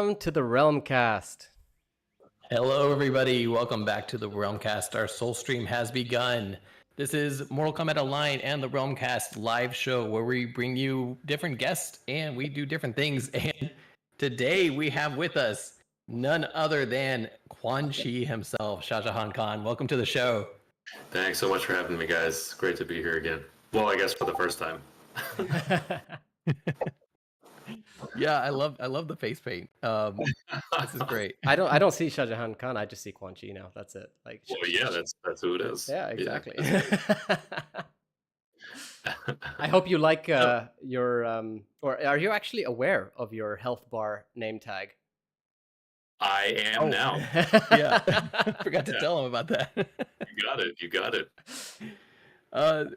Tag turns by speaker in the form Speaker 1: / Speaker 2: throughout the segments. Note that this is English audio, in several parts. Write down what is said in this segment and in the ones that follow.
Speaker 1: Welcome to the Realmcast.
Speaker 2: Hello, everybody. Welcome back to the Realmcast. Our soul stream has begun. This is Mortal Kombat Online and the Realmcast live show where we bring you different guests and we do different things. And today we have with us none other than Quan Chi himself, Shajahan Khan. Welcome to the show.
Speaker 3: Thanks so much for having me, guys. Great to be here again. Well, I guess for the first time.
Speaker 2: Yeah, I love the face paint. This is great.
Speaker 1: I don't see Shajahan Khan. I just see Quan Chi now. That's it. Like,
Speaker 3: well, yeah, that's who it is.
Speaker 1: Yeah, exactly.
Speaker 3: Yeah.
Speaker 1: I hope you like your or are you actually aware of your health bar name tag?
Speaker 3: I am now.
Speaker 2: Yeah, forgot to tell him about that.
Speaker 3: You got it.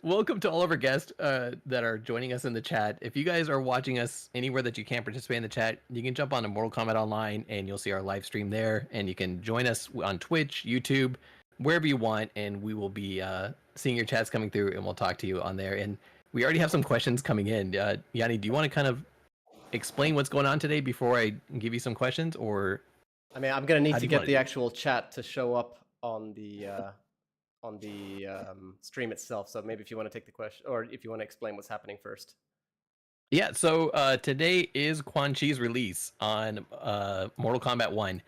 Speaker 2: Welcome to all of our guests that are joining us in the chat. If you guys are watching us anywhere that you can't participate in the chat, you can jump on to Mortal Kombat Online and you'll see our live stream there. And you can join us on Twitch, YouTube, wherever you want. And we will be seeing your chats coming through and we'll talk to you on there. And we already have some questions coming in. Yanni, do you want to kind of explain what's going on today before I give you some questions? Or
Speaker 1: I mean, I'm going to need to get the actual chat to show up on the stream itself. So maybe if you want to take the question, or if you want to explain what's happening first.
Speaker 2: Yeah, so today is Quan Chi's release on Mortal Kombat 1.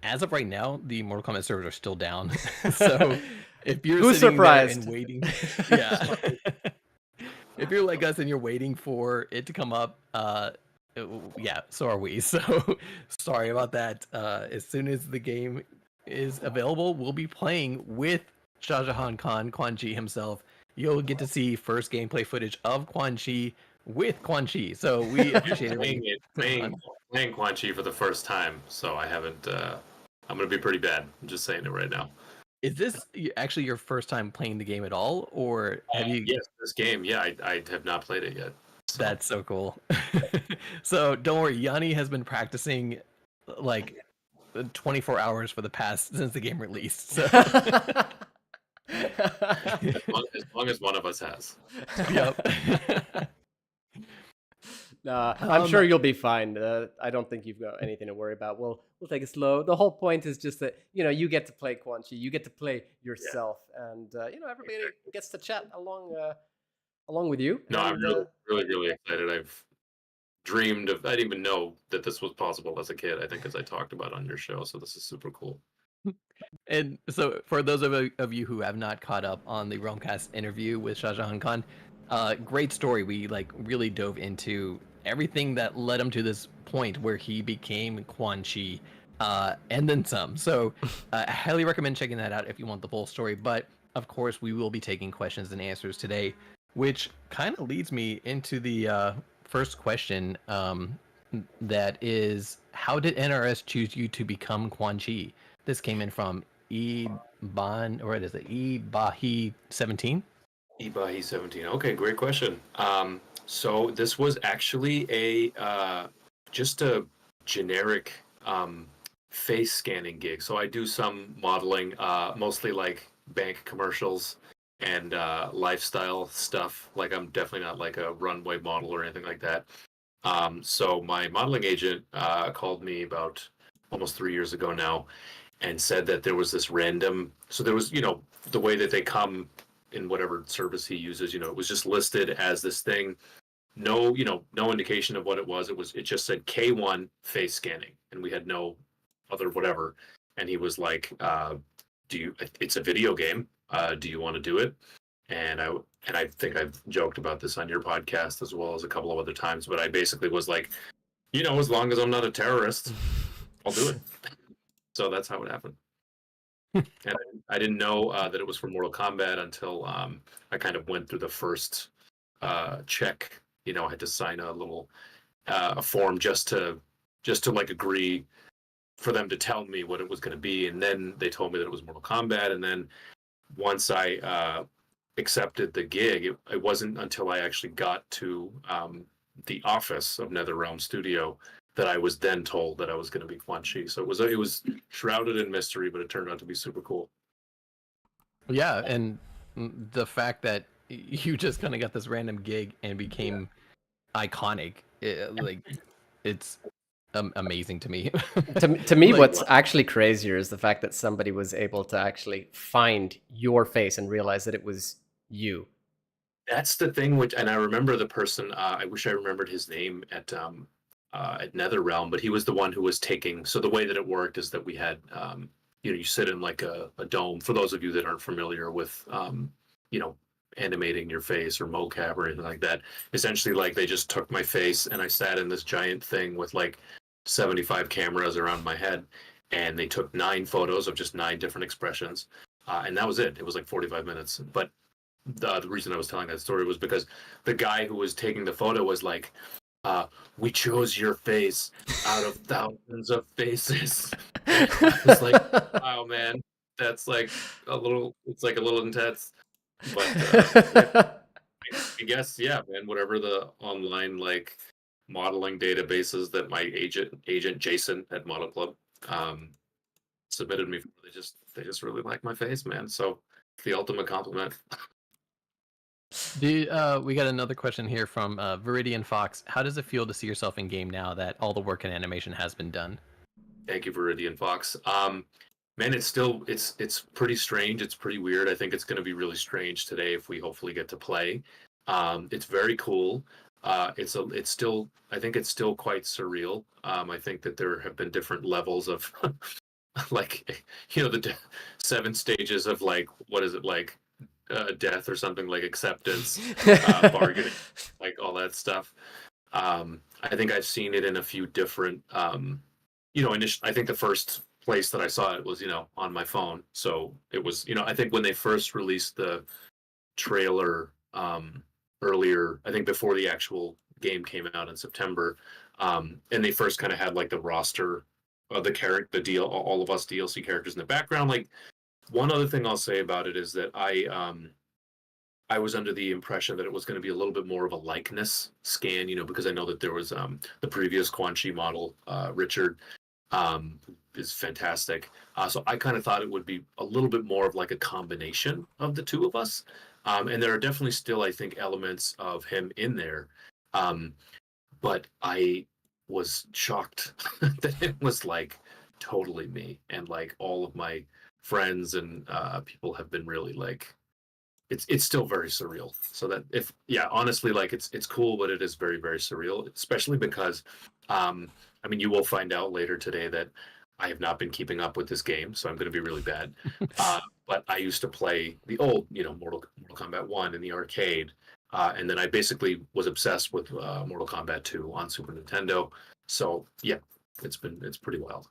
Speaker 2: As of right now, the Mortal Kombat servers are still down. So if you're
Speaker 1: Who's
Speaker 2: sitting
Speaker 1: surprised?
Speaker 2: there and waiting, yeah. If you're like us and you're waiting for it to come up, yeah, so are we. So sorry about that. As soon as the game is available, we'll be playing with Shajahan Khan, Quan Chi himself. You'll get to see first gameplay footage of Quan Chi with Quan Chi. So we appreciate it.
Speaker 3: Playing Quan Chi for the first time, so I haven't. I'm gonna be pretty bad. I'm just saying it right now.
Speaker 2: Is this actually your first time playing the game at all, or have you?
Speaker 3: Yes, this game. Yeah, I have not played it yet. So.
Speaker 2: That's so cool. So don't worry, Yanni has been practicing like 24 hours for the past since the game released. So.
Speaker 3: as long as one of us has.
Speaker 2: Yep.
Speaker 1: I'm sure you'll be fine. I don't think you've got anything to worry about. We'll take it slow. The whole point is just that you get to play Quan Chi, you get to play yourself, and everybody gets to chat along with you.
Speaker 3: No, I'm really excited. I've dreamed of. I didn't even know that this was possible as a kid. I think as I talked about on your show. So this is super cool.
Speaker 2: And so for those of you who have not caught up on the Realmcast interview with Shajahan Khan, great story. We really dove into everything that led him to this point where he became Quan Chi, and then some. So I highly recommend checking that out if you want the full story. But of course, we will be taking questions and answers today, which kind of leads me into the first question. That is, how did NRS choose you to become Quan Chi? This came in from Ebahi17.
Speaker 3: Ebahi17. Okay, great question. So this was actually just a generic face scanning gig. So I do some modeling, mostly like bank commercials and lifestyle stuff. Like I'm definitely not like a runway model or anything like that. So my modeling agent called me about almost 3 years ago now and said that there was this random, so there was, the way that they come in whatever service he uses, it was just listed as this thing. No indication of what it was. It just said K1 face scanning, and we had no other whatever. And he was like, it's a video game. Do you want to do it? And I think I've joked about this on your podcast as well as a couple of other times, but I basically was like, as long as I'm not a terrorist, I'll do it. So that's how it happened. And I didn't know that it was for Mortal Kombat until I kind of went through the first check. I had to sign a little a form just to like agree for them to tell me what it was going to be, and then they told me that it was Mortal Kombat. And then once I accepted the gig, it wasn't until I actually got to the office of NetherRealm Studio that I was then told that I was going to be Quan Chi. So it was shrouded in mystery, but it turned out to be super cool.
Speaker 2: Yeah, and the fact that you just kind of got this random gig and became iconic, it's amazing to me.
Speaker 1: To me,
Speaker 2: Like,
Speaker 1: what's actually crazier is the fact that somebody was able to actually find your face and realize that it was you.
Speaker 3: That's the thing, which, and I remember the person. I wish I remembered his name at NetherRealm, but he was the one who was taking. So the way that it worked is that we had, you sit in like a dome. For those of you that aren't familiar with, you know, animating your face or mocap or anything like that, essentially, like they just took my face and I sat in this giant thing with like 75 cameras around my head, and they took 9 photos of just 9 different expressions, and that was it. It was like 45 minutes, but the reason I was telling that story was because the guy who was taking the photo was like, "We chose your face out of thousands of faces." And I was like, "Wow, man, that's like a little. It's like a little intense." But yeah, I guess yeah, man. Whatever the online like modeling databases that my agent Jason at Model Club um, submitted me for, they just really like my face, man. So the ultimate compliment.
Speaker 2: we got another question here from Viridian Fox. How does it feel to see yourself in game now that all the work in animation has been done?
Speaker 3: Thank you, Viridian Fox. Man, it's pretty strange. It's pretty weird. I think it's going to be really strange today if we hopefully get to play. It's very cool. It's still, I think it's still quite surreal. I think that there have been different levels of like, the 7 stages of like, what is it like, death or something, like acceptance, bargaining, like all that stuff. I think I've seen it in a few different. I think the first place that I saw it was, on my phone. So it was, I think when they first released the trailer earlier, I think before the actual game came out in September, and they first kind of had like the roster of the deal, all of us DLC characters in the background. Like, one other thing I'll say about it is that I was under the impression that it was going to be a little bit more of a likeness scan, because I know that there was the previous Quan Chi model, Richard, is fantastic. So I kind of thought it would be a little bit more of like a combination of the two of us. And there are definitely still, I think, elements of him in there. But I was shocked that it was like totally me, and like all of my friends and people have been really like, it's still very surreal. So that honestly, like it's cool, but it is very, very surreal, especially because you will find out later today that I have not been keeping up with this game, so I'm going to be really bad. But I used to play the old, Mortal Kombat 1 in the arcade, and then I basically was obsessed with Mortal Kombat 2 on Super Nintendo. So yeah, it's pretty wild.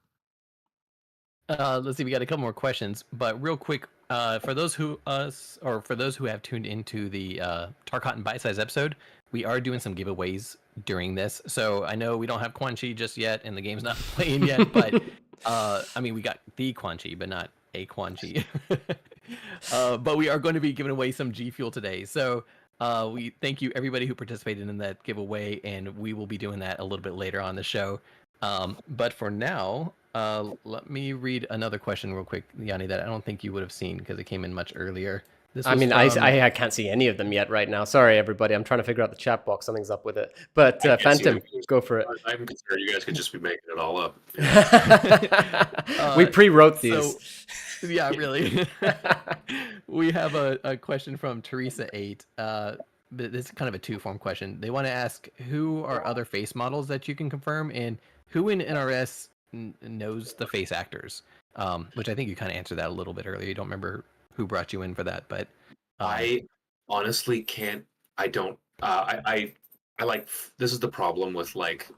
Speaker 2: Let's see, we got a couple more questions, but real quick, for those who have tuned into the Tarkot and Bite Size episode, we are doing some giveaways during this. So I know we don't have Quan Chi just yet, and the game's not playing yet, but we got the Quan Chi, but not a Quan Chi. But we are going to be giving away some G Fuel today. So we thank you everybody who participated in that giveaway, and we will be doing that a little bit later on the show. But for now, let me read another question real quick, Yanni, that I don't think you would have seen because it came in much earlier.
Speaker 1: I can't see any of them yet right now. Sorry, everybody. I'm trying to figure out the chat box. Something's up with it. But Phantom, go for it.
Speaker 3: I'm concerned you guys could just be making it all up.
Speaker 1: We pre-wrote these.
Speaker 2: So, yeah, really. We have a question from Teresa8. This is kind of a two-form question. They want to ask, who are other face models that you can confirm, and who in NRS knows the face actors? Which I think you kind of answered that a little bit earlier. You don't remember who brought you in for that, but
Speaker 3: I honestly can't. I don't. I like. This is the problem with like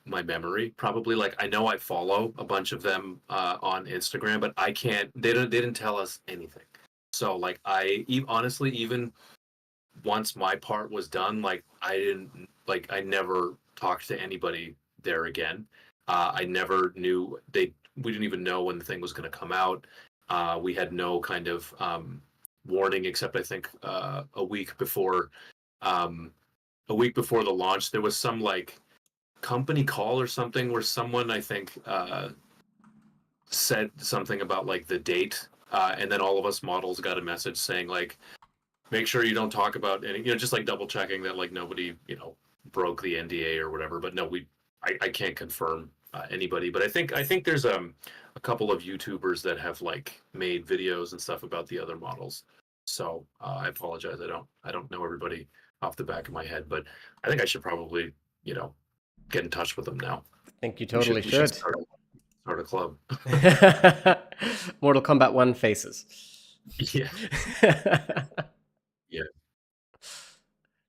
Speaker 3: my memory. Probably like I know I follow a bunch of them on Instagram, but I can't. They didn't tell us anything. So like honestly, even once my part was done, like I never talked to anybody there again. I never knew we didn't even know when the thing was going to come out. We had no kind of warning, except I think a week before the launch, there was some like company call or something where someone, I think, said something about like the date, and then all of us models got a message saying like, make sure you don't talk about any, just like double checking that like nobody, broke the NDA or whatever. But no, I can't confirm anybody, but I think there's a couple of YouTubers that have like made videos and stuff about the other models. So I apologize. I don't know everybody off the back of my head, but I think I should probably get in touch with them now.
Speaker 1: I think you totally
Speaker 3: We
Speaker 1: should.
Speaker 3: start a club.
Speaker 1: Mortal Kombat 1 faces.
Speaker 3: Yeah. Yeah.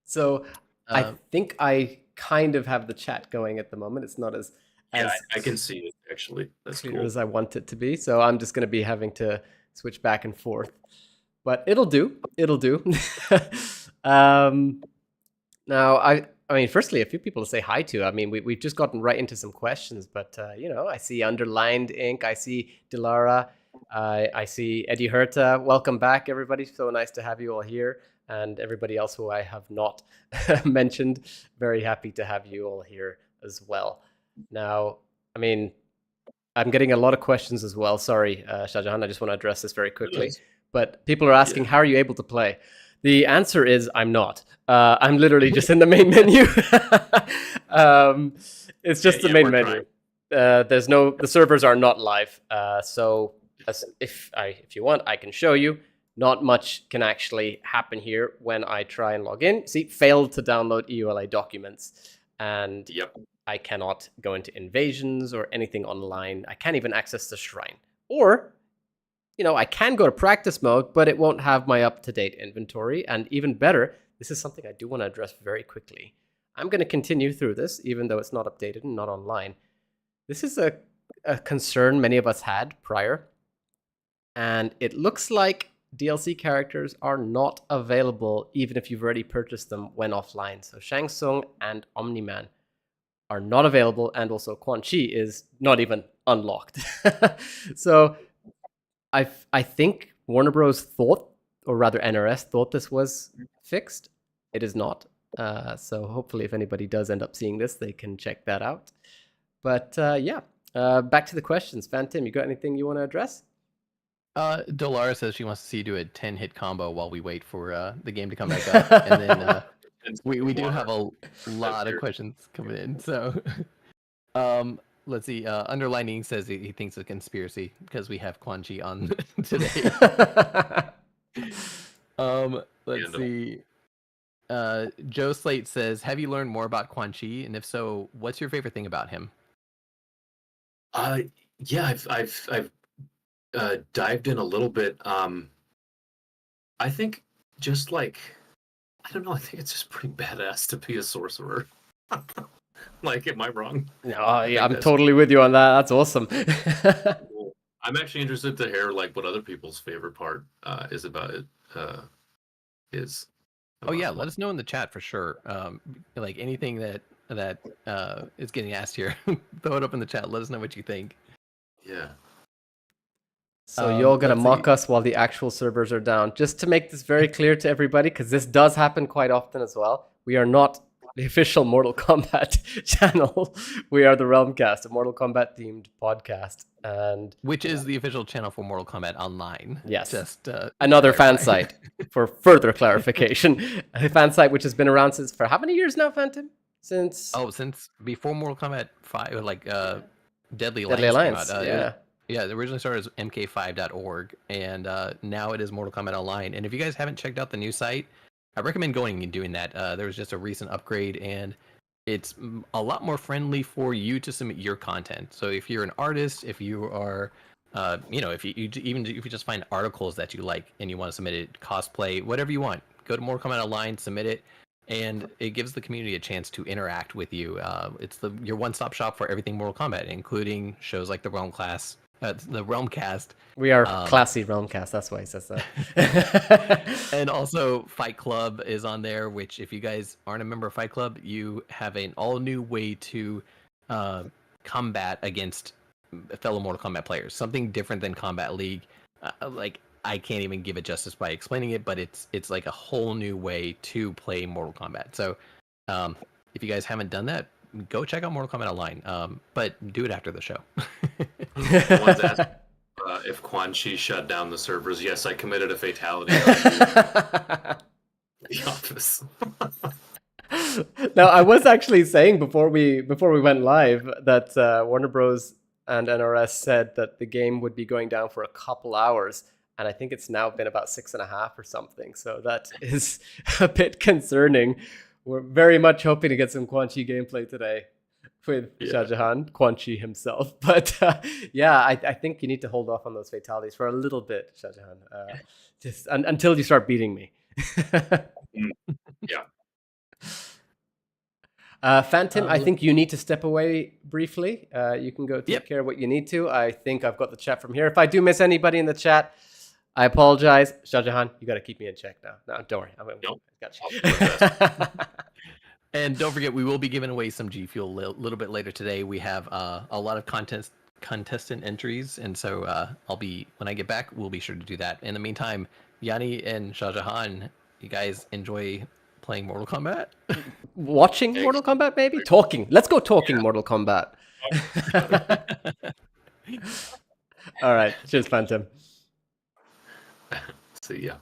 Speaker 1: So I think I kind of have the chat going at the moment. It's not as
Speaker 3: I can see it actually. That's
Speaker 1: clear
Speaker 3: cool.
Speaker 1: as I want it to be. So I'm just going to be having to switch back and forth, but it'll do. It'll do. Now, I mean, firstly, a few people to say hi to. I mean, we've just gotten right into some questions, but I see Underlined Ink. I see Dilara. I see Eddie Herta. Welcome back, everybody. So nice to have you all here. And everybody else who I have not mentioned, very happy to have you all here as well. Now, I mean, I'm getting a lot of questions as well. Sorry, Shajahan, I just want to address this very quickly. But people are asking, how are you able to play? The answer is I'm not. I'm literally just in the main menu. It's just the main menu. The servers are not live. So if you want, I can show you. Not much can actually happen here when I try and log in. See, failed to download EULA documents. And I cannot go into invasions or anything online. I can't even access the shrine. Or, I can go to practice mode, but it won't have my up-to-date inventory. And even better, this is something I do want to address very quickly. I'm going to continue through this, even though it's not updated and not online. This is a concern many of us had prior. And it looks like DLC characters are not available even if you've already purchased them when offline. So Shang Tsung and Omni-Man are not available, and also Quan Chi is not even unlocked. So I think Warner Bros. Thought, or rather NRS thought this was fixed. It is not. So hopefully if anybody does end up seeing this, they can check that out. But back to the questions. Phantom, you got anything you want to address?
Speaker 2: Dolara says she wants to see you do a 10-hit combo while we wait for the game to come back up. And then we do have a lot of questions coming in. So let's see. Underlining says he thinks it's a conspiracy because we have Quan Chi on today. Let's see. Joe Slate says, have you learned more about Quan Chi? And if so, what's your favorite thing about him?
Speaker 3: Yeah, I've dived in a little bit. I think just like, I don't know, I think it's just pretty badass to be a sorcerer. Like, am I wrong?
Speaker 1: No, yeah, I'm totally with you on that. That's awesome.
Speaker 3: Cool. I'm actually interested to hear like what other people's favorite part is about it.
Speaker 2: Oh yeah, let us know in the chat for sure. Like anything that is getting asked here, throw it up in the chat. Let us know what you think.
Speaker 3: Yeah.
Speaker 1: So you're going to mock us while the actual servers are down. Just to make this very clear to everybody, because this does happen quite often as well. We are not the official Mortal Kombat channel. We are the Realmcast, a Mortal Kombat themed podcast. And
Speaker 2: which is the official channel for Mortal Kombat Online.
Speaker 1: Yes.
Speaker 2: Just
Speaker 1: another fan site for further clarification. A fan site which has been around for how many years now, Phantom? Since
Speaker 2: before Mortal Kombat 5, like Deadly
Speaker 1: Alliance
Speaker 2: came out.
Speaker 1: Yeah.
Speaker 2: Yeah, it originally started as mk5.org, and now it is Mortal Kombat Online. And if you guys haven't checked out the new site, I recommend going and doing that. There was just a recent upgrade, and it's a lot more friendly for you to submit your content. So if you're an artist, if you are, if you just find articles that you like and you want to submit it, cosplay, whatever you want, go to Mortal Kombat Online, submit it, and it gives the community a chance to interact with you. It's your one-stop shop for everything Mortal Kombat, including shows like the Realmcast.
Speaker 1: We are classy Realmcast. That's why he says that.
Speaker 2: And also Fight Club is on there, which if you guys aren't a member of Fight Club, you have an all-new way to combat against fellow Mortal Kombat players. Something different than Combat League. I can't even give it justice by explaining it, but it's like a whole new way to play Mortal Kombat. So if you guys haven't done that, go check out Mortal Kombat Online, but do it after the show.
Speaker 3: Someone's asked if Quan Chi shut down the servers. Yes, I committed a fatality. The office.
Speaker 1: Now, I was actually saying before we went live that Warner Bros. And NRS said that the game would be going down for a couple hours, and I think it's now been about 6.5 or something. So that is a bit concerning. We're very much hoping to get some Quan Chi gameplay today with Shajahan, Quan Chi himself. But yeah, I think you need to hold off on those fatalities for a little bit, Shajahan, just until you start beating me.
Speaker 3: Yeah.
Speaker 1: Phantom, I think you need to step away briefly. You can go take care of what you need to. I think I've got the chat from here. If I do miss anybody in the chat, I apologize. Shajahan, you got to keep me in check now. No, don't worry. Got you.
Speaker 2: And don't forget, we will be giving away some G Fuel a little bit later today. We have a lot of contestant entries, and so when I get back, we'll be sure to do that. In the meantime, Yanni and Shajahan, you guys enjoy playing Mortal Kombat?
Speaker 1: Watching Mortal Kombat, maybe? Talking. Let's go talking Mortal Kombat. All right. Cheers, Phantom.
Speaker 3: See ya.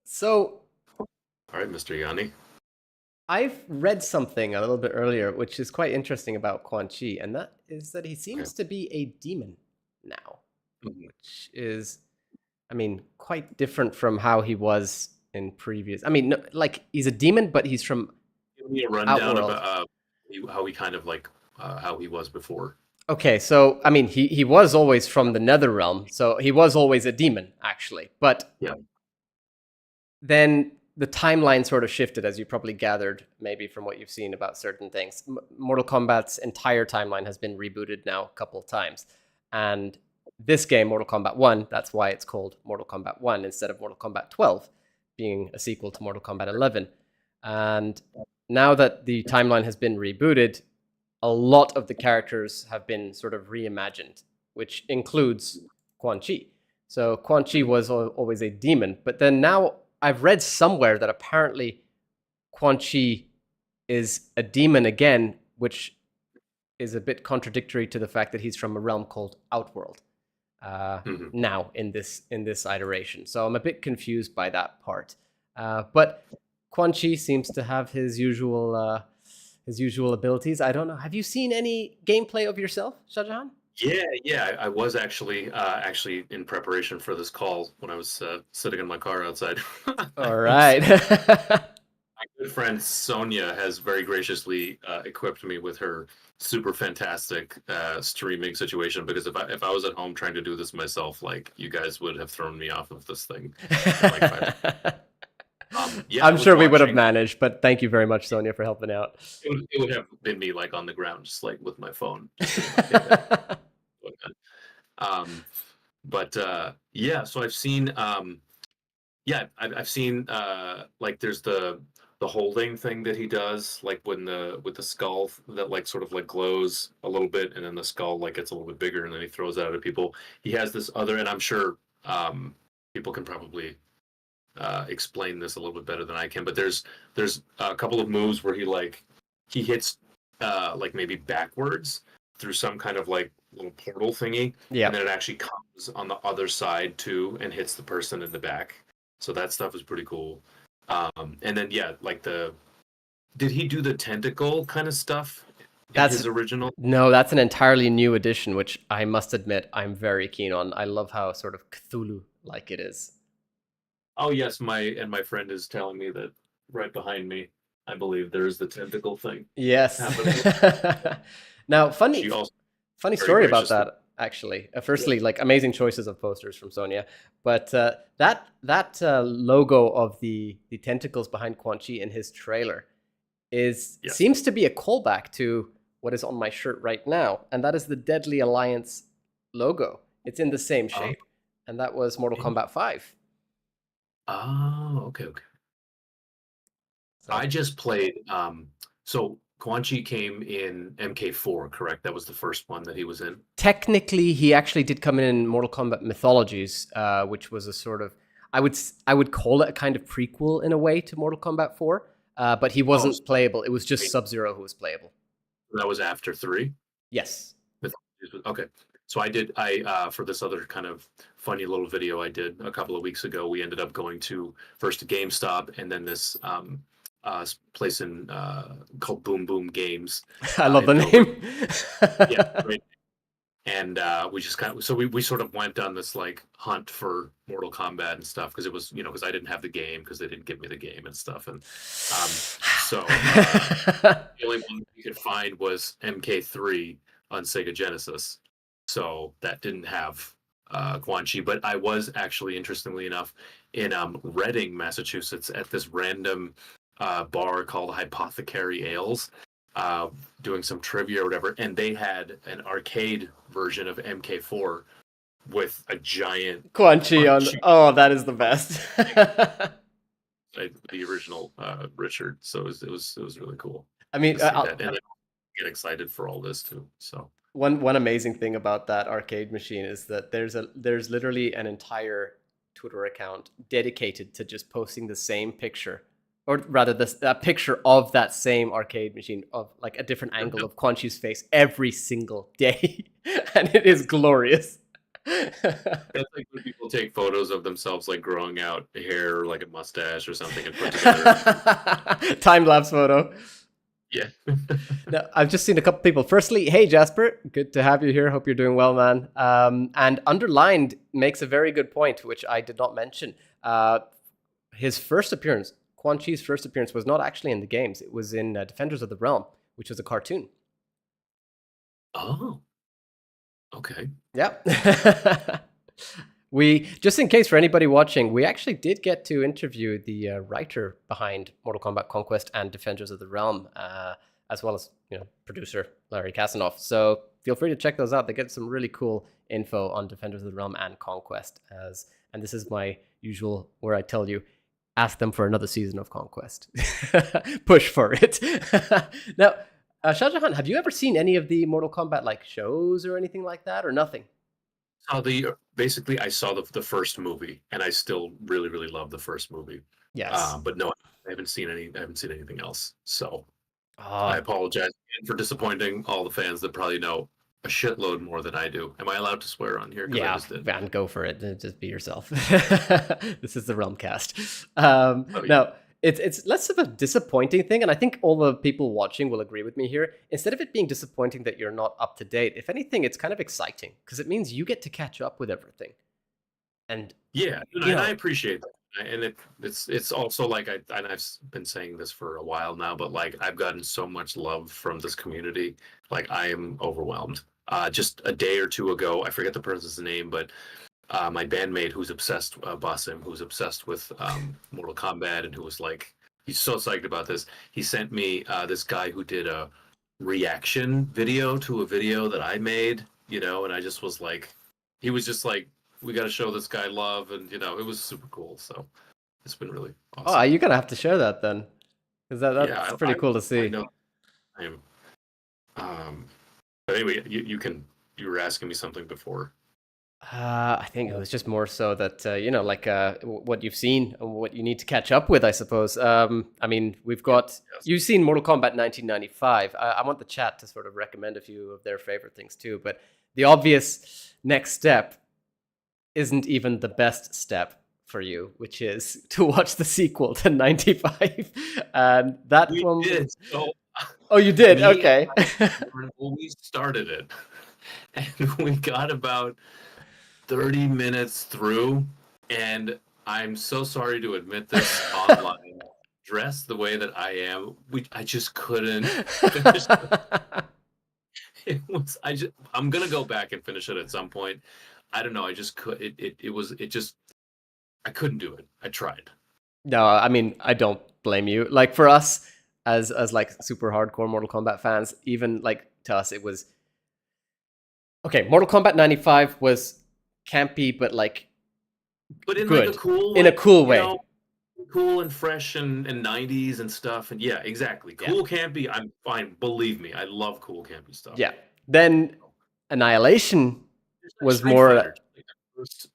Speaker 1: So...
Speaker 3: All right, Mr. Yanni.
Speaker 1: I've read something a little bit earlier, which is quite interesting about Quan Chi, and that is that he seems to be a demon now, which is, I mean, quite different from how he was in previous. I mean, no, like he's a demon, but he's from.
Speaker 3: Give me a rundown about how he kind of like how he was before.
Speaker 1: Okay, so I mean, he was always from the Nether Realm, so he was always a demon, actually, but then the timeline sort of shifted, as you probably gathered, maybe from what you've seen about certain things. Mortal Kombat's entire timeline has been rebooted now a couple of times. And this game, Mortal Kombat 1, that's why it's called Mortal Kombat 1 instead of Mortal Kombat 12, being a sequel to Mortal Kombat 11. And now that the timeline has been rebooted, a lot of the characters have been sort of reimagined, which includes Quan Chi. So Quan Chi was always a demon, but then now I've read somewhere that apparently Quan Chi is a demon again, which is a bit contradictory to the fact that he's from a realm called Outworld now in this iteration. So I'm a bit confused by that part. But Quan Chi seems to have his usual abilities. I don't know. Have you seen any gameplay of yourself, Shajahan?
Speaker 3: Yeah. I was actually in preparation for this call when I was sitting in my car outside.
Speaker 1: All right.
Speaker 3: My good friend Sonia has very graciously equipped me with her super fantastic streaming situation, because if I was at home trying to do this myself, like, you guys would have thrown me off of this thing.
Speaker 1: I'm sure we would have managed, but thank you very much, Sonia, for helping out.
Speaker 3: It would have been me like on the ground, just like with my phone. So I've seen I've seen like there's the holding thing that he does, like with the skull that like sort of like glows a little bit, and then the skull like gets a little bit bigger, and then he throws it at people. He has this other, and I'm sure people can probably explain this a little bit better than I can, but there's a couple of moves where he hits like maybe backwards through some kind of like little portal thingy, and then it actually comes on the other side too and hits the person in the back. So that stuff is pretty cool. And then like did he do the tentacle kind of stuff? That's his original? No,
Speaker 1: that's an entirely new edition, which I must admit I'm very keen on. I love how sort of Cthulhu-like it is.
Speaker 3: Oh yes, my friend is telling me that right behind me, I believe there is the tentacle thing.
Speaker 1: Yes. Now, funny story about that, actually. Firstly, like, amazing choices of posters from Sonia, but that logo of the tentacles behind Quan Chi in his trailer seems to be a callback to what is on my shirt right now, and that is the Deadly Alliance logo. It's in the same shape, and that was Mortal Kombat 5.
Speaker 3: Oh, okay. So I just played. So Quan Chi came in MK4, correct? That was the first one that he was in.
Speaker 1: Technically, he actually did come in Mortal Kombat Mythologies, which was a sort of, I would call it a kind of prequel in a way to Mortal Kombat 4, but he wasn't playable. It was just Sub-Zero who was playable.
Speaker 3: That was after 3?
Speaker 1: Yes.
Speaker 3: Okay. So I for this other kind of funny little video I did a couple of weeks ago, we ended up going to first to GameStop and then this place in called Boom Boom Games.
Speaker 1: I love the
Speaker 3: in Dover.
Speaker 1: name.
Speaker 3: Yeah, great. And we just kind of, so we sort of went on this like hunt for Mortal Kombat and stuff, because it was, you know, because I didn't have the game, because they didn't give me the game and stuff. And so the only one we could find was MK3 on Sega Genesis. So that didn't have Quan Chi. But I was actually, interestingly enough, in Reading, Massachusetts, at this random bar called Hypothecary Ales, doing some trivia or whatever, and they had an arcade version of MK4 with a giant
Speaker 1: Quan Chi on. Oh, that is the best.
Speaker 3: the original Richard. So it was really cool.
Speaker 1: I mean,
Speaker 3: to see that. And I get excited for all this too. So
Speaker 1: one amazing thing about that arcade machine is that there's literally an entire Twitter account dedicated to just posting the same picture, or rather a picture of that same arcade machine, of like a different angle of Quan Chi's face every single day. And it is glorious.
Speaker 3: That's like when people take photos of themselves like growing out hair or like a mustache or something and put together.
Speaker 1: Time-lapse photo.
Speaker 3: Yeah.
Speaker 1: Now, I've just seen a couple people. Firstly, hey Jasper, good to have you here. Hope you're doing well, man. And Underlined makes a very good point, which I did not mention. His first appearance, Quan Chi's first appearance, was not actually in the games. It was in Defenders of the Realm, which was a cartoon.
Speaker 3: Oh. Okay.
Speaker 1: Yeah. We, just in case for anybody watching, we actually did get to interview the writer behind Mortal Kombat Conquest and Defenders of the Realm, as well as, you know, producer Larry Kasanoff. So feel free to check those out. They get some really cool info on Defenders of the Realm and Conquest. And this is my usual where I tell you, ask them for another season of Conquest. Push for it. Now, Shajahan, have you ever seen any of the Mortal Kombat like shows or anything like that, or nothing?
Speaker 3: Basically, I saw the first movie, and I still really, really love the first movie.
Speaker 1: Yes.
Speaker 3: But no, I haven't seen anything else. So I apologize again for disappointing all the fans that probably know a shitload more than I do. Am I allowed to swear on here?
Speaker 1: Yeah, man, go for it. Just be yourself. This is the Realmcast. Now, it's less of a disappointing thing, and I think all the people watching will agree with me here. Instead of it being disappointing that you're not up to date, if anything, it's kind of exciting, because it means you get to catch up with everything. And
Speaker 3: yeah, and I appreciate that. And it's also like I've been saying this for a while now, but like I've gotten so much love from this community. Like I am overwhelmed. Just a day or two ago, I forget the person's name, but my bandmate who's obsessed, Basim, who's obsessed with Mortal Kombat, and who was like, he's so psyched about this. He sent me this guy who did a reaction video to a video that I made, you know, and I just was like, he was just like, we got to show this guy love, and you know, it was super cool. So it's been really awesome.
Speaker 1: Oh, you're gonna have to share that then, because that's pretty cool to see.
Speaker 3: I know. I am. But anyway, you were asking me something before.
Speaker 1: I think it was just more so that, you know, like what you've seen and what you need to catch up with, I suppose. I mean, we've got, you've seen Mortal Kombat 1995. I want the chat to sort of recommend a few of their favorite things too, but the obvious next step isn't even the best step for you, which is to watch the sequel to 95. And that one...
Speaker 3: did. So
Speaker 1: oh, you did? Okay.
Speaker 3: We started it, and we got about 30 minutes through, and I'm so sorry to admit this online, dressed the way that I am, I just couldn't finish it. I'm gonna go back and finish it at some point. I don't know, I just could. I couldn't do it. I tried.
Speaker 1: No, I mean, I don't blame you. Like for us, as like super hardcore Mortal Kombat fans, even like to us, it was okay. Mortal Kombat 95 was campy, but
Speaker 3: in
Speaker 1: good.
Speaker 3: Like a cool,
Speaker 1: in a cool way.
Speaker 3: Know, cool and fresh and 90s and stuff. And yeah, exactly. Cool campy, I'm fine. Believe me, I love cool campy stuff.
Speaker 1: Yeah. Then Annihilation was more...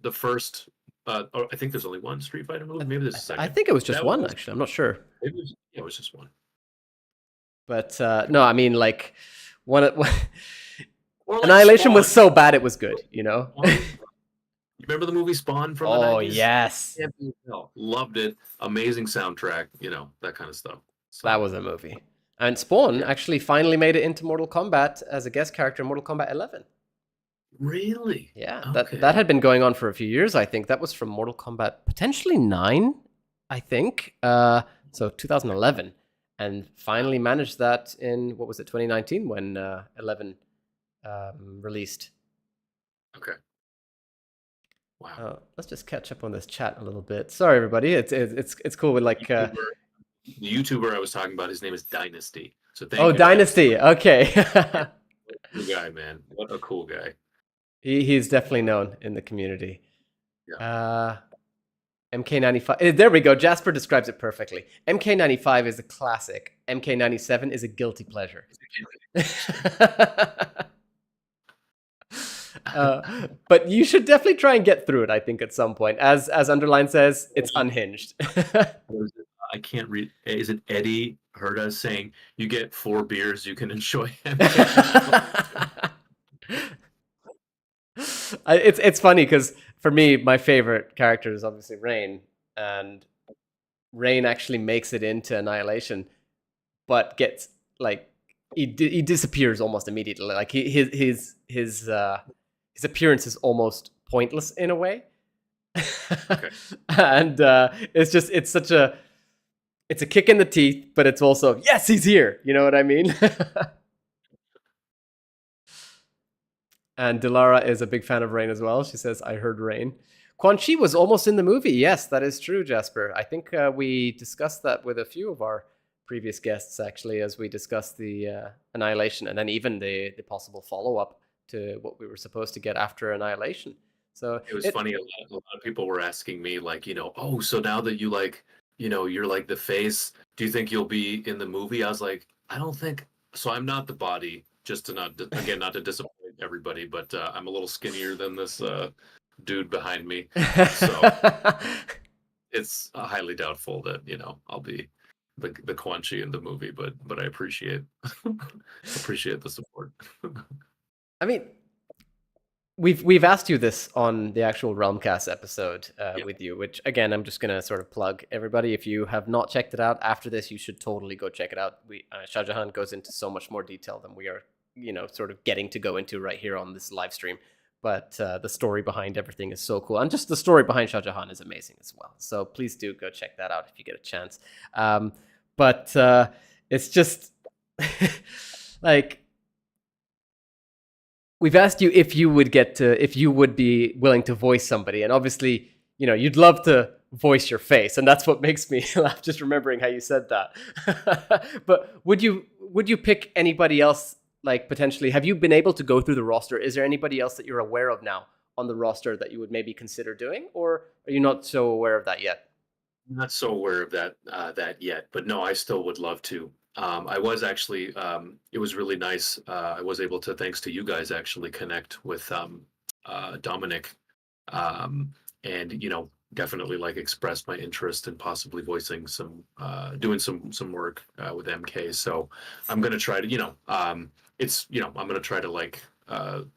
Speaker 3: the first I think there's only one Street Fighter movie. Maybe there's a second.
Speaker 1: I think it was just one, actually. I'm not sure.
Speaker 3: It was just one.
Speaker 1: But no, I mean, like Annihilation was so bad it was good, you know?
Speaker 3: You remember the movie Spawn from the 90s?
Speaker 1: Oh, yes.
Speaker 3: Loved it. Amazing soundtrack, you know, that kind of stuff. So,
Speaker 1: That was a movie. And Spawn
Speaker 3: Yeah.
Speaker 1: actually finally made it into Mortal Kombat as a guest character in Mortal Kombat 11.
Speaker 3: really?
Speaker 1: Yeah,
Speaker 3: Okay.
Speaker 1: that had been going on for a few years, I think. That was from Mortal Kombat, potentially 9, I think. So 2011. And finally managed that in, what was it, 2019 when 11 released.
Speaker 3: Okay. Wow.
Speaker 1: Let's just catch up on this chat a little bit. Sorry, everybody. It's cool with like...
Speaker 3: The YouTuber I was talking about, his name is Dynasty. So thank
Speaker 1: Oh,
Speaker 3: you.
Speaker 1: Dynasty. Okay.
Speaker 3: Cool guy, man. What a cool guy.
Speaker 1: He's definitely known in the community.
Speaker 3: Yeah.
Speaker 1: MK95. There we go. Jasper describes it perfectly. MK95 is a classic. MK97 is a guilty pleasure. But you should definitely try and get through it, I think, at some point. As Underline says, it's unhinged.
Speaker 3: What is it? I can't read. Is it Eddie heard us saying you get 4 beers, you can enjoy
Speaker 1: It's funny because for me, my favorite character is obviously Rain, and Rain actually makes it into Annihilation, but gets like he disappears almost immediately. Like his appearance is almost pointless in a way.
Speaker 3: Okay.
Speaker 1: And it's a kick in the teeth, but it's also, yes, he's here. You know what I mean? And Dilara is a big fan of Rain as well. She says, I heard Rain. Quan Chi was almost in the movie. Yes, that is true, Jasper. I think we discussed that with a few of our previous guests, actually, as we discussed the Annihilation and then even the possible follow-up to what we were supposed to get after Annihilation. So
Speaker 3: It was funny. A lot of people were asking me, like, oh, so now that you like, you're like the face, do you think you'll be in the movie? I was like, I don't think so. I'm not the body, just to not to disappoint everybody, but I'm a little skinnier than this dude behind me, so it's highly doubtful that I'll be the Quan Chi in the movie, but I appreciate the support.
Speaker 1: I mean, we've asked you this on the actual Realmcast episode with you, which again I'm just gonna sort of plug everybody. If you have not checked it out after this, you should totally go check it out. Shajahan goes into so much more detail than we are, sort of getting to go into right here on this live stream. But the story behind everything is so cool, and just the story behind Shajahan is amazing as well. So please do go check that out if you get a chance. But it's just like, we've asked you if you would be willing to voice somebody, and obviously, you'd love to voice your face, and that's what makes me laugh just remembering how you said that. But would you pick anybody else? Like, potentially, have you been able to go through the roster? Is there anybody else that you're aware of now on the roster that you would maybe consider doing, or are you not so aware of that yet?
Speaker 3: I'm not so aware of that yet, but no, I still would love to. I was actually, it was really nice. I was able to, thanks to you guys, actually connect with Dominic, and definitely like expressed my interest in possibly voicing doing some work with MK. So I'm gonna try to, I'm gonna try to like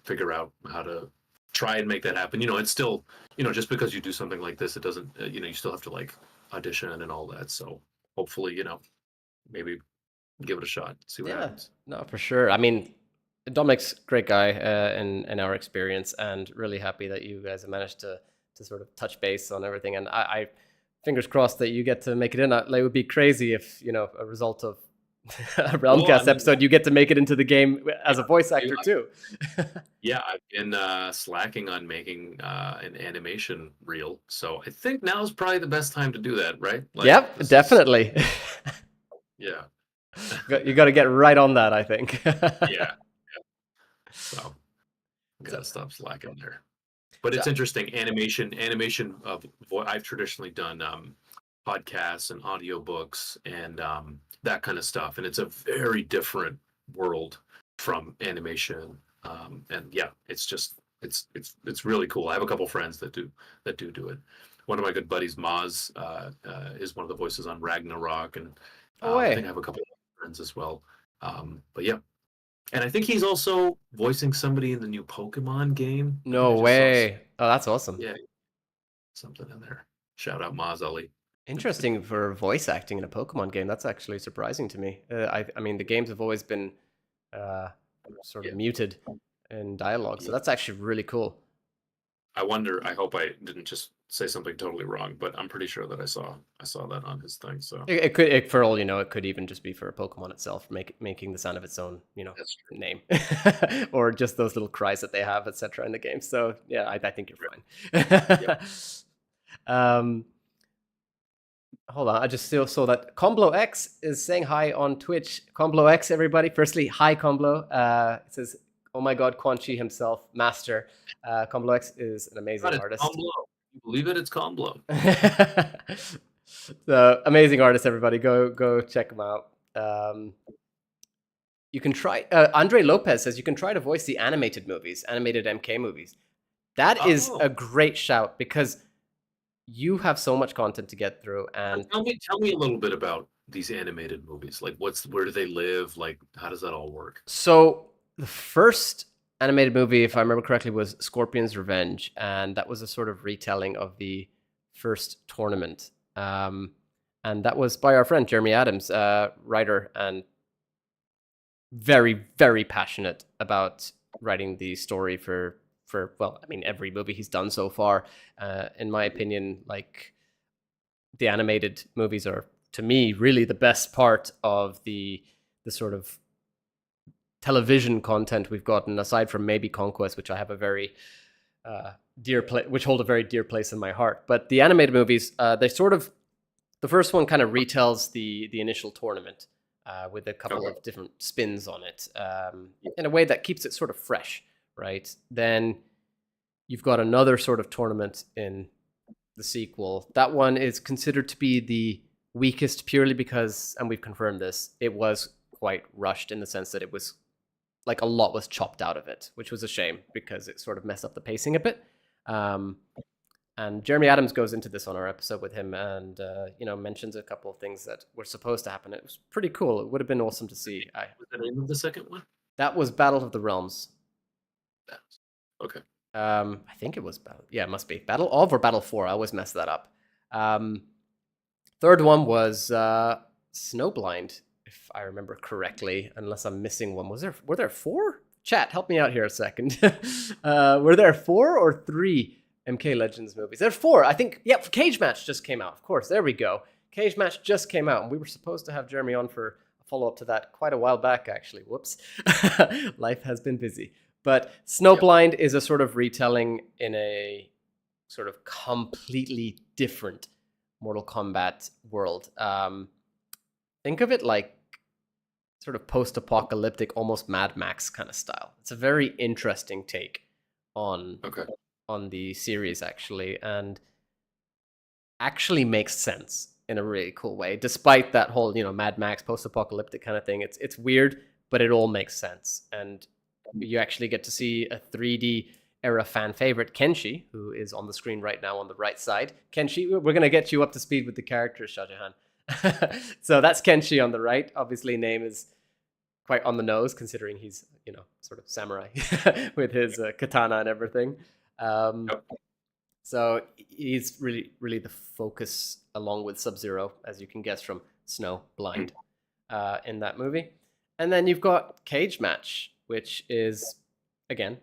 Speaker 3: figure out how to try and make that happen. It's still, just because you do something like this, it doesn't, you still have to like audition and all that. So hopefully, maybe give it a shot, see what happens.
Speaker 1: No, for sure. I mean, Dominic's a great guy in our experience, and really happy that you guys have managed to sort of touch base on everything. And I fingers crossed that you get to make it in. It would be crazy if, a result of a Realmcast episode, you get to make it into the game as a voice actor too.
Speaker 3: Yeah, I've been slacking on making an animation reel, so I think now is probably the best time to do that, right? Like,
Speaker 1: yep, definitely.
Speaker 3: Yeah.
Speaker 1: You got to get right on that, I think.
Speaker 3: Yeah. So, gotta stop slacking there. But it's interesting. Animation. I've traditionally done podcasts and audiobooks and that kind of stuff, and it's a very different world from animation. And yeah, it's just it's really cool. I have a couple friends that do it. One of my good buddies, Maz, is one of the voices on Ragnarok, and I think I have a couple of friends as well. But yeah. And I think he's also voicing somebody in the new Pokemon game.
Speaker 1: No way. Oh, that's awesome.
Speaker 3: Yeah. Something in there. Shout out Maz Ali.
Speaker 1: Interesting for voice acting in a Pokemon game. That's actually surprising to me. I mean, the games have always been sort of muted in dialogue, so that's actually really cool.
Speaker 3: I wonder. I hope I didn't just say something totally wrong, but I'm pretty sure that I saw that on his thing. So
Speaker 1: It could, for all you know, it could even just be for a Pokemon itself, making the sound of its own,
Speaker 3: that's true.
Speaker 1: name, or just those little cries that they have, etc. in the game. So yeah, I think you're fine. Hold on, I just still saw that Comblo X is saying hi on Twitch. Comblo X, everybody. Firstly, hi Comblo. It says, "Oh my God, Quan Chi himself, master." Comblo X is an amazing artist.
Speaker 3: Comblo. You believe it? It's Comblo.
Speaker 1: So amazing artist, everybody. Go check him out. You can try. Andre Lopez says you can try to voice the animated MK movies. That is a great shout because you have so much content to get through. And
Speaker 3: tell me a little bit about these animated movies. Like, where do they live? Like, how does that all work?
Speaker 1: So the first animated movie, if I remember correctly, was Scorpion's Revenge, and that was a sort of retelling of the first tournament. And that was by our friend Jeremy Adams, writer and very, very passionate about writing the story for well, I mean, every movie he's done so far. In my opinion, like, the animated movies are, to me, really the best part of the sort of television content we've gotten, aside from maybe Conquest, which I have a very which hold a very dear place in my heart. But the animated movies, they sort of, the first one kind of retells the initial tournament with a couple of different spins on it, in a way that keeps it sort of fresh, right? Then you've got another sort of tournament in the sequel. That one is considered to be the weakest purely because, and we've confirmed this, it was quite rushed in the sense that it was like a lot was chopped out of it, which was a shame because it sort of messed up the pacing a bit. And Jeremy Adams goes into this on our episode with him and, mentions a couple of things that were supposed to happen. It was pretty cool. It would have been awesome to see.
Speaker 3: What's the name of the second one?
Speaker 1: That was Battle of the Realms.
Speaker 3: Okay.
Speaker 1: I think it was Battle. Yeah, it must be Battle of or Battle for. I always mess that up. Third one was Snowblind, if I remember correctly, unless I'm missing one. Were there 4? Chat, help me out here a second. Were there 4 or 3 MK Legends movies? There are 4, I think. Yeah, Cage Match just came out. Of course, there we go. Cage Match just came out, and we were supposed to have Jeremy on for a follow-up to that quite a while back, actually. Whoops. Life has been busy. But Snowblind is a sort of retelling in a sort of completely different Mortal Kombat world. Think of it like sort of post-apocalyptic, almost Mad Max kind of style. It's a very interesting take on the series, actually, and actually makes sense in a really cool way. Despite that whole, Mad Max post-apocalyptic kind of thing, it's weird, but it all makes sense. And you actually get to see a 3D era fan favorite, Kenshi, who is on the screen right now on the right side. Kenshi, we're going to get you up to speed with the characters, Shajahan. So that's Kenshi on the right. Obviously, name is quite on the nose, considering he's, sort of samurai with his katana and everything. So he's really, really the focus, along with Sub-Zero, as you can guess from Snowblind, in that movie. And then you've got Cage Match, which is, again,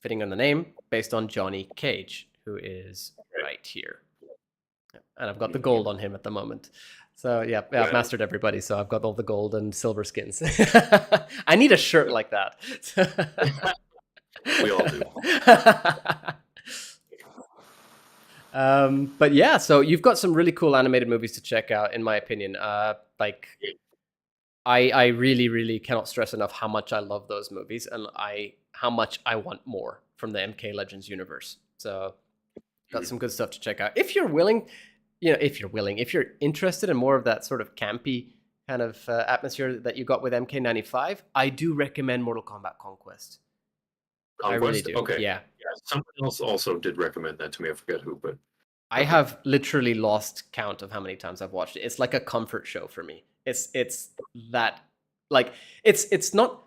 Speaker 1: fitting on the name, based on Johnny Cage, who is right here. And I've got the gold on him at the moment. So yeah, I've mastered everybody, so I've got all the gold and silver skins. I need a shirt like that.
Speaker 3: We all do.
Speaker 1: But yeah, so you've got some really cool animated movies to check out, in my opinion. I really, really cannot stress enough how much I love those movies and how much I want more from the MK Legends universe. So got some good stuff to check out. If you're willing, if you're interested in more of that sort of campy kind of atmosphere that you got with MK95, I do recommend Mortal Kombat Conquest. I really do.
Speaker 3: Okay.
Speaker 1: Yeah.
Speaker 3: Someone else also did recommend that to me. I forget who, but
Speaker 1: I have literally lost count of how many times I've watched it. It's like a comfort show for me. It's that, like, it's not,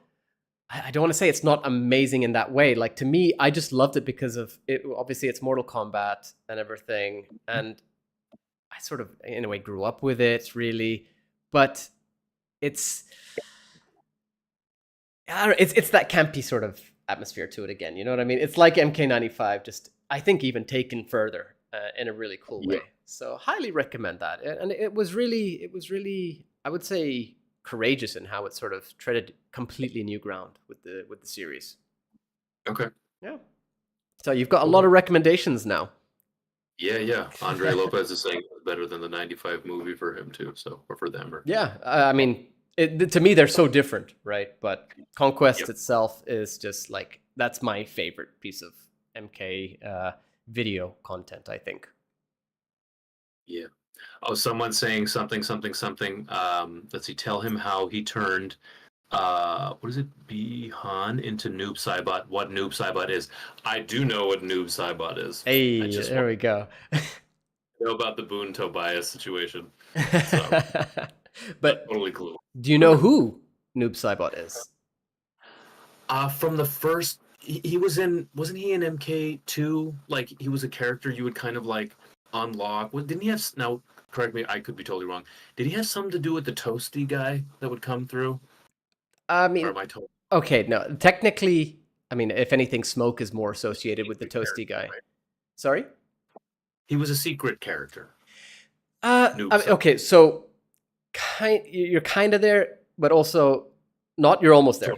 Speaker 1: I don't want to say it's not amazing in that way. Like, to me, I just loved it because of it. Obviously, it's Mortal Kombat and everything, and I sort of in a way grew up with it, really, but it's I don't know, it's that campy sort of atmosphere to it again. You know what I mean? It's like MK95, just I think even taken further in a really cool way. So highly recommend that. And it was really, I would say, courageous in how it sort of treaded completely new ground with the series.
Speaker 3: Okay.
Speaker 1: Yeah. So you've got a lot of recommendations now.
Speaker 3: Yeah. Andre Lopez is saying it's better than the 95 movie for him too, so or for them.
Speaker 1: Yeah, I mean, to me they're so different, right? But Conquest itself is just like that's my favorite piece of MK video content, I think.
Speaker 3: Yeah. Oh, someone's saying something. Let's see. Tell him how he turned. What is it? Bihan into Noob Saibot. What Noob Saibot is? I do know what Noob Saibot is.
Speaker 1: Hey,
Speaker 3: I just
Speaker 1: there we go.
Speaker 3: know about the Boon Tobias situation.
Speaker 1: But
Speaker 3: totally cool.
Speaker 1: Do you know who Noob Saibot is?
Speaker 3: From the first, he was in. Wasn't he in MK2? Like he was a character you would kind of like unlock. Didn't he have? Now, correct me. I could be totally wrong. Did he have something to do with the toasty guy that would come through?
Speaker 1: I mean,
Speaker 3: or am I told?
Speaker 1: Okay, no. Technically, I mean, if anything, Smoke is more associated with the toasty guy. Right? Sorry?
Speaker 3: He was a secret character.
Speaker 1: I mean, okay, so you're kind of there, but also not. You're almost there,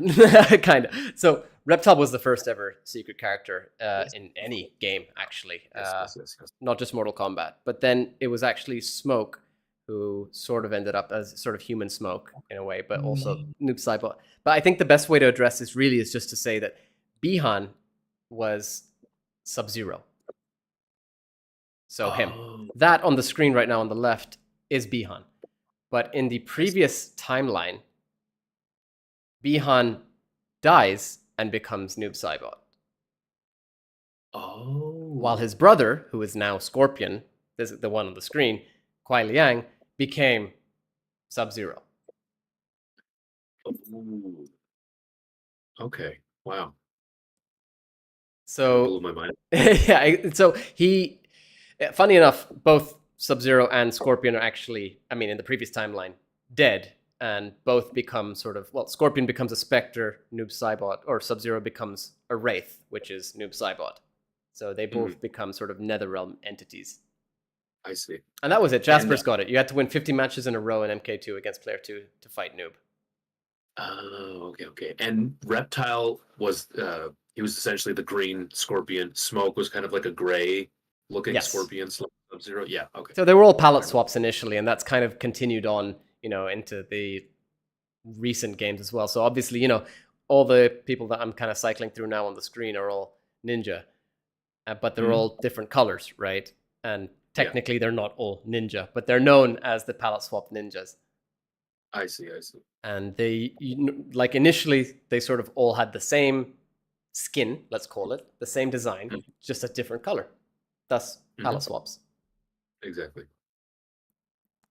Speaker 1: kind of. So Reptile was the first ever secret character in any game, actually. Yes. Not just Mortal Kombat. But then it was actually Smoke who sort of ended up as sort of human Smoke in a way, but also Noob Saibot. But I think the best way to address this really is just to say that Bihan was Sub-Zero. So him. That on the screen right now on the left is Bihan. But in the previous timeline, Bihan dies and becomes Noob Saibot. While his brother, who is now Scorpion, this is the one on the screen, Kuai Liang, became Sub-Zero.
Speaker 3: Okay. Wow.
Speaker 1: So
Speaker 3: blew my mind.
Speaker 1: Yeah, so he, funny enough, both Sub-Zero and Scorpion are actually, I mean, in the previous timeline, dead, and both become sort of, well, Scorpion becomes a Spectre, Noob Saibot, or Sub-Zero becomes a Wraith, which is Noob Saibot. So they both become sort of Netherrealm entities.
Speaker 3: I see.
Speaker 1: And that was it. Jasper's got it. You had to win 50 matches in a row in MK2 against Player 2 to fight Noob.
Speaker 3: Oh, okay. And Reptile was, he was essentially the green Scorpion. Smoke was kind of like a gray looking Scorpion. Sub-Zero. Yeah, okay.
Speaker 1: So they were all palette swaps initially, and that's kind of continued on, you know, into the recent games as well. So obviously, you know, all the people that I'm kind of cycling through now on the screen are all ninja, but they're all different colors, right? And technically they're not all ninja, but they're known as the palette swap ninjas.
Speaker 3: I see.
Speaker 1: And they, like initially, they sort of all had the same skin, let's call it, the same design, just a different color. Thus, palette swaps.
Speaker 3: Exactly.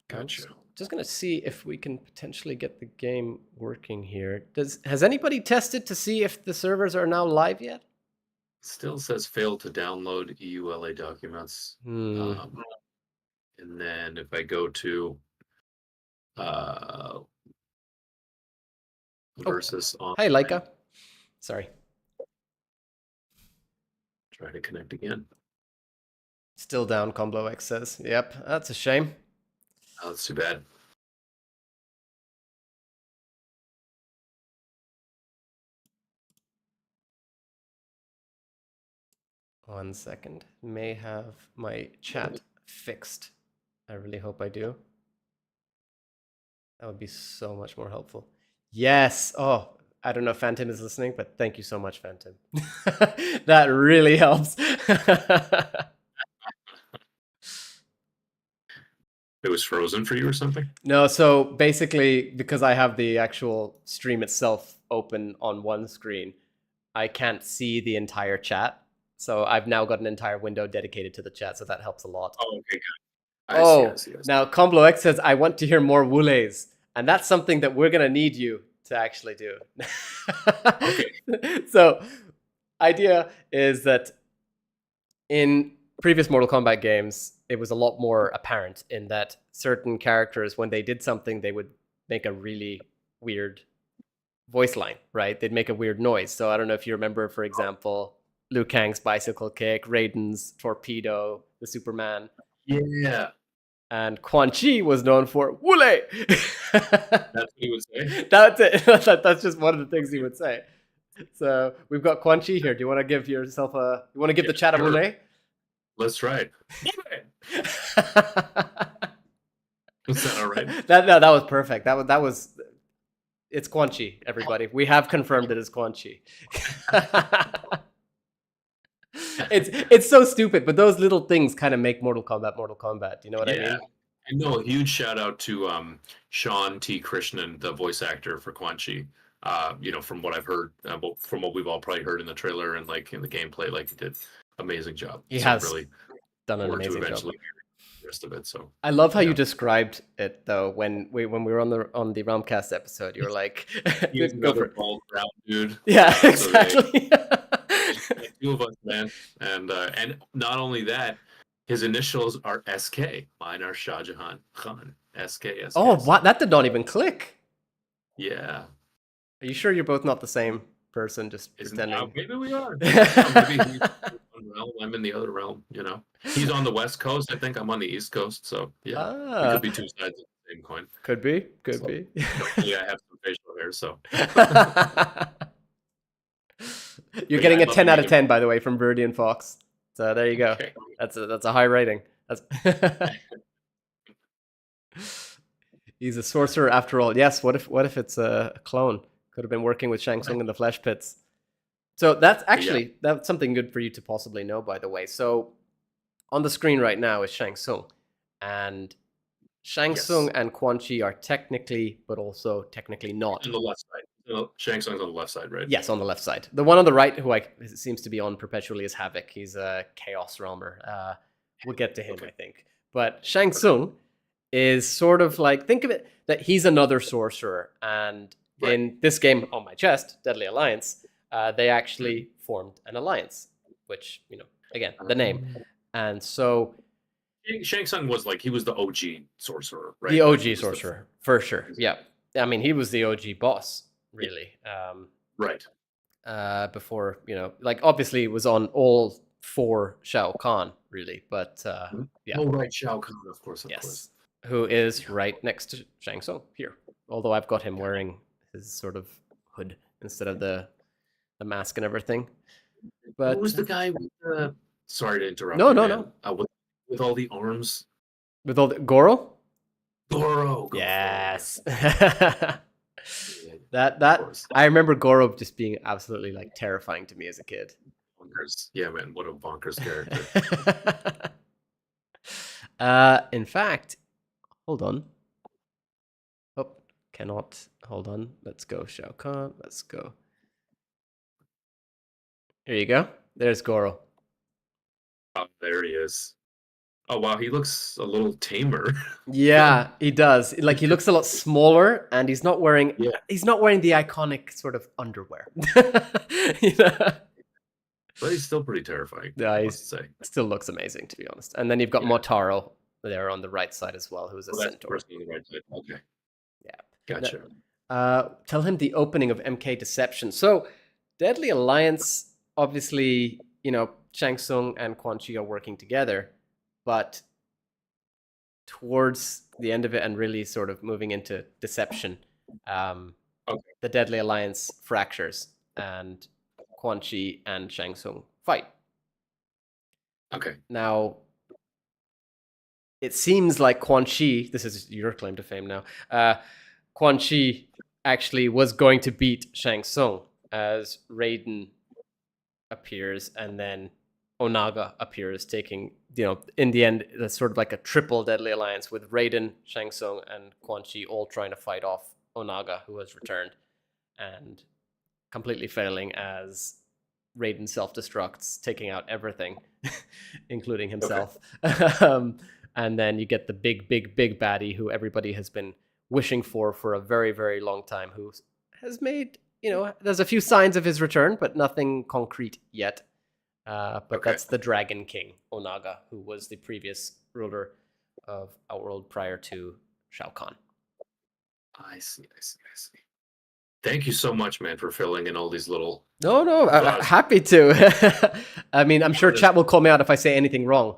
Speaker 3: Gotcha.
Speaker 1: Just going to see if we can potentially get the game working here. Has anybody tested to see if the servers are now live yet?
Speaker 3: Still says failed to download EULA documents. And then if I go to versus on.
Speaker 1: Hey, Leica. Sorry.
Speaker 3: Try to connect again.
Speaker 1: Still down, Combo X says. Yep, that's a shame.
Speaker 3: Oh, that's too bad.
Speaker 1: One second. May have my chat fixed. I really hope I do. That would be so much more helpful. Yes. Oh, I don't know if Phantom is listening, but thank you so much, Phantom. That really helps.
Speaker 3: It was frozen for you or something?
Speaker 1: No, so basically, because I have the actual stream itself open on one screen, I can't see the entire chat. So I've now got an entire window dedicated to the chat, so that helps a lot.
Speaker 3: Oh, okay, good. I see.
Speaker 1: Now Combo X says, I want to hear more Wooleys. And that's something that we're going to need you to actually do.
Speaker 3: Okay.
Speaker 1: So, idea is that in previous Mortal Kombat games, it was a lot more apparent in that certain characters, when they did something, they would make a really weird voice line, right? They'd make a weird noise. So I don't know if you remember, for example, Liu Kang's bicycle kick, Raiden's torpedo, the Superman.
Speaker 3: Yeah.
Speaker 1: And Quan Chi was known for Wule.
Speaker 3: That's what he would say.
Speaker 1: That's it. That's just one of the things he would say. So we've got Quan Chi here. Do you want to give yourself a? You want to give the chat a
Speaker 3: sure.
Speaker 1: Wule?
Speaker 3: Let's try it. Was that all right?
Speaker 1: That was perfect. That was. It's Quan Chi, everybody. We have confirmed it as Quan Chi. It's so stupid, but those little things kind of make Mortal Kombat. You know what I mean?
Speaker 3: I know. A huge shout out to Sean T. Krishnan, the voice actor for Quan Chi. From what I've heard, from what we've all probably heard in the trailer and like in the gameplay, like he did amazing job.
Speaker 1: He has
Speaker 3: really
Speaker 1: done an amazing job.
Speaker 3: The rest of it. So
Speaker 1: I love how you described it though. When we were on the Realmcast episode, you were like,
Speaker 3: "He's another bald brown dude."
Speaker 1: Yeah, exactly.
Speaker 3: Like two of us, man, and not only that, his initials are SK. Mine are Shajahan Khan. SK.
Speaker 1: Oh, what? That did not even click.
Speaker 3: Yeah.
Speaker 1: Are you sure you're both not the same person? Just pretending.
Speaker 3: Maybe we are. Maybe he's in one realm, I'm in the other realm. He's on the West Coast. I think I'm on the East Coast. So yeah, it could be two sides of the same coin.
Speaker 1: Could be.
Speaker 3: Yeah, I have some facial hair, so.
Speaker 1: You're getting a 10 out of 10, by the way, from Viridian Fox. So there you go.
Speaker 3: Okay.
Speaker 1: That's a high rating. He's a sorcerer after all. Yes. What if it's a clone? Could have been working with Shang Tsung in the flesh pits. So that's that's something good for you to possibly know, by the way. So on the screen right now is Shang Tsung, and Shang Tsung and Quan Chi are technically, but also technically not.
Speaker 3: On the left side. Shang Tsung's on the left side, right?
Speaker 1: Yes, on the left side. The one on the right, who seems to be on perpetually, is Havoc. He's a Chaos Realmer. We'll get to him, I think. But Shang Tsung is sort of like, think of it that he's another sorcerer, and in this game on my chest, Deadly Alliance, they actually formed an alliance, which, again, the name. And so
Speaker 3: Shang Tsung was he was the OG sorcerer, right?
Speaker 1: The OG sorcerer, for sure. Yeah. I mean, he was the OG boss, really.
Speaker 3: Right.
Speaker 1: Before, obviously it was on all 4 Shao Kahn, really. But, yeah.
Speaker 3: Oh, right. Shao Kahn, of course.
Speaker 1: Yes. Who is right next to Shang Tsung here. Although I've got him wearing his sort of hood instead of the mask and everything. But
Speaker 3: who was the guy with the... Sorry to interrupt.
Speaker 1: No.
Speaker 3: With all the arms?
Speaker 1: With all the... Goro?
Speaker 3: Goro.
Speaker 1: Yes. That I remember Goro just being absolutely terrifying to me as a kid.
Speaker 3: Bonkers. Yeah, man, what a bonkers character.
Speaker 1: In fact, hold on. Oh, cannot. Hold on. Let's go, Shao Kahn. Let's go. Here you go. There's Goro.
Speaker 3: Oh, there he is. Oh, wow, he looks a little tamer.
Speaker 1: Yeah, he does. He looks a lot smaller, and he's not wearing the iconic sort of underwear.
Speaker 3: But he's still pretty terrifying.
Speaker 1: Yeah, he still looks amazing, to be honest. And then you've got Motaro there on the right side as well, who's a centaur.
Speaker 3: On the right side. Okay.
Speaker 1: Yeah.
Speaker 3: Gotcha.
Speaker 1: Tell him the opening of MK Deception. So, Deadly Alliance, obviously, Shang Tsung and Quan Chi are working together, but towards the end of it and really sort of moving into Deception, the Deadly Alliance fractures and Quan Chi and Shang Tsung fight.
Speaker 3: Okay.
Speaker 1: Now, it seems like Quan Chi, this is your claim to fame now, Quan Chi actually was going to beat Shang Tsung as Raiden appears and then Onaga appears, taking, in the end, that's sort of like a triple Deadly Alliance with Raiden, Shang Tsung, and Quan Chi all trying to fight off Onaga, who has returned, and completely failing as Raiden self-destructs, taking out everything, including himself. Okay. And then you get the big baddie who everybody has been wishing for a very, very long time, who has made, there's a few signs of his return, but nothing concrete yet. But
Speaker 3: Okay.
Speaker 1: that's the Dragon King, Onaga, who was the previous ruler of Outworld prior to Shao Kahn.
Speaker 3: I see. Thank you so much, man, for filling in all these little.
Speaker 1: No, happy to. I mean, I'm sure chat will call me out if I say anything wrong.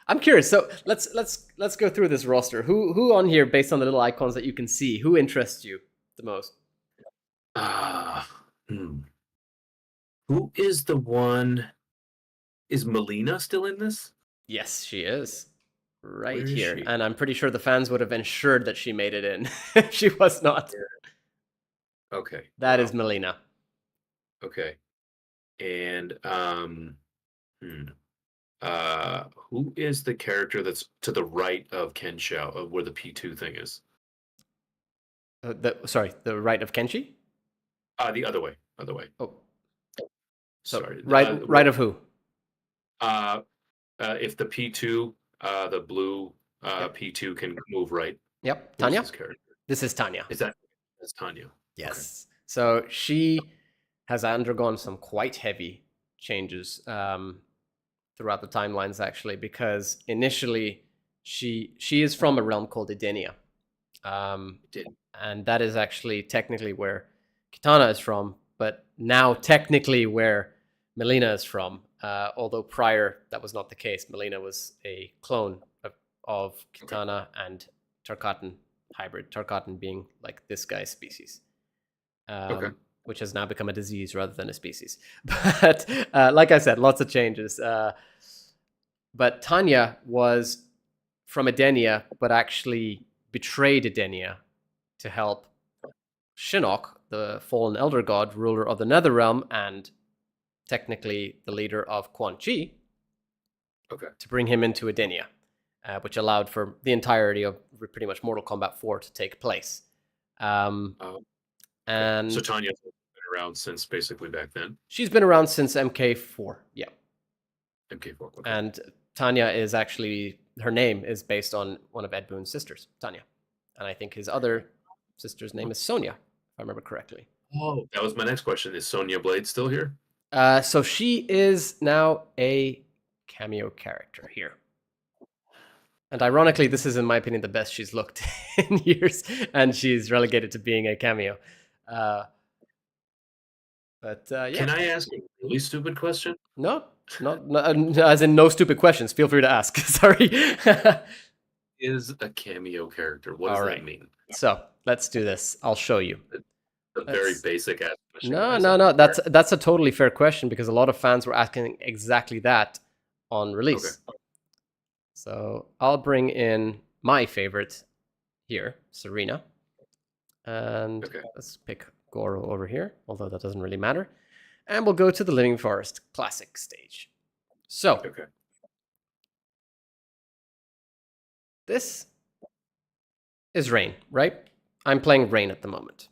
Speaker 1: I'm curious. So let's go through this roster. Who on here, based on the little icons that you can see, who interests you the most?
Speaker 3: Who is the one? Is Melina still in this?
Speaker 1: Yes, she is. Right
Speaker 3: Where is
Speaker 1: here.
Speaker 3: she?
Speaker 1: And I'm pretty sure the fans would have ensured that she made it in if she was not.
Speaker 3: Okay.
Speaker 1: That is Melina.
Speaker 3: Okay. And who is the character that's to the right of Ken Shao, of where the P2 thing is?
Speaker 1: The right of Kenshi?
Speaker 3: The other way.
Speaker 1: Oh. So
Speaker 3: Sorry.
Speaker 1: right of who?
Speaker 3: If the P2, the blue
Speaker 1: Yep.
Speaker 3: P2 can move right.
Speaker 1: Yep.
Speaker 3: Who's
Speaker 1: Tanya?
Speaker 3: this character?
Speaker 1: This is Tanya.
Speaker 3: That's Tanya.
Speaker 1: Yes.
Speaker 3: Okay.
Speaker 1: So she has undergone some quite heavy changes throughout the timelines, actually, because initially she is from a realm called Edenia. And that is actually technically where Kitana is from, but now technically where Melina is from. Although prior that was not the case. Melina was a clone of Kitana and Tarkatan hybrid. Tarkatan being like this guy's species. Which has now become a disease rather than a species. But like I said, lots of changes. But Tanya was from Edenia, but actually betrayed Edenia to help Shinnok, the fallen elder god, ruler of the Netherrealm, and technically the leader of Quan Chi, to bring him into Edenia, which allowed for the entirety of pretty much Mortal Kombat 4 to take place. And
Speaker 3: so Tanya's been around since basically back then?
Speaker 1: She's been around since MK4, yeah.
Speaker 3: MK4, okay.
Speaker 1: And Tanya is actually, her name is based on one of Ed Boon's sisters, Tanya. And I think his other sister's name is Sonya, if I remember correctly.
Speaker 3: Oh, that was my next question. Is Sonya Blade still here?
Speaker 1: So she is now a cameo character here. And ironically, this is, in my opinion, the best she's looked in years, and she's relegated to being a cameo. Yeah.
Speaker 3: Can I ask a really stupid question?
Speaker 1: No, as in no stupid questions. Feel free to ask. Sorry.
Speaker 3: Is a cameo character? What does that mean?
Speaker 1: So let's do this. I'll show you.
Speaker 3: A very basic ass question.
Speaker 1: No. That's a totally fair question, because a lot of fans were asking exactly that on release. Okay. So I'll bring in my favorite here, Serena. And let's pick Goro over here, although that doesn't really matter. And we'll go to the Living Forest Classic stage. So this is Rain, right? I'm playing Rain at the moment.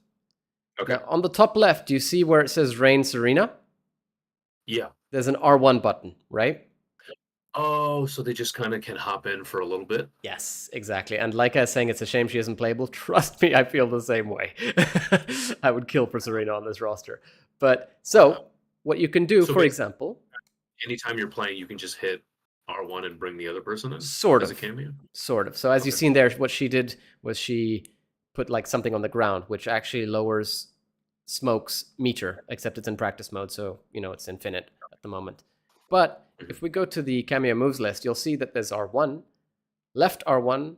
Speaker 1: Okay. Now, on the top left, do you see where it says Rain Serena?
Speaker 3: Yeah.
Speaker 1: There's an R1 button, right?
Speaker 3: Oh, so they just kind of can hop in for a little bit?
Speaker 1: Yes, exactly. And like I was saying, it's a shame she isn't playable. Trust me, I feel the same way. I would kill for Serena on this roster. But so what you can do, for example...
Speaker 3: Anytime you're playing, you can just hit R1 and bring the other person in?
Speaker 1: Sort of.
Speaker 3: As a cameo?
Speaker 1: Sort of. So as you've seen there, what she did was she put like something on the ground, which actually lowers Smoke's meter, except it's in practice mode, so, you know, it's infinite at the moment. But if we go to the cameo moves list, you'll see that there's R1, left R1,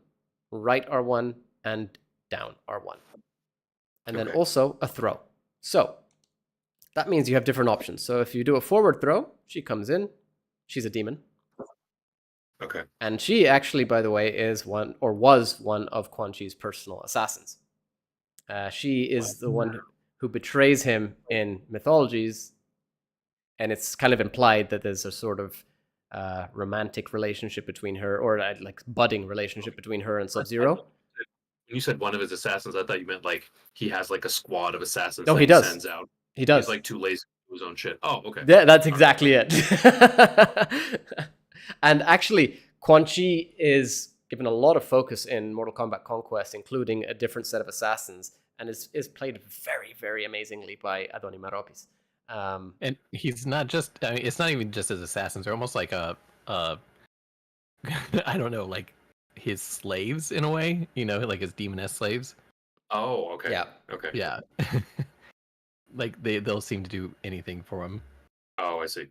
Speaker 1: right R1, and down R1. And then also a throw. So that means you have different options. So if you do a forward throw, she comes in. She's a demon.
Speaker 3: Okay.
Speaker 1: And she actually, by the way, is one, or was one of Quan Chi's personal assassins. She is the one who betrays him in mythologies, and it's kind of implied that there's a sort of romantic relationship between her, or like budding relationship between her and Sub-Zero.
Speaker 3: When you said one of his assassins, I thought you meant like he has like a squad of assassins.
Speaker 1: No,
Speaker 3: that
Speaker 1: he does.
Speaker 3: Sends out.
Speaker 1: He does.
Speaker 3: He's like too lazy to do his own shit. Oh, okay.
Speaker 1: Yeah, that's exactly it. And actually, Quan Chi is given a lot of focus in Mortal Kombat Conquest, including a different set of assassins and is played very, very amazingly by Adoni Maropis.
Speaker 2: And he's not just, I mean, it's not even just his assassins. They're almost like I don't know, like his slaves in a way, like his demoness slaves.
Speaker 3: Oh, okay.
Speaker 1: Yeah.
Speaker 3: Okay.
Speaker 2: Yeah. Like they'll seem to do anything for him.
Speaker 3: Oh, I see.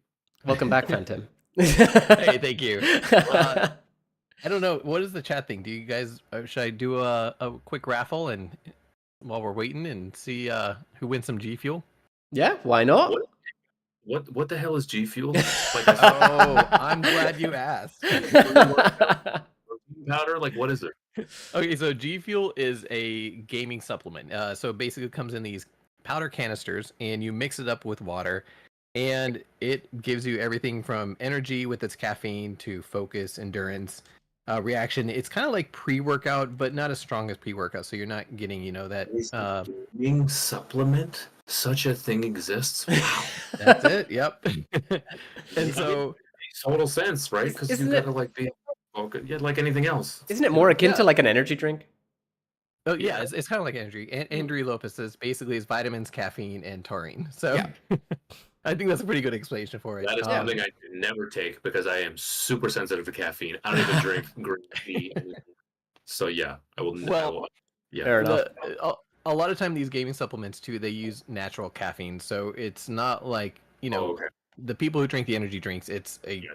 Speaker 1: Welcome back, Phantom.
Speaker 2: Hey, thank you. I don't know. What is the chat thing? Do you guys, should I do a quick raffle and while we're waiting and see who wins some G Fuel?
Speaker 1: Yeah, why not?
Speaker 3: What the hell is G Fuel?
Speaker 2: Oh, I'm glad you asked.
Speaker 3: Powder? Like, what is it?
Speaker 2: Okay, so G Fuel is a gaming supplement. So basically, it comes in these powder canisters, and you mix it up with water, and it gives you everything from energy with its caffeine to focus, endurance, reaction. It's kind of like pre-workout, but not as strong as pre-workout. So you're not getting, that.
Speaker 3: Gaming supplement? Such a thing exists? Wow.
Speaker 2: That's it. Yep. And so
Speaker 3: Makes total sense, right? Because you gotta like be like anything else.
Speaker 1: Isn't it more akin to like an energy drink?
Speaker 2: Oh yeah, it's kind of like energy. And Andrew Lopez is basically vitamins, caffeine, and taurine. So
Speaker 1: Yeah.
Speaker 2: I think that's a pretty good explanation for it.
Speaker 3: That is something I could never take because I am super sensitive to caffeine. I don't even drink green tea. So yeah, I will. Yeah,
Speaker 1: fair enough.
Speaker 2: A lot of time these gaming supplements too, they use natural caffeine, so it's not like the people who drink the energy drinks. It's a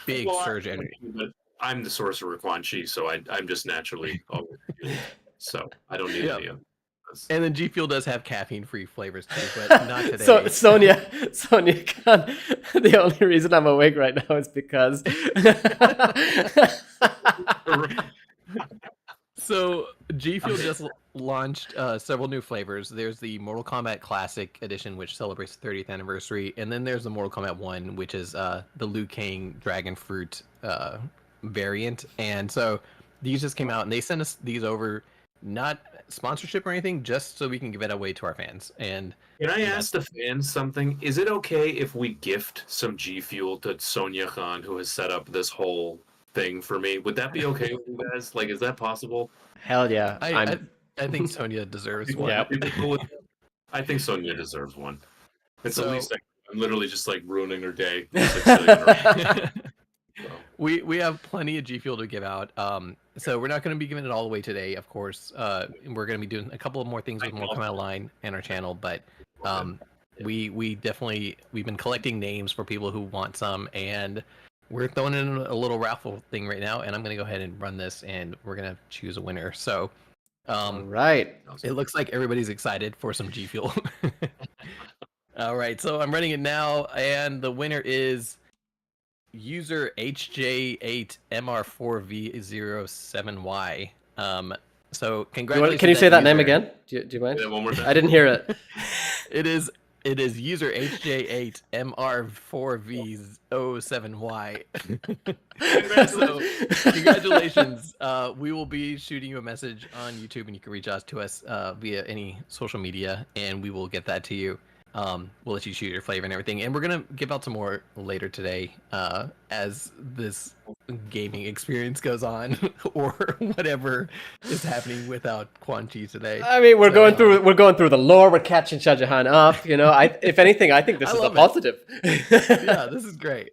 Speaker 2: big surge energy.
Speaker 3: But I'm the sorcerer Quan Chi, so I'm just naturally overfueled. So I don't need any of this.
Speaker 2: And then G Fuel does have caffeine-free flavors too, but not today.
Speaker 1: So Sonia, Khan, the only reason I'm awake right now is because.
Speaker 2: So G Fuel just launched several new flavors. There's the Mortal Kombat Classic Edition, which celebrates the 30th anniversary, and then there's the Mortal Kombat 1, which is the Liu Kang Dragon Fruit variant. And so these just came out, and they sent us these over, not sponsorship or anything, just so we can give it away to our fans. And
Speaker 3: can I ask the fans something? Is it okay if we gift some G Fuel to Sonia Khan, who has set up this whole thing for me? Would that be okay with you guys? Like, is that possible?
Speaker 1: Hell yeah!
Speaker 2: I think Sonia deserves one.
Speaker 1: Yeah.
Speaker 3: I think Sonia deserves one. It's
Speaker 2: So-
Speaker 3: at least like, I'm literally just like ruining her day. Just, like, sitting around. So,
Speaker 2: We have plenty of G Fuel to give out. So we're not going to be giving it all away today, of course. We're going to be doing a couple of more things with Mortal Kombat Online and our channel, but we've been collecting names for people who want some, and we're throwing in a little raffle thing right now, and I'm going to go ahead and run this, and we're going to choose a winner. So
Speaker 1: All right.
Speaker 2: it looks like everybody's excited for some G Fuel. All right, so I'm running it now, and the winner is user HJ8MR4V07Y. So congratulations.
Speaker 1: Can you say that name
Speaker 2: user.
Speaker 1: again? Do you mind?
Speaker 3: say that one more time.
Speaker 1: I didn't hear it.
Speaker 2: It is user HJ8MR4V07Y. So congratulations. We will be shooting you a message on YouTube, and you can reach out to us via any social media, and we will get that to you. We'll let you choose your flavor and everything, and we're gonna give out some more later today as this gaming experience goes on, or whatever is happening without Quan Chi today.
Speaker 1: I mean, we're going through the lore. We're catching Shajahan up. If anything, I think this is a positive.
Speaker 2: Yeah, this is great.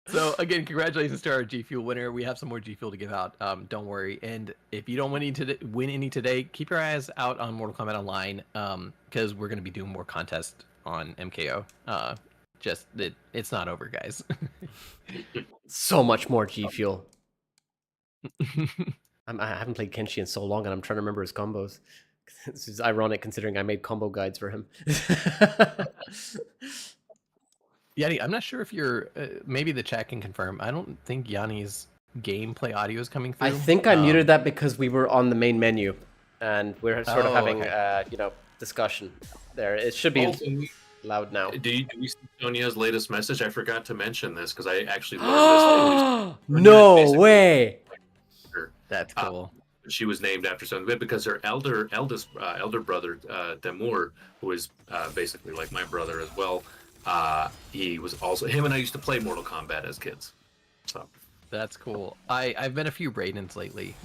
Speaker 2: So again, congratulations to our G Fuel winner. We have some more G Fuel to give out. Don't worry. And if you don't win any today, keep your eyes out on Mortal Kombat Online, because we're going to be doing more contests on MKO. It's not over, guys.
Speaker 1: So much more G Fuel. I haven't played Kenshi in so long, and I'm trying to remember his combos. This is ironic considering I made combo guides for him.
Speaker 2: Yanni, I'm not sure if you're. Maybe the chat can confirm. I don't think Yanni's gameplay audio is coming through.
Speaker 1: I think I muted that because we were on the main menu, and we're sort of having discussion there. It should be loud now.
Speaker 3: Do we see Sonia's latest message? I forgot to mention this because I actually learned this.
Speaker 1: No way!
Speaker 2: That's cool.
Speaker 3: She was named after something because her elder brother Demur, who is basically like my brother as well. He was also him and I used to play Mortal Kombat as kids. So
Speaker 2: That's cool. I've been a few Raidens lately.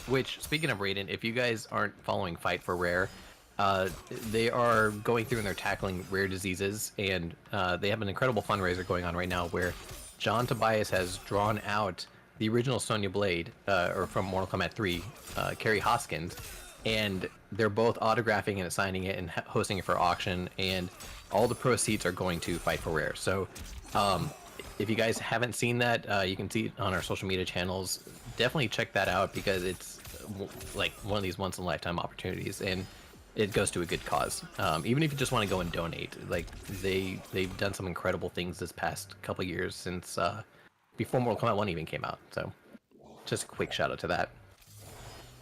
Speaker 2: Which, speaking of Raiden, if you guys aren't following Fight for Rare, they are going through and they're tackling rare diseases, and they have an incredible fundraiser going on right now where John Tobias has drawn out the original Sonya Blade, or from Mortal Kombat 3, Carrie Hoskins, and they're both autographing and assigning it and hosting it for auction, and all the proceeds are going to Fight for Rare. So, if you guys haven't seen that, you can see it on our social media channels. Definitely check that out because it's like one of these once-in-a-lifetime opportunities, and it goes to a good cause. Even if you just want to go and donate, like they've done some incredible things this past couple years since before Mortal Kombat 1 even came out. So, just a quick shout out to that.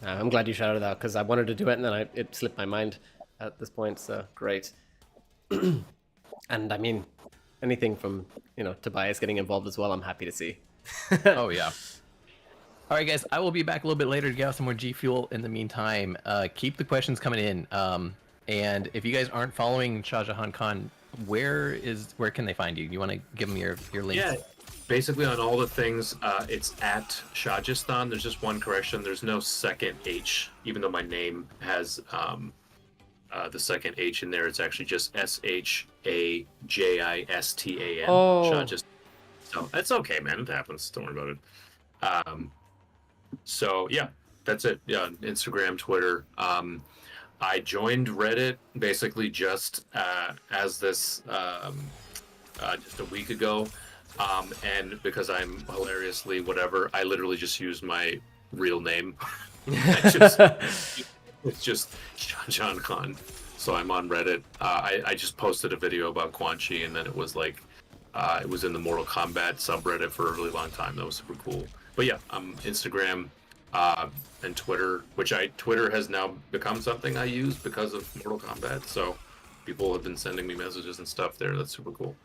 Speaker 1: I'm glad you shouted out because I wanted to do it and then it slipped my mind at this point. So great. And I mean, anything from Tobias getting involved as well, I'm happy to see.
Speaker 2: Oh yeah. All right, guys. I will be back a little bit later to get out some more G Fuel. In the meantime, keep the questions coming in. And if you guys aren't following Shajahan Khan, where can they find you? You want to give them your links?
Speaker 3: Yeah, basically on all the things, it's at Shajistan. There's just one correction. There's no second H, even though my name has the second H in there. It's actually just Shajistan.
Speaker 1: Oh.
Speaker 3: Shajistan. So that's okay, man. It happens. Don't worry about it. So yeah, that's it. Yeah, Instagram, Twitter. I joined Reddit basically just as this just a week ago, and because I'm hilariously whatever, I literally just used my real name. It's just Shajahan Khan. So I'm on Reddit. I just posted a video about Quan Chi, and then it was like it was in the Mortal Kombat subreddit for a really long time. That was super cool. But yeah, Instagram and Twitter, Twitter has now become something I use because of Mortal Kombat. So people have been sending me messages and stuff there. That's super cool.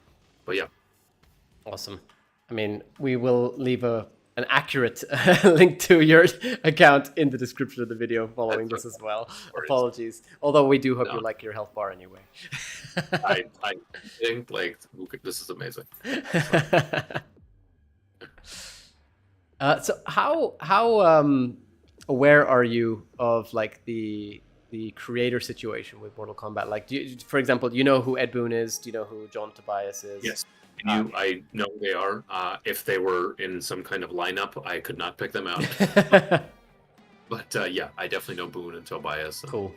Speaker 3: But yeah.
Speaker 1: Awesome. I mean, we will leave an accurate link to your account in the description of the video following this as well. Apologies. Although we do hope you like your health bar anyway.
Speaker 3: I think this is amazing.
Speaker 1: So how aware are you of like the creator situation with Mortal Kombat? Like, for example, do you know who Ed Boon is? Do you know who John Tobias is?
Speaker 3: Yes. I know who they are. If they were in some kind of lineup, I could not pick them out. But yeah, I definitely know Boone and Tobias.
Speaker 1: Cool.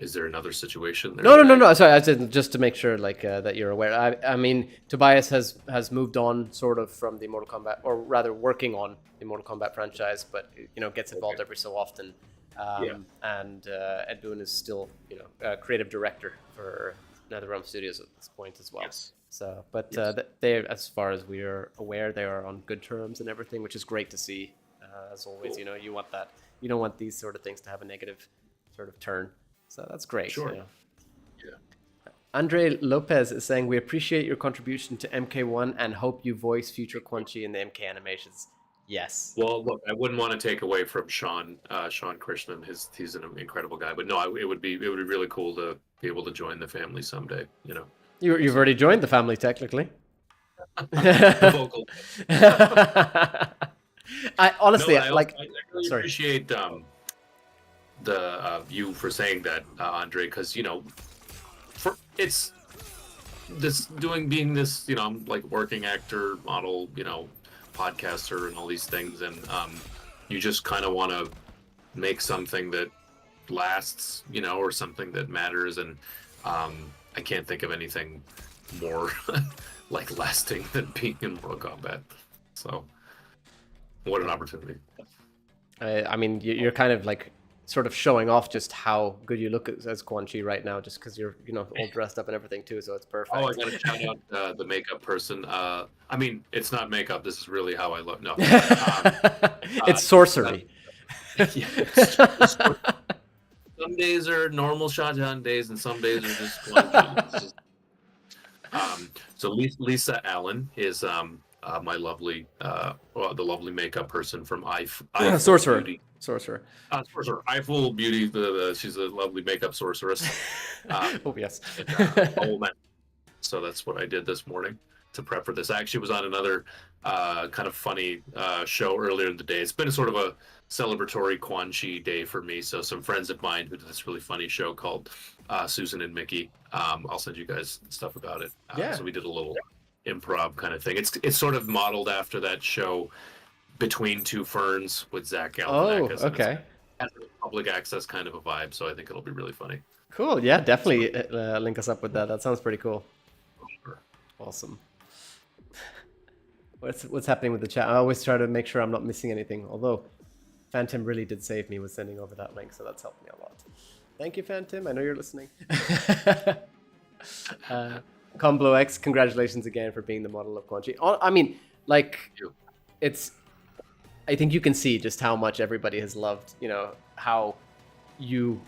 Speaker 3: Is there another situation there?
Speaker 1: No. Sorry, I said just to make sure that you're aware. I mean, Tobias has moved on sort of from the Mortal Kombat, or rather working on the Mortal Kombat franchise, but gets involved every so often. And Ed Boon is still creative director for NetherRealm Studios at this point as well.
Speaker 3: Yes.
Speaker 1: So, but they, as far as we are aware, they are on good terms and everything, which is great to see. As always,
Speaker 3: cool.
Speaker 1: You want that. You don't want these sort of things to have a negative sort of turn. So that's great.
Speaker 3: Sure.
Speaker 1: Yeah.
Speaker 3: Yeah.
Speaker 1: Andre Lopez is saying, we appreciate your contribution to MK1 and hope you voice future Quan Chi in the MK animations. Yes.
Speaker 3: Well, look, I wouldn't want to take away from Sean Krishnan. He's an incredible guy, but no, it would be really cool to be able to join the family someday.
Speaker 1: You've already joined the family technically.
Speaker 3: The vocal.
Speaker 1: I honestly,
Speaker 3: I really
Speaker 1: sorry.
Speaker 3: appreciate the you for saying that, Andre, because it's this being this like working actor, model, podcaster, and all these things, and you just kind of want to make something that lasts, or something that matters, and I can't think of anything more like lasting than being in Mortal Kombat. So, what an opportunity!
Speaker 1: I mean, you're kind of like sort of showing off just how good you look as Quan Chi right now, just because you're all dressed up and everything too, so it's perfect.
Speaker 3: Oh, I gotta shout out the makeup person. I mean, it's not makeup. This is really how I look. No,
Speaker 1: it's sorcery.
Speaker 3: Yeah, some days are normal Shajahan days, and some days are just Quan Chi. So Lisa Allen is my lovely, the lovely makeup person from
Speaker 1: Sorcerer.
Speaker 3: Beauty.
Speaker 1: Sorcerer.
Speaker 3: Sorcerer. Eiffel Beauty. She's a lovely makeup sorceress.
Speaker 1: Oh yes.
Speaker 3: Oh man. So that's what I did this morning. to prep for this. I actually was on another kind of funny show earlier in the day. It's been a sort of a celebratory Quan Chi day for me. So some friends of mine who did this really funny show called Susan and Mickey. I'll send you guys stuff about it. So we did a little improv kind of thing. It's sort of modeled after that show Between Two Ferns with Zach Galifianakis.
Speaker 1: Oh, okay.
Speaker 3: Has a public access kind of a vibe, so I think it'll be really funny.
Speaker 1: Cool. Yeah, definitely link us up with that. That sounds pretty cool. Awesome. What's happening with the chat? I always try to make sure I'm not missing anything. Although Phantom really did save me with sending over that link, so that's helped me a lot. Thank you, Phantom. I know you're listening. Comblo X, congratulations again for being the model of Quan Chi. I mean, like, it's. I think you can see just how much everybody has loved, you know, how you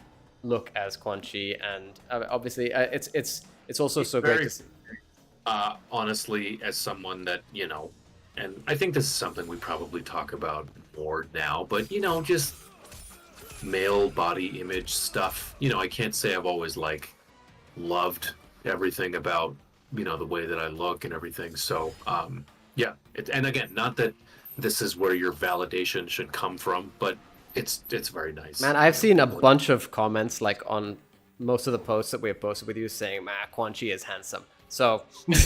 Speaker 1: look as Quan Chi, and obviously it's also so great to see.
Speaker 3: Honestly, as someone that, you know, and I think this is something we probably talk about more now, but, you know, just male body image stuff, you know, I can't say I've always, like, loved everything about, you know, the way that I look and everything. So, yeah. And again, not that this is where your validation should come from, but it's very nice.
Speaker 1: Man, I've seen a bunch of comments, like, on most of the posts that we have posted with you saying, man, Quan Chi is handsome. So
Speaker 3: my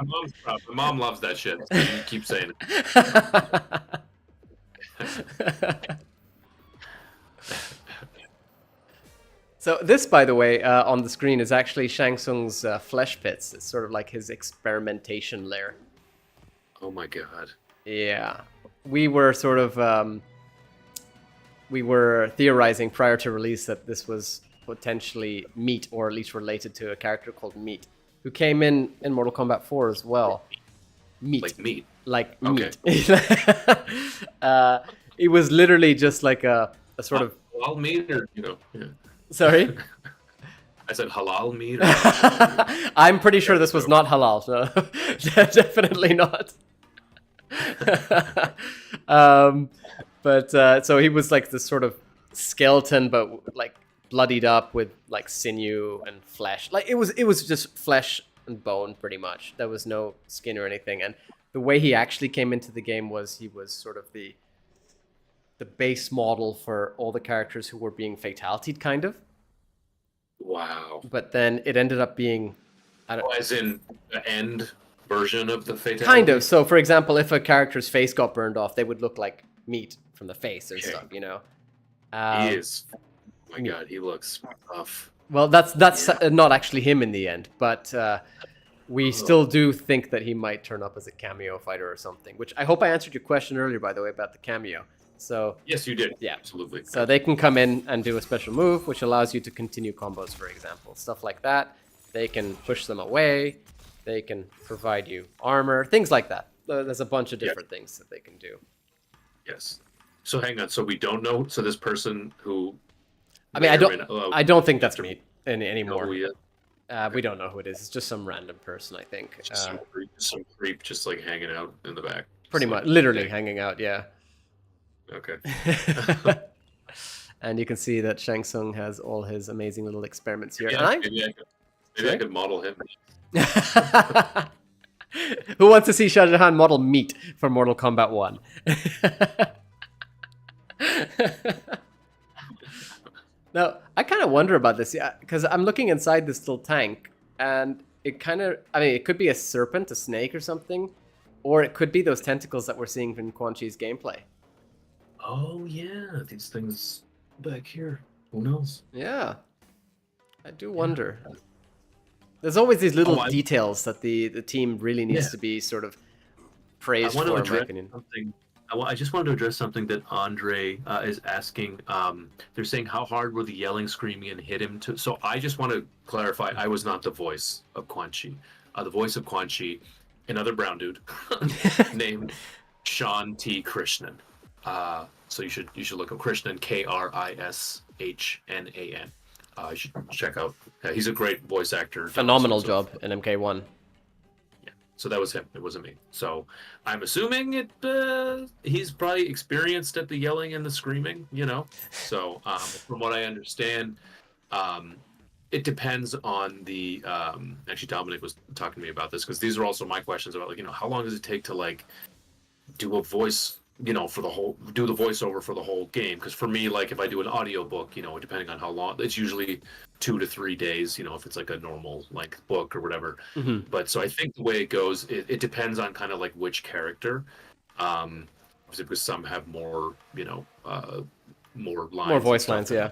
Speaker 3: mom's proud. My mom loves that shit. So you keep saying it.
Speaker 1: So this, by the way, on the screen is actually Shang Tsung's flesh pits. It's sort of like his experimentation lair.
Speaker 3: Oh my god.
Speaker 1: Yeah. We were sort of we were theorizing prior to release that this was potentially Meat, or at least related to a character called Meat, who came in Mortal Kombat 4 as well. Meat.
Speaker 3: Like meat.
Speaker 1: Like
Speaker 3: Okay.
Speaker 1: meat. It was literally just like a sort of...
Speaker 3: Halal meat, or, you know, yeah.
Speaker 1: Sorry?
Speaker 3: I said halal meat? Or...
Speaker 1: I'm pretty sure this was not halal. So definitely not. But so he was like this sort of skeleton, but like bloodied up with like sinew and flesh. Like it was just flesh and bone pretty much. There was no skin or anything. And the way he actually came into the game was he was sort of the base model for all the characters who were being fatality'd, kind of.
Speaker 3: Wow.
Speaker 1: But then it ended up being, I don't know.
Speaker 3: As in the end version of the fatality?
Speaker 1: Kind of. So, for example, if a character's face got burned off, they would look like meat from the face and stuff, you know?
Speaker 3: He is. Oh my god, he looks tough.
Speaker 1: Well, that's not actually him in the end, but we still do think that he might turn up as a cameo fighter or something, which I hope I answered your question earlier, by the way, about the cameo. So
Speaker 3: yes, you did.
Speaker 1: Yeah,
Speaker 3: absolutely.
Speaker 1: So they can come in and do a special move, which allows you to continue combos, for example, stuff like that. They can push them away. They can provide you armor, things like that. There's a bunch of different things that they can do.
Speaker 3: Yes. So hang on. So we don't know. So this person who,
Speaker 1: I mean, I don't think that's me anymore. We don't know who it is. It's just some random person, I think.
Speaker 3: Some creep just like hanging out in the back.
Speaker 1: Pretty much, literally hanging out. Yeah.
Speaker 3: Okay.
Speaker 1: And you can see that Shang Tsung has all his amazing little experiments here.
Speaker 3: Yeah, maybe I could model him.
Speaker 1: Who wants to see Shajahan model Meat for Mortal Kombat 1? Now, I kind of wonder about this, yeah, because I'm looking inside this little tank, and it kind of, I mean, it could be a serpent, a snake or something, or it could be those tentacles that we're seeing from Quan Chi's gameplay.
Speaker 3: Oh, yeah, these things back here. Who knows?
Speaker 1: Yeah, I do wonder. There's always these little details that the team really needs to be sort of praised for, in my opinion.
Speaker 3: I just wanted to address something that Andre is asking. They're saying, how hard were the yelling, screaming, and hit him? So I just want to clarify, I was not the voice of Quan Chi. The voice of Quan Chi, another brown dude named Sean T. Krishnan. So you should look up Krishnan, Krishnan. You should check out. He's a great voice actor.
Speaker 1: Phenomenal job in MK1.
Speaker 3: Yeah, so that was him. It wasn't me. So I'm assuming he's probably experienced at the yelling and the screaming, you know. So from what I understand, it depends on the actually Dominic was talking to me about this because these are also my questions about like, you know, how long does it take to like do a voice, you know, do the voiceover for the whole game? Because for me, like if I do an audiobook, you know, depending on how long, it's usually 2 to 3 days, you know, if it's like a normal like book or whatever.
Speaker 1: Mhm.
Speaker 3: But so I think the way it goes, it depends on kind of like which character. Obviously because some have more, you know, more lines.
Speaker 1: More voice lines, yeah.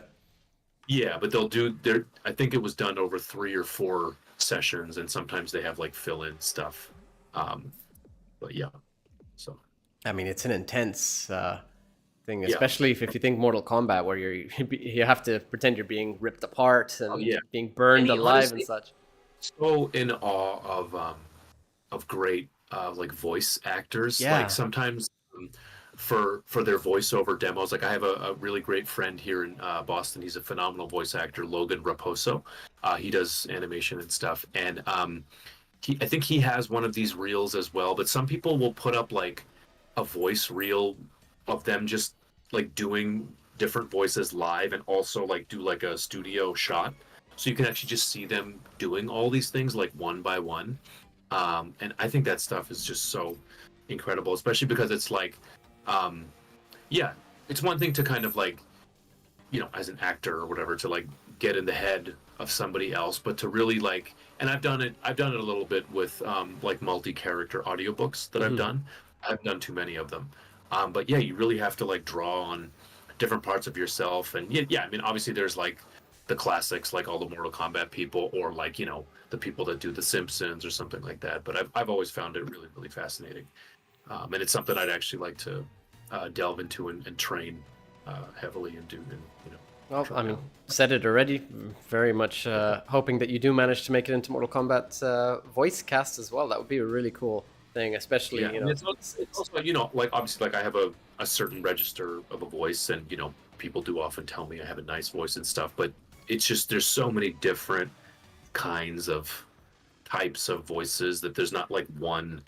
Speaker 3: Yeah, but they'll do their. I think it was done over 3 or 4 sessions, and sometimes they have like fill-in stuff. But yeah, so
Speaker 1: I mean, it's an intense thing,
Speaker 3: Yeah.
Speaker 1: especially if you think Mortal Kombat, where you have to pretend you're being ripped apart and
Speaker 3: yeah.
Speaker 1: being burned
Speaker 3: And
Speaker 1: alive
Speaker 3: honestly-
Speaker 1: and such.
Speaker 3: so in awe of great like voice actors.
Speaker 1: Yeah.
Speaker 3: Like sometimes for their voiceover demos, like I have a really great friend here in Boston. He's a phenomenal voice actor, Logan Raposo. He does animation and stuff, and I think he has one of these reels as well. But some people will put up like a voice reel of them just like doing different voices live, and also like do like a studio shot, so you can actually just see them doing all these things like one by one. And I think that stuff is just so incredible, especially because it's like, yeah, it's one thing to kind of like, you know, as an actor or whatever, to like get in the head of somebody else, but to really like, and I've done it a little bit with like multi-character audiobooks that I've done. I've done too many of them. But yeah, you really have to like draw on different parts of yourself. And yeah, I mean, obviously there's like the classics, like all the Mortal Kombat people, or like, you know, the people that do The Simpsons or something like that. But I've always found it really, really fascinating. And it's something I'd actually like to delve into and train heavily and do, and, you know.
Speaker 1: Well,
Speaker 3: try
Speaker 1: I mean,
Speaker 3: out.
Speaker 1: said it already. Very much hoping that you do manage to make it into Mortal Kombat voice cast as well. That would be a really cool thing, especially,
Speaker 3: Yeah,
Speaker 1: you
Speaker 3: and
Speaker 1: know.
Speaker 3: it's also, you know, like obviously, like I have a certain register of a voice, and you know, people do often tell me I have a nice voice and stuff, but it's just there's so many different kinds of types of voices that there's not like one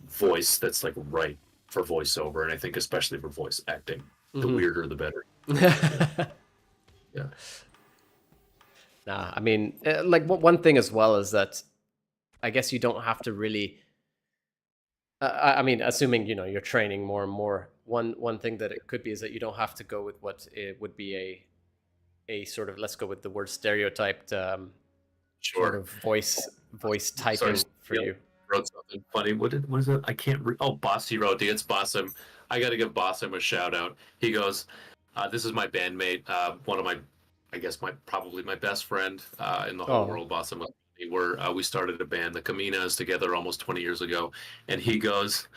Speaker 3: voice that's like right for voiceover, and I think especially for voice acting, the weirder the better. Yeah.
Speaker 1: Nah, I mean, like one thing as well is that I guess you don't have to really. I mean, assuming you know you're training more and more. One thing that it could be is that you don't have to go with what it would be a sort of, let's go with the word stereotyped sort
Speaker 3: Sure.
Speaker 1: of voice typing for
Speaker 3: yeah.
Speaker 1: you.
Speaker 3: Wrote something funny. What is it? I can't read. Oh, Bossy wrote it. It's Bossum. I got to give Bossum a shout out. He goes, "This is my bandmate. One of my, I guess probably my best friend in the whole world. Bossum. We started a band, the Kaminas, together almost 20 years ago." And he goes,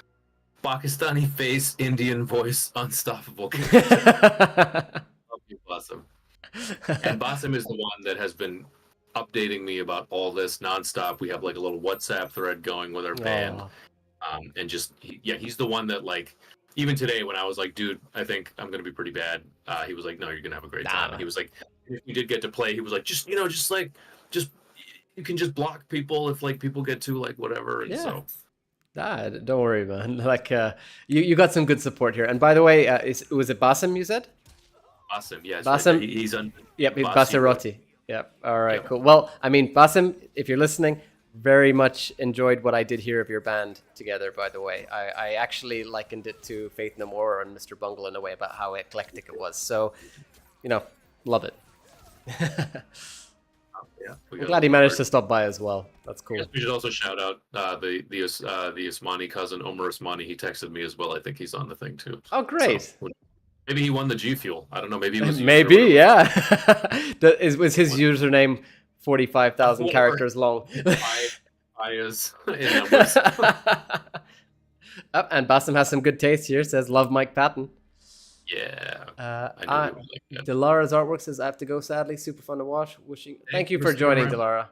Speaker 3: "Pakistani face, Indian voice, unstoppable." Love you, Bossum. And Basim is the one that has been updating me about all this nonstop. We have like a little WhatsApp thread going with our band. And just, he's the one that like, even today when I was like, dude, I think I'm going to be pretty bad. He was like, no, you're going to have a great time.
Speaker 1: Nah.
Speaker 3: He was like, if we did get to play, he was like, just you can just block people if like people get too like whatever. And so.
Speaker 1: Don't worry, man. Like, you got some good support here. And by the way, was it Basim you said?
Speaker 3: Basim, yeah.
Speaker 1: Basim,
Speaker 3: right, he's on.
Speaker 1: Yep, Basiroti. Yep. All right, cool. Well, I mean, Basim, if you're listening, very much enjoyed what I did hear of your band together, by the way. I actually likened it to Faith No More and Mr. Bungle in a way about how eclectic it was. So, you know, love it. I'm glad he managed to stop by as well. That's cool.
Speaker 3: We should also shout out the Usmani cousin, Omar Usmani. He texted me as well. I think he's on the thing too.
Speaker 1: Oh, great.
Speaker 3: So, maybe he won the G Fuel. I don't know. Maybe he was.
Speaker 1: Maybe, yeah. Was his username 45,000 characters long? And Basim has some good taste here. Says, love Mike Patton.
Speaker 3: Yeah.
Speaker 1: Delara's artwork says, I have to go, sadly. Super fun to watch. Thank you for joining, Delara.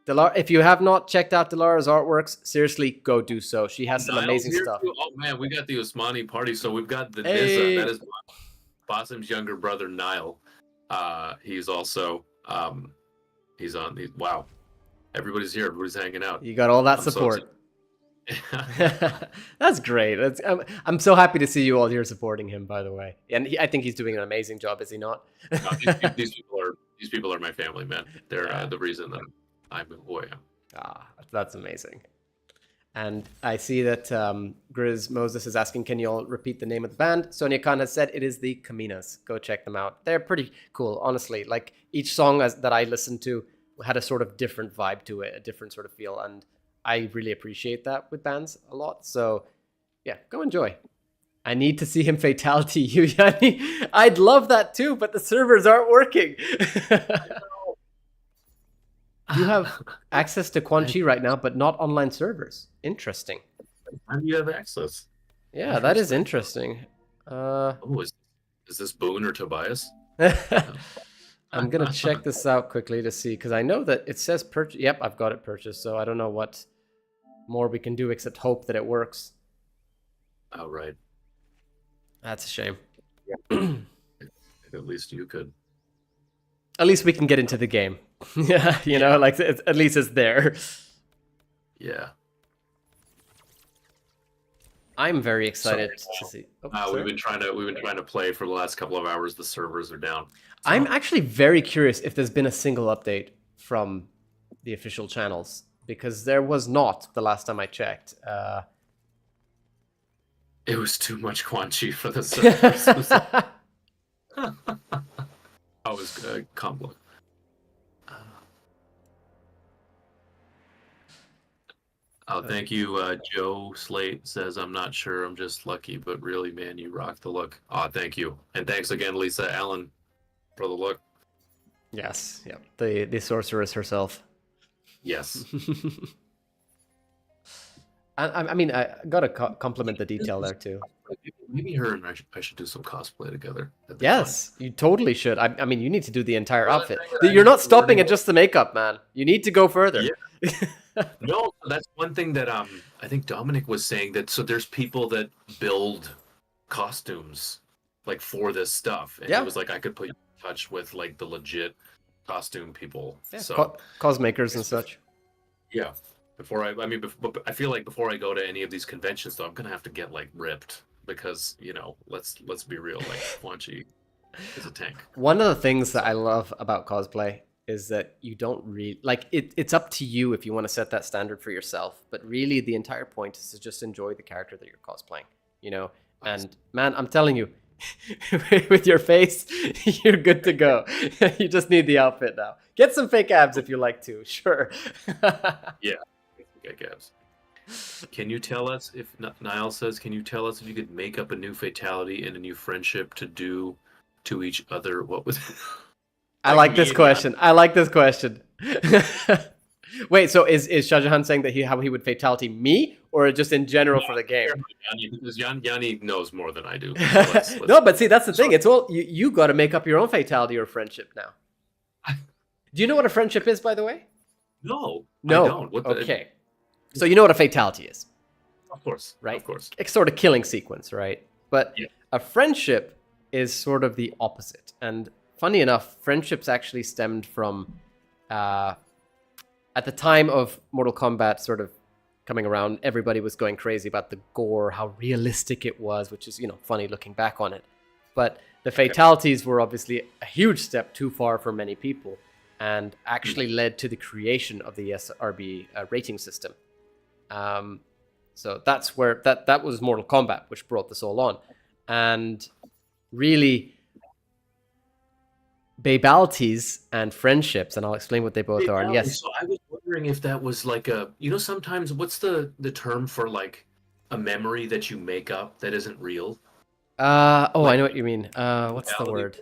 Speaker 1: Delara, if you have not checked out Delara's artworks, seriously, go do so. She has some amazing stuff.
Speaker 3: Oh, man, we got the Usmani party. So we've got the Nizza. That is Basim's younger brother, Niall. He's also, wow. Everybody's here. Everybody's hanging out.
Speaker 1: You got all that support. That's great. I'm so happy to see you all here supporting him, by the way. And I think he's doing an amazing job, is he not?
Speaker 3: These people are These people are my family, man. They're
Speaker 1: Yeah.
Speaker 3: the reason that I'm who I am.
Speaker 1: Ah, that's amazing. And I see that Grizz Moses is asking, can you all repeat the name of the band? Sonia Khan has said it is the Kaminas. Go check them out. They're pretty cool, honestly. Like each song that I listened to had a sort of different vibe to it, a different sort of feel. And I really appreciate that with bands a lot. So yeah, go enjoy. I need to see him fatality you, Yanni. I'd love that too, but the servers aren't working. You have access to Quan Chi right now, but not online servers. Interesting.
Speaker 3: How do you have access?
Speaker 1: Yeah, that is interesting.
Speaker 3: Oh, is this Boone or Tobias?
Speaker 1: I'm gonna check this out quickly to see, because I know that it says purchase. Yep, I've got it purchased, so I don't know what more we can do except hope that it works.
Speaker 3: Oh, right.
Speaker 1: That's a shame.
Speaker 3: At least you could.
Speaker 1: At least we can get into the game. Yeah, you know, like at least it's there.
Speaker 3: Yeah.
Speaker 1: I'm very excited to see. Oh,
Speaker 3: We've been trying to play for the last couple of hours. The servers are down. So.
Speaker 1: I'm actually very curious if there's been a single update from the official channels, because there was not the last time I checked.
Speaker 3: It was too much Quan Chi for the servers. I was combo. Oh, thank you. Joe Slate says, I'm not sure. I'm just lucky, but really, man, you rock the look. Oh, thank you. And thanks again, Lisa Allen, for the look.
Speaker 1: Yes, yeah, the sorceress herself.
Speaker 3: Yes.
Speaker 1: I mean, I gotta compliment the detail there too.
Speaker 3: Maybe her and I should do some cosplay together.
Speaker 1: Yes, you totally should. I mean, you need to do the entire outfit. You're not stopping at just the makeup, man. You need to go further.
Speaker 3: Yeah. No, that's one thing that I think Dominic was saying, that so there's people that build costumes like for this stuff, and it was like I could put you in touch with like the legit costume people.
Speaker 1: Yeah,
Speaker 3: so
Speaker 1: cosmakers and such.
Speaker 3: Yeah. I feel like before I go to any of these conventions, though, I'm gonna have to get like ripped, because let's be real, like Quan Chi is a tank.
Speaker 1: One of the things that I love about cosplay is that you don't really like it. It's up to you if you want to set that standard for yourself, but really the entire point is to just enjoy the character that you're cosplaying, and man, I'm telling you, with your face, you're good to go. You just need the outfit now. Get some fake abs if you like to, sure.
Speaker 3: Yeah, fake abs. Can you tell us if Niall says? Can you tell us if you could make up a new fatality and a new friendship to do to each other? What was?
Speaker 1: I like this question. I like this question. Wait, so is Shajahan saying that how he would fatality me, or just in general for the game?
Speaker 3: Because Yanni knows more than I do. So let's
Speaker 1: no, but see, that's the thing. It's all you got to make up your own fatality or friendship now. Do you know what a friendship is, by the way?
Speaker 3: No. I don't.
Speaker 1: Okay. So you know what a fatality is?
Speaker 3: Of course.
Speaker 1: Right?
Speaker 3: Of course.
Speaker 1: It's sort of killing sequence, right? But a friendship is sort of the opposite. And funny enough, friendships actually stemmed from at the time of Mortal Kombat sort of coming around, everybody was going crazy about the gore, how realistic it was, which is, funny looking back on it. But the fatalities were obviously a huge step too far for many people, and actually led to the creation of the SRB rating system. So that's where that was Mortal Kombat, which brought this all on. And really, babalities and friendships, and I'll explain what they both are. And yes.
Speaker 3: So I was wondering if that was like sometimes what's the term for like a memory that you make up that isn't real?
Speaker 1: I know what you mean. What's the word?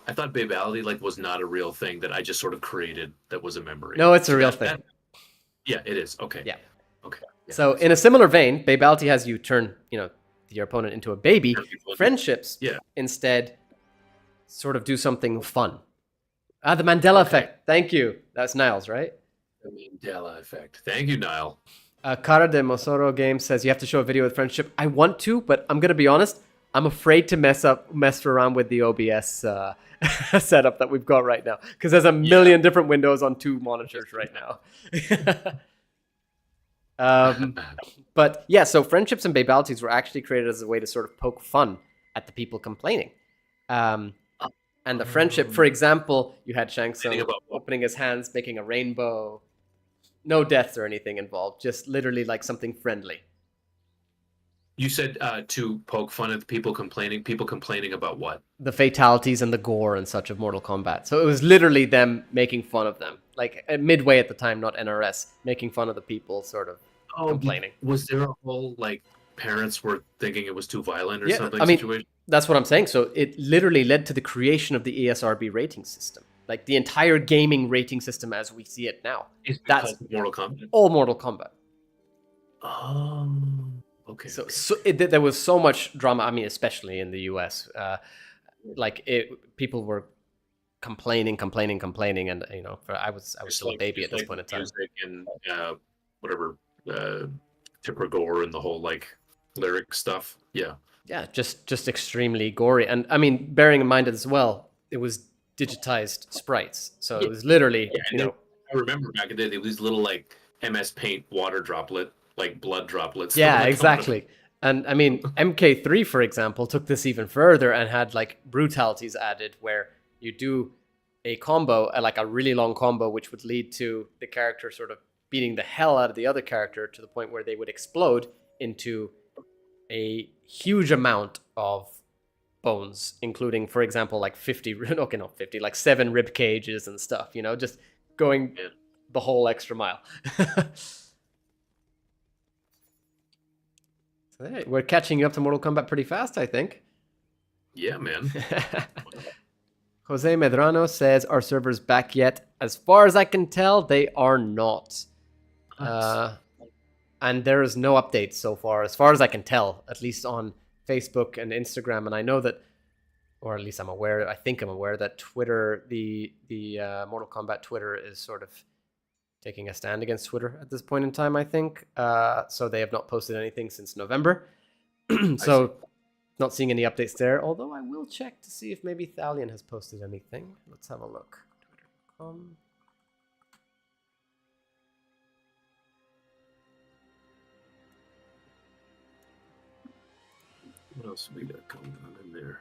Speaker 3: I thought babality was not a real thing that I just sort of created that was a memory.
Speaker 1: No, it's a real thing.
Speaker 3: Yeah, it is. Okay.
Speaker 1: Yeah.
Speaker 3: Okay. Yeah,
Speaker 1: so in a similar vein, babality has you turn, your opponent into a baby. Friendships instead sort of do something fun. The Mandela effect. Thank you. That's Niles, right?
Speaker 3: The Mandela effect. Thank you, Niall.
Speaker 1: Cara de Mosoro Game says you have to show a video with friendship. I want to, but I'm going to be honest. I'm afraid to mess around with the OBS setup that we've got right now, because there's a million different windows on 2 monitors right now. But yeah, so friendships and babalities were actually created as a way to sort of poke fun at the people complaining. And the friendship, for example, you had Shang Tsung
Speaker 3: About what?
Speaker 1: opening his hands, making a rainbow. No deaths or anything involved, just literally like something friendly.
Speaker 3: You said to poke fun at people complaining about what?
Speaker 1: The fatalities and the gore and such of Mortal Kombat. So it was literally them making fun of them. Like at Midway at the time, not NRS, making fun of the people sort of complaining.
Speaker 3: Was there a whole like parents were thinking it was too violent or
Speaker 1: Yeah,
Speaker 3: something
Speaker 1: I mean,
Speaker 3: situation?
Speaker 1: that's what I'm saying. So it literally led to the creation of the ESRB rating system. Like the entire gaming rating system as we see it now.
Speaker 3: Is
Speaker 1: That's
Speaker 3: Mortal Kombat.
Speaker 1: all Mortal Kombat.
Speaker 3: Okay.
Speaker 1: So there was so much drama. I mean, especially in the US, people were complaining, and you know, I was still a baby at this point in time.
Speaker 3: Music and whatever, Tipper Gore and the whole like lyric stuff. Yeah.
Speaker 1: Yeah, just extremely gory, and I mean, bearing in mind as well, it was digitized sprites, so it was literally, you know.
Speaker 3: I remember back in the day, there was little like MS Paint water droplet, like blood droplets.
Speaker 1: Yeah, exactly. And I mean, MK3, for example, took this even further and had like brutalities added where you do a combo, like a really long combo, which would lead to the character sort of beating the hell out of the other character to the point where they would explode into a huge amount of bones, including, for example, like 50, okay, not 50, like 7 rib cages and stuff, you know, just going the whole extra mile. So, hey, we're catching up to Mortal Kombat pretty fast, I think.
Speaker 3: Yeah, man.
Speaker 1: Jose Medrano says, are servers back yet? As far as I can tell, they are not. And there is no updates so far, as far as I can tell, at least on Facebook and Instagram. And I know that, or at least I'm aware, I think I'm aware that Twitter, the Mortal Kombat Twitter is sort of taking a stand against Twitter at this point in time, I think. So they have not posted anything since November. So not seeing any updates there, although I will check to see if maybe Thalion has posted anything. Let's have a look. Twitter.com.
Speaker 3: What else we got going on in there?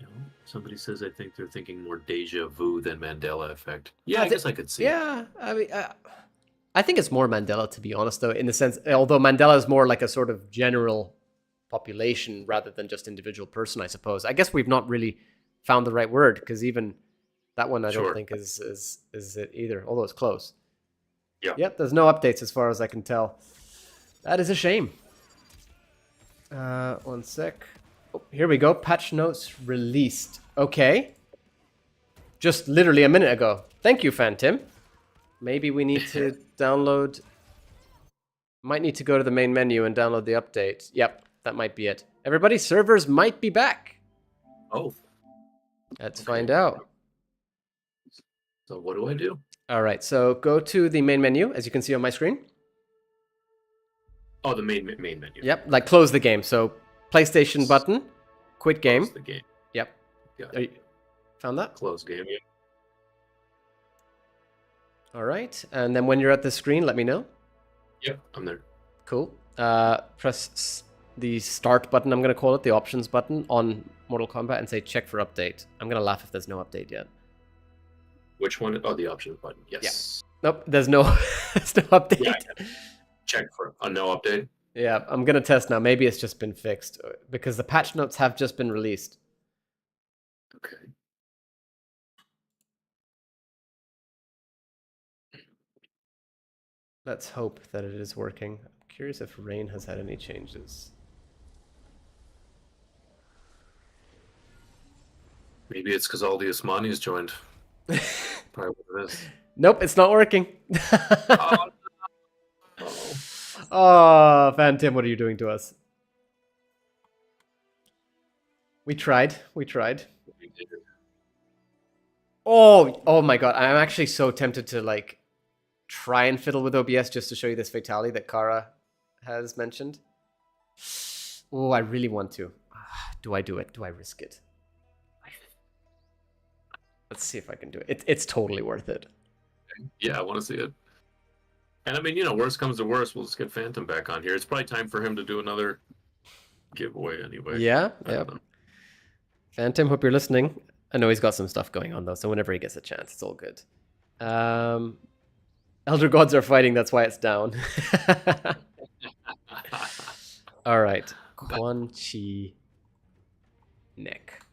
Speaker 3: No, somebody says I think they're thinking more deja vu than Mandela effect. Yeah, I guess I could see.
Speaker 1: Yeah, I mean, I think it's more Mandela, to be honest, though, in the sense, although Mandela is more like a sort of general population rather than just individual person, I suppose. I guess we've not really found the right word, because even that one I don't think is it either, although it's close.
Speaker 3: Yeah.
Speaker 1: Yep, there's no updates as far as I can tell. That is a shame. One sec. Oh, here we go. Patch notes released. Okay. Just literally a minute ago. Thank you, Phantom. Maybe we need to download... Might need to go to the main menu and download the update. Yep, that might be it. Everybody, servers might be back.
Speaker 3: Oh.
Speaker 1: Let's find out.
Speaker 3: So what do I do?
Speaker 1: All right, so go to the main menu, as you can see on my screen.
Speaker 3: Oh, the main menu.
Speaker 1: Yep, like close the game. So PlayStation button, quit game.
Speaker 3: Close the game.
Speaker 1: Yep. Found that?
Speaker 3: Close game. Yeah.
Speaker 1: All right, and then when you're at the screen, let me know.
Speaker 3: Yep, I'm there.
Speaker 1: Cool. Press the start button, I'm going to call it, the options button on Mortal Kombat, and say check for update. I'm going to laugh if there's no update yet.
Speaker 3: Which one? Oh, the options button. Yes.
Speaker 1: Yeah. Nope, there's no, there's no update.
Speaker 3: Yeah, check for a no update.
Speaker 1: Yeah, I'm going to test now. Maybe it's just been fixed because the patch notes have just been released.
Speaker 3: Okay.
Speaker 1: Let's hope that it is working. I'm curious if Rain has had any changes.
Speaker 3: Maybe it's because all the Osmanis joined. Probably what it is.
Speaker 1: Nope, it's not working.
Speaker 3: Oh, no.
Speaker 1: Oh, Phantom, what are you doing to us? We tried. Oh my god, I'm actually so tempted to like try and fiddle with OBS just to show you this fatality that Kara has mentioned. Oh, I really want to. Do I do it? Do I risk it? Let's see if I can do it. It's totally worth it.
Speaker 3: Yeah, I want to see it. And I mean, you know, worst comes to worst, we'll just get Phantom back on here. It's probably time for him to do another giveaway anyway.
Speaker 1: Yeah, yeah. Phantom, hope you're listening. I know he's got some stuff going on though, so whenever he gets a chance, it's all good. Elder Gods are fighting, that's why it's down. All right, Quan Chi neck.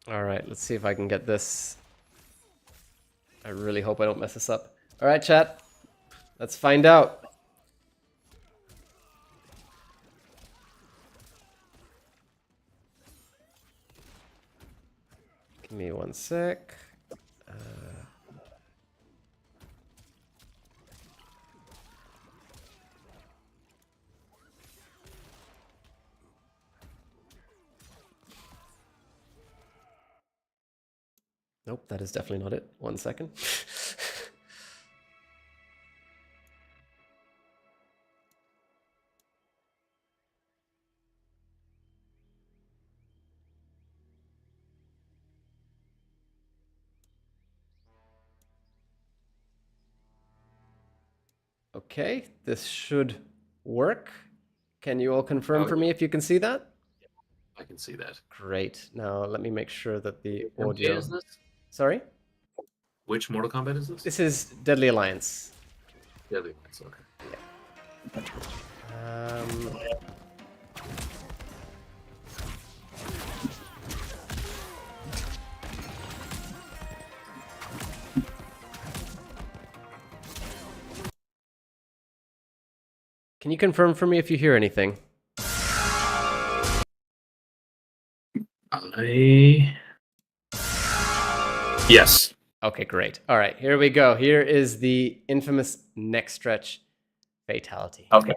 Speaker 1: All right, let's see if I can get this. I really hope I don't mess this up. All right, chat. Let's find out. Give me 1 sec. Nope, that is definitely not it. 1 second. Okay, this should work. Can you all confirm for me if you can see that?
Speaker 3: I can see that.
Speaker 1: Great. Now let me make sure that the
Speaker 3: What
Speaker 1: audio.
Speaker 3: is this?
Speaker 1: Sorry?
Speaker 3: Which Mortal Kombat is this?
Speaker 1: This is Deadly Alliance.
Speaker 3: Deadly Alliance, okay.
Speaker 1: Can you confirm for me if you hear anything?
Speaker 3: Yes.
Speaker 1: Okay, great. All right, here we go. Here is the infamous neck stretch fatality.
Speaker 3: Okay.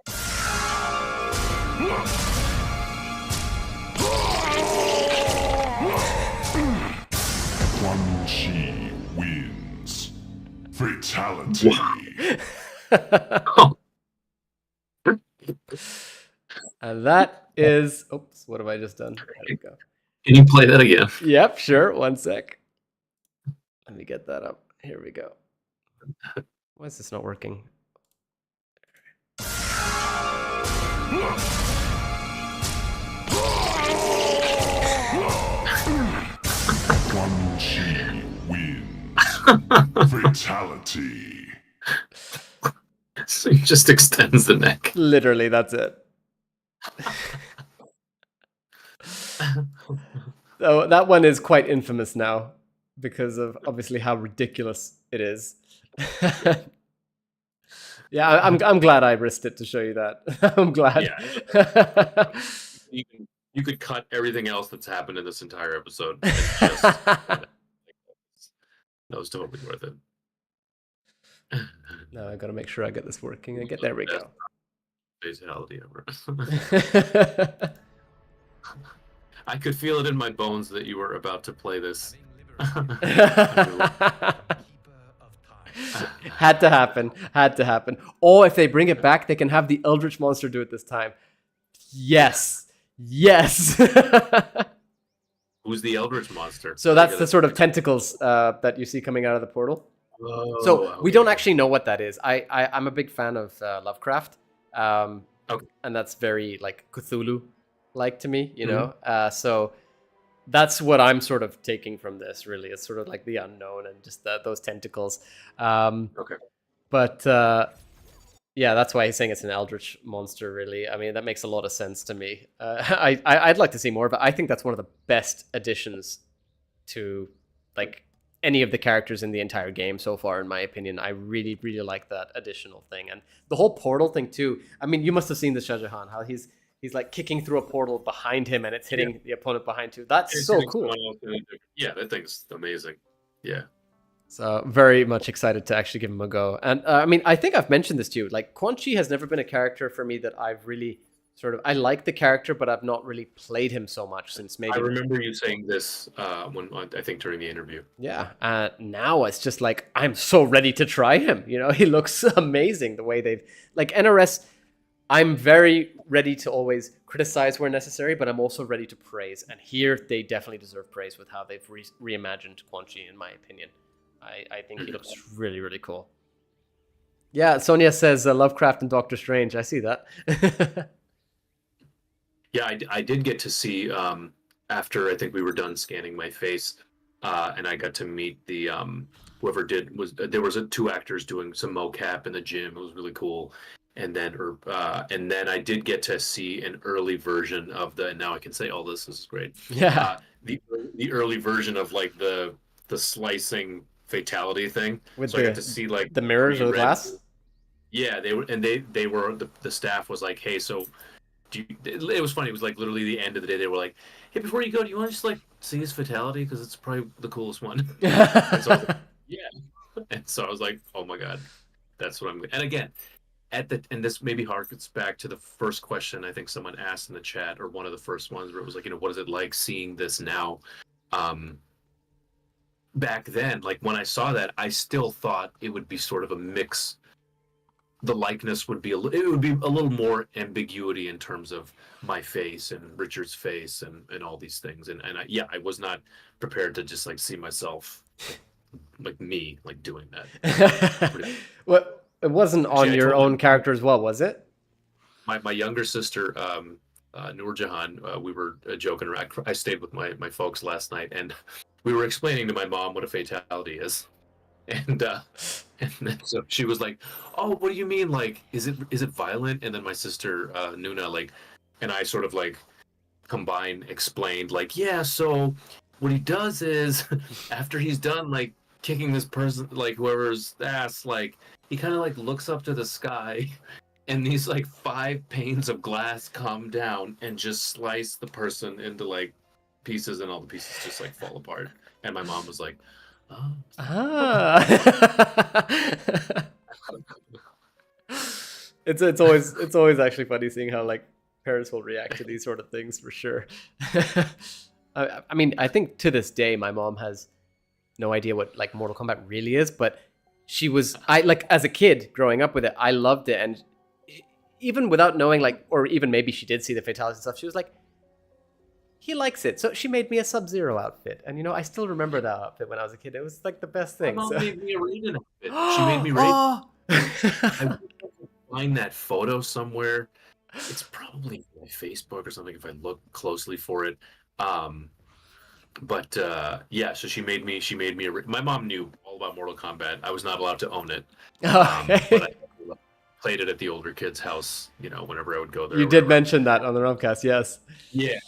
Speaker 4: Quan Chi wins. Fatality.
Speaker 1: And that is... Oops, what have I just done? There we go.
Speaker 3: Can you play that again?
Speaker 1: Yep, sure. 1 sec. Let me get that up. Here we go. Why is this not working?
Speaker 4: Quan Chi wins. Fatality.
Speaker 3: So he just extends the neck.
Speaker 1: Literally, that's it. So that one is quite infamous now because of obviously how ridiculous it is. Yeah, I'm glad I risked it to show you that. I'm glad.
Speaker 3: Yeah. You could cut everything else that's happened in this entire episode. And just, that was totally worth it.
Speaker 1: Now I gotta make sure I get this working again. There we go.
Speaker 3: Fatality ever. I could feel it in my bones that you were about to play this.
Speaker 1: Had to happen. Had to happen. Or if they bring it back, they can have the Eldritch Monster do it this time. Yes. Yes.
Speaker 3: Who's the Eldritch Monster?
Speaker 1: So that's the sort of tentacles that you see coming out of the portal.
Speaker 3: Oh,
Speaker 1: So we
Speaker 3: okay.
Speaker 1: don't actually know what that is. I'm a big fan of Lovecraft.
Speaker 3: Okay.
Speaker 1: And that's very like Cthulhu-like to me, you know? So that's what I'm sort of taking from this, really. It's sort of like the unknown and just those tentacles.
Speaker 3: Okay.
Speaker 1: But yeah, that's why he's saying it's an eldritch monster, really. I mean, that makes a lot of sense to me. I'd like to see more, but I think that's one of the best additions to like any of the characters in the entire game so far, in my opinion. I really, really like that additional thing. And the whole portal thing, too. I mean, you must have seen the Shajahan, how he's like kicking through a portal behind him and it's hitting the opponent behind too. That's so cool.
Speaker 3: Yeah, that thing's amazing. Yeah.
Speaker 1: So very much excited to actually give him a go. And I mean, I think I've mentioned this to you. Like Quan Chi has never been a character for me that I've really I like the character, but I've not really played him so much since maybe.
Speaker 3: I remember you saying this when I think during the interview.
Speaker 1: Yeah. Now it's just like, I'm so ready to try him. You know, he looks amazing the way they've like NRS. I'm very ready to always criticize where necessary, but I'm also ready to praise. And here they definitely deserve praise with how they've reimagined Quan Chi, in my opinion. I think he looks really, really cool. Yeah, Sonia says Lovecraft and Doctor Strange. I see that.
Speaker 3: Yeah, I did get to see after I think we were done scanning my face, and I got to meet the whoever did was there was two actors doing some mocap in the gym. It was really cool, and then I did get to see an early version of the. And now I can say all this. This is great.
Speaker 1: Yeah.
Speaker 3: The early version of like the slicing fatality thing.
Speaker 1: With
Speaker 3: So I got to see like
Speaker 1: the mirrors or the
Speaker 3: pre-red-
Speaker 1: glass?
Speaker 3: Yeah, they were the staff was like, hey, so it was funny. It was like literally the end of the day. They were like, "Hey, before you go, do you want to just like see his fatality because it's probably the coolest one?" And so I was like, yeah. And so I was like, "Oh my god, that's what I'm." And again, and this maybe harkens back to the first question I think someone asked in the chat, or one of the first ones, where it was like, what is it like seeing this now? Back then, like when I saw that, I still thought it would be sort of a mix. The likeness would be a little more ambiguity in terms of my face and Richard's face and all these things, and I was not prepared to just like see myself like me like doing that.
Speaker 1: Well, it wasn't on your own character as well, was it?
Speaker 3: My younger sister, Nurjahan, we were joking around. I stayed with my folks last night, and we were explaining to my mom what a fatality is. And then so she was like, "Oh, what do you mean? Like, is it violent?" And then my sister Nuna, like, and I sort of like explained, like, yeah. So what he does is, after he's done like kicking this person, like whoever's ass, like he kind of like looks up to the sky, and these like 5 panes of glass come down and just slice the person into like pieces, and all the pieces just like fall apart. And my mom was like, "Oh."
Speaker 1: Ah. It's always actually funny seeing how like parents will react to these sort of things for sure. I mean, I think to this day my mom has no idea what like Mortal Kombat really is, but I like as a kid growing up with it, I loved it, and even without knowing like, or even maybe she did see the fatalities and stuff, she was like, he likes it. So she made me a Sub-Zero outfit. And, I still remember that outfit when I was a kid. It was like the best thing.
Speaker 3: My mom
Speaker 1: So.
Speaker 3: made me a Raiden outfit. She made me Raiden. I wish I could find that photo somewhere. It's probably on my Facebook or something if I look closely for it. But yeah, so she made me my mom knew all about Mortal Kombat. I was not allowed to own it. But I played it at the older kid's house, whenever I would go there.
Speaker 1: You did mention that on the Rumcast, yes.
Speaker 3: Yeah.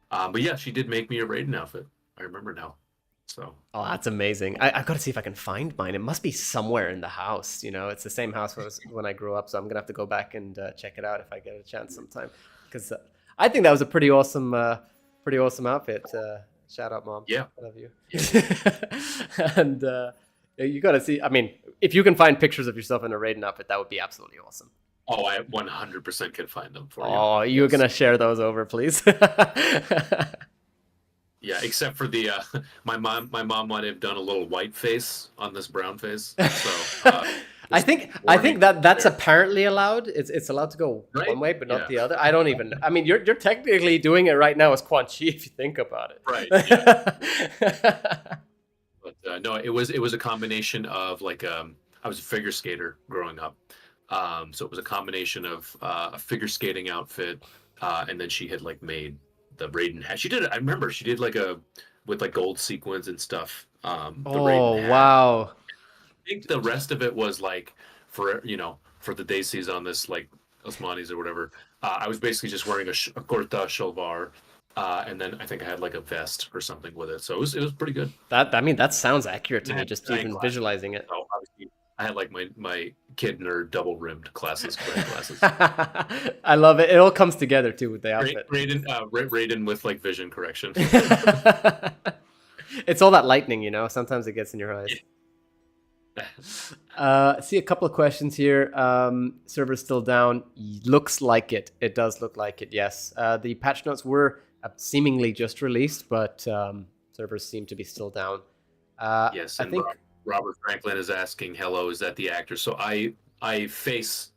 Speaker 3: But yeah, she did make me a Raiden outfit. I remember now. So.
Speaker 1: Oh, that's amazing. I've got to see if I can find mine. It must be somewhere in the house. It's the same house when I grew up, so I'm gonna have to go back and check it out if I get a chance sometime. Because I think that was a pretty awesome outfit. Shout out, Mom.
Speaker 3: Yeah,
Speaker 1: I love you. And you got to see. I mean, if you can find pictures of yourself in a Raiden outfit, that would be absolutely awesome.
Speaker 3: Oh, I 100% can find them for you.
Speaker 1: Oh, you're gonna share those over, please.
Speaker 3: Yeah, except for the my mom might have done a little white face on this brown face. So
Speaker 1: I think that's apparently allowed. It's allowed to go one way, but not the other. I don't even. I mean, you're technically doing it right now as Quan Chi if you think about it.
Speaker 3: Right. Yeah. But no, it was a combination of like I was a figure skater growing up. So it was a combination of a figure skating outfit, and then she had like made the Raiden hat. She did it. I remember she did like with like gold sequins and stuff.
Speaker 1: Oh wow!
Speaker 3: I think the rest of it was like for the Daisies on this like Osmanis or whatever. I was basically just wearing a kurta shalvar, and then I think I had like a vest or something with it. So it was pretty good.
Speaker 1: That sounds accurate to me. Just even visualizing it.
Speaker 3: So obviously, I had like my kid nerd double rimmed glasses.
Speaker 1: I love it. It all comes together too with the outfit.
Speaker 3: Raiden with like vision correction.
Speaker 1: It's all that lightning, Sometimes it gets in your eyes. See a couple of questions here. Server's still down. Looks like it. It does look like it. Yes. The patch notes were seemingly just released, but servers seem to be still down.
Speaker 3: Yes.
Speaker 1: I think.
Speaker 3: Robert Franklin is asking, "Hello, is that the actor?" So my face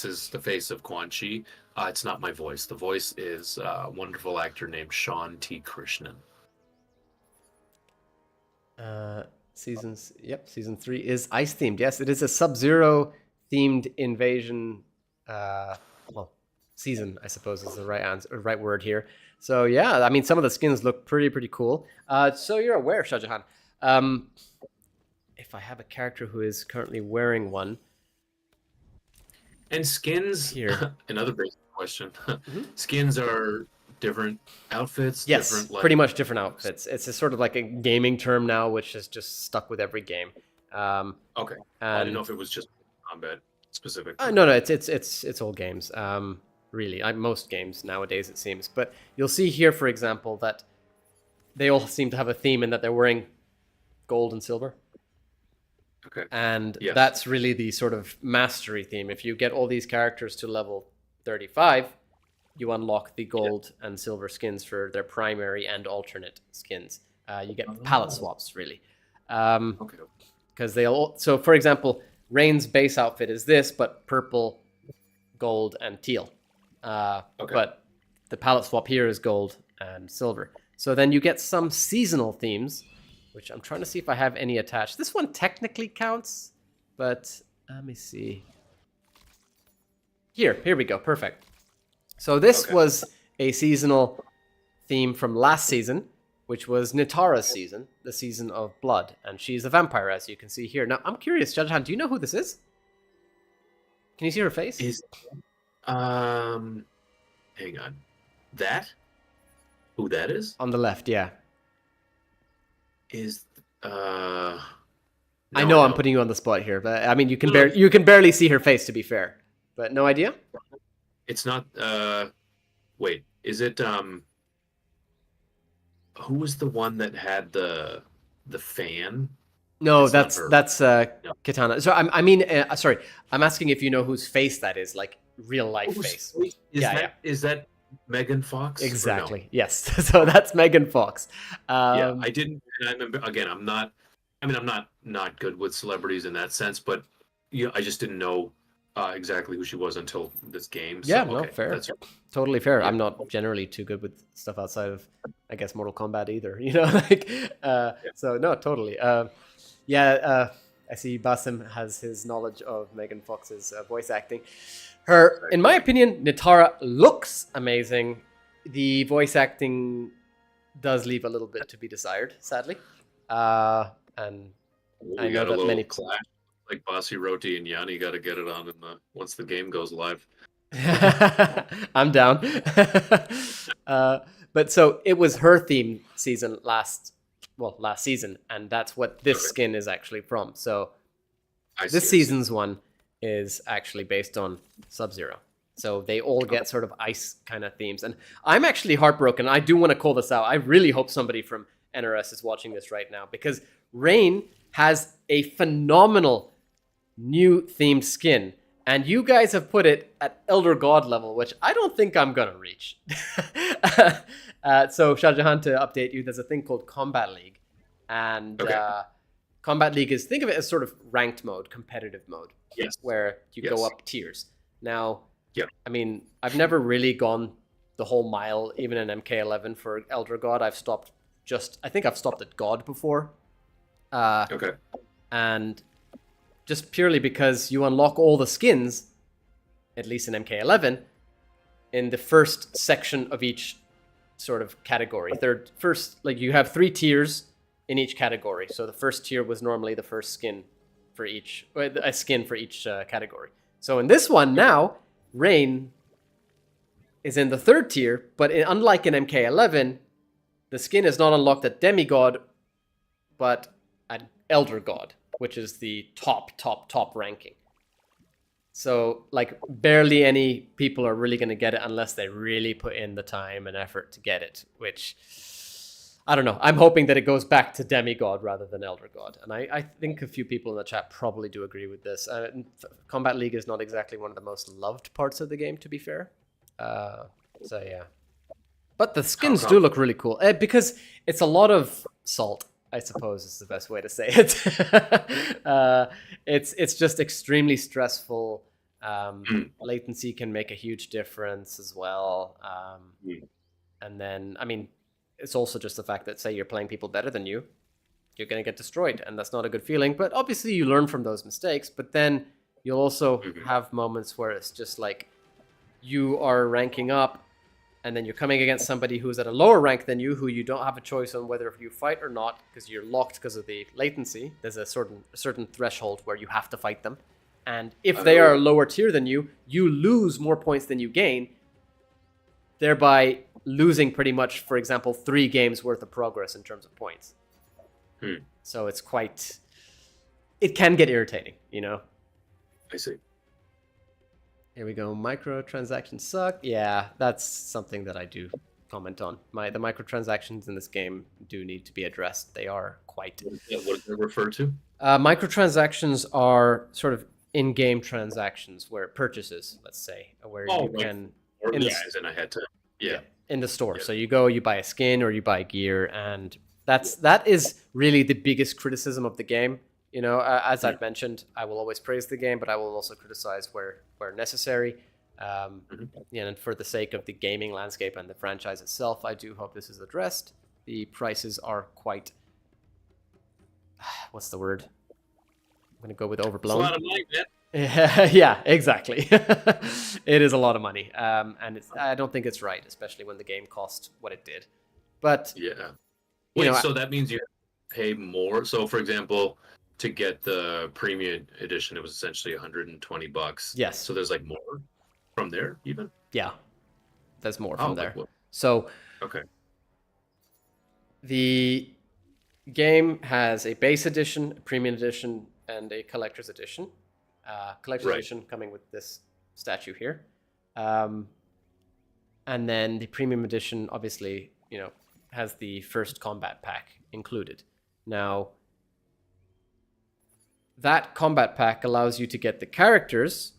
Speaker 3: is the face of Quan Chi. It's not my voice. The voice is a wonderful actor named Sean T. Krishnan.
Speaker 1: Season 3 is ice themed. Yes, it is a Sub-Zero themed invasion. Well, season, I suppose, is the right word here. So yeah, I mean, some of the skins look pretty cool. So you're aware, Shajahan. If I have a character who is currently wearing one,
Speaker 3: And skins,
Speaker 1: Here.
Speaker 3: another basic question.
Speaker 1: Mhm.
Speaker 3: Skins are different outfits?
Speaker 1: yes,
Speaker 3: Different, like,
Speaker 1: pretty much different outfits. It's a sort of like a gaming term now, which is just stuck with every game.
Speaker 3: Okay. I
Speaker 1: And
Speaker 3: didn't know if it was just combat specific.
Speaker 1: no, it's all games. Really, most games nowadays, it seems. But you'll see here, for example, that they all seem to have a theme in that they're wearing gold and silver.
Speaker 3: Okay.
Speaker 1: And
Speaker 3: Yes.
Speaker 1: that's really the sort of mastery theme. If you get all these characters to level 35, you unlock the gold and silver skins for their primary and alternate skins. You get palette swaps, really.
Speaker 3: Okay.
Speaker 1: Because so for example, Rain's base outfit is this, but purple, gold, and teal. But the palette swap here is gold and silver. So then you get some seasonal themes, which I'm trying to see if I have any attached. This one technically counts, but let me see. Here we go. Perfect. So this was a seasonal theme from last season, which was Nitara's season, the season of blood, and she's a vampire, as you can see here. Now, I'm curious, Shajahan, do you know who this is? Can you see her face?
Speaker 3: Hang on. That? Who that is?
Speaker 1: On the left, yeah.
Speaker 3: Is
Speaker 1: I know I'm
Speaker 3: don't.
Speaker 1: putting you on the spot here, but I mean, you can
Speaker 3: No.
Speaker 1: you can barely see her face, to be fair. But no idea?
Speaker 3: It's not. Wait. Is it? Who was the one that had the fan?
Speaker 1: No,
Speaker 3: It's not her.
Speaker 1: that's Katana. So I mean, sorry, I'm asking if you know whose face that is, like real life face.
Speaker 3: Is that Megan Fox? or no?
Speaker 1: Exactly. Yes. So that's Megan Fox.
Speaker 3: Yeah, I didn't. And I remember again. I'm not. I mean, I'm not good with celebrities in that sense, but I just didn't know exactly who she was until this game. So,
Speaker 1: Yeah, no, fair.
Speaker 3: That's,
Speaker 1: Totally fair.
Speaker 3: Yeah.
Speaker 1: I'm not generally too good with stuff outside of, I guess, Mortal Kombat either. You know, like, so no, totally. I see Basim has his knowledge of Megan Fox's voice acting. In my opinion, Nitara looks amazing. The voice acting does leave a little bit to be desired, sadly. And
Speaker 3: we
Speaker 1: I know
Speaker 3: got a
Speaker 1: that
Speaker 3: little
Speaker 1: many-
Speaker 3: clash. Like Bossy Roti and Yanni got to get it on once the game goes live.
Speaker 1: I'm down. But so it was her theme season last season, and that's what this skin is actually from. So this season's one is actually based on Sub-Zero. So they all get sort of ice kind of themes. And I'm actually heartbroken. I do want to call this out. I really hope somebody from NRS is watching this right now, because Rain has a phenomenal new themed skin. And you guys have put it at Elder God level, which I don't think I'm going to reach. So Shajahan, to update you, there's a thing called Combat League. And Combat League is, think of it as sort of ranked mode, competitive mode.
Speaker 3: Yes.
Speaker 1: Where you
Speaker 3: Yes.
Speaker 1: go up tiers. Now,
Speaker 3: Yeah.
Speaker 1: I mean, I've never really gone the whole mile, even in MK11 for Elder God. I think I've stopped at God before.
Speaker 3: Okay.
Speaker 1: And just purely because you unlock all the skins, at least in MK11, in the first section of each sort of category. You have 3 tiers in each category. So the first tier was normally the first skin for each, a skin for each category. So in this one now, Rain is in the 3rd tier, but unlike in MK11, the skin is not unlocked at Demigod, but at Elder God, which is the top ranking. So, like, barely any people are really going to get it unless they really put in the time and effort to get it, which, I don't know. I'm hoping that it goes back to Demigod rather than Elder God. And I think a few people in the chat probably do agree with this. Combat League is not exactly one of the most loved parts of the game, to be fair. So, yeah. But the skins do look really cool, because it's a lot of salt, I suppose is the best way to say it. It's just extremely stressful. Latency can make a huge difference as well. And then, I mean, it's also just the fact that, say, you're playing people better than you. you're going to get destroyed, and that's not a good feeling. But obviously you learn from those mistakes, but then you'll also have moments where it's just like you are ranking up, and then you're coming against somebody who's at a lower rank than you, who you don't have a choice on whether you fight or not, because you're locked because of the latency. There's a certain threshold where you have to fight them. And if they are a lower tier than you, you lose more points than you gain, thereby losing pretty much, for example, 3 games worth of progress in terms of points. So it's quite... It can get irritating, you know?
Speaker 3: I see.
Speaker 1: Here we go. Microtransactions suck. Yeah, that's something that I do comment on. The microtransactions in this game do need to be addressed. They are quite...
Speaker 3: What does that refer to?
Speaker 1: Microtransactions are sort of in-game transactions, where purchases, let's say, where you can...
Speaker 3: And I had to... Yeah.
Speaker 1: In the store. Yeah. So you go, you buy a skin or you buy gear, and that is really the biggest criticism of the game. You know, as I've mentioned, I will always praise the game, but I will also criticize where necessary. And for the sake of the gaming landscape and the franchise itself, I do hope this is addressed. The prices are quite... What's the word? I'm going to go with overblown.
Speaker 3: It's a lot of money, man.
Speaker 1: Yeah, exactly. It is a lot of money. And I don't think it's right, especially when the game cost what it did. But...
Speaker 3: Yeah. Wait, so that means you pay more? So, for example... To get the premium edition, it was essentially $120.
Speaker 1: Yes.
Speaker 3: So there's like more from there, even.
Speaker 1: Yeah, there's more from there.
Speaker 3: Like
Speaker 1: so,
Speaker 3: okay.
Speaker 1: The game has a base edition, a premium edition, and a collector's edition. Collector's edition coming with this statue here, and then the premium edition, obviously, you know, has the first combat pack included. Now. That combat pack allows you to get the characters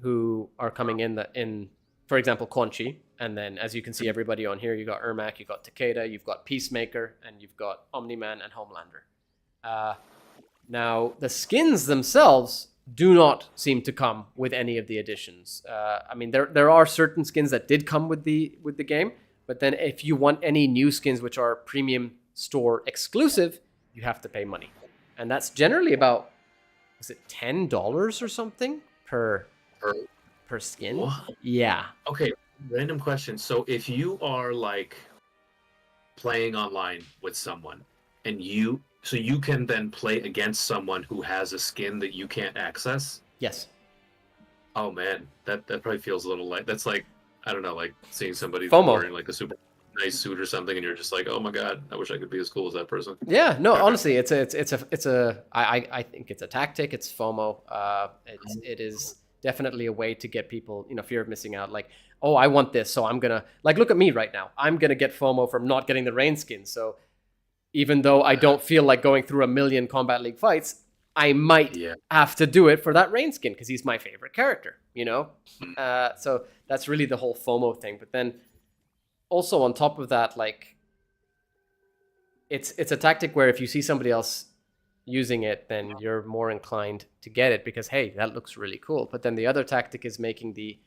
Speaker 1: who are coming in, for example, Quan Chi. And then, as you can see, everybody on here, you got Ermac, you got Takeda, you've got Peacemaker, and you've got Omni-Man and Homelander. Now, the skins themselves do not seem to come with any of the editions. I mean, there are certain skins that did come with the game, but then if you want any new skins which are premium store exclusive, you have to pay money. And that's generally about... Is it $10 or something per skin?
Speaker 3: What?
Speaker 1: Yeah.
Speaker 3: Okay, random question. So if you are like playing online with someone, and you can then play against someone who has a skin that you can't access?
Speaker 1: Yes.
Speaker 3: Oh man, that probably feels a little like that's like, I don't know, like seeing somebody
Speaker 1: FOMO.
Speaker 3: wearing like a super nice suit or something, and you're just like, oh my god, I wish I could be as cool as that person.
Speaker 1: Yeah, no, honestly, I think it's a tactic. It's FOMO. It is definitely a way to get people, you know, fear of missing out. Like, oh, I want this, so I'm gonna, like, look at me right now. I'm gonna get FOMO from not getting the rain skin. So even though I don't feel like going through a million Combat League fights, I might have to do it for that rain skin because he's my favorite character. You know, so that's really the whole FOMO thing. But then. Also, on top of that, like, it's a tactic where if you see somebody else using it, then you're more inclined to get it because, hey, that looks really cool. But then the other tactic is making the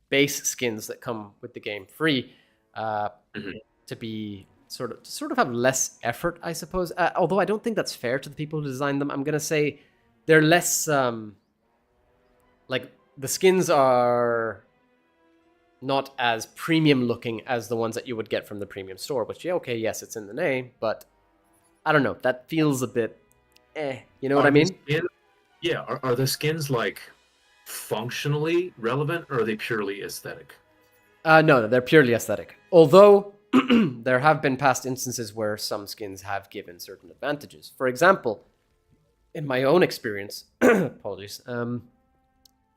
Speaker 1: base skins that come with the game free to be sort of have less effort, I suppose. Although I don't think that's fair to the people who designed them. I'm gonna say they're less like the skins are. Not as premium looking as the ones that you would get from the premium store, which, yes, it's in the name, but I don't know. That feels a bit, you know what I mean?
Speaker 3: Are the skins like functionally relevant, or are they purely aesthetic?
Speaker 1: No, they're purely aesthetic. Although there have been past instances where some skins have given certain advantages. For example, in my own experience, apologies,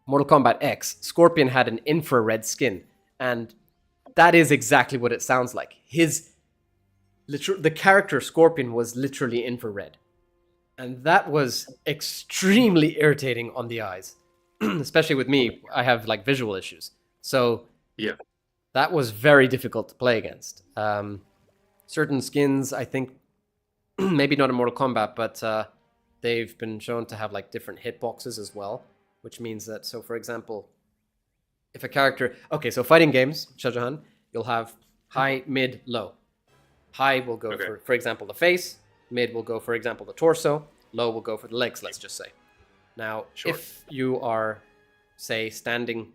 Speaker 1: Mortal Kombat X, Scorpion had an infrared skin. And that is exactly what it sounds like. The character Scorpion was literally infrared. And that was extremely irritating on the eyes. Especially with me, I have like visual issues. So that was very difficult to play against. Certain skins, I think, maybe not in Mortal Kombat, but they've been shown to have like different hitboxes as well. Which means that, so for example, if a character... Okay, so fighting games, Shajahan, you'll have high, mid, low. High will go for example, the face. Mid will go, for example, the torso. Low will go for the legs, let's just say. Now,
Speaker 3: Sure.
Speaker 1: if you are, say, standing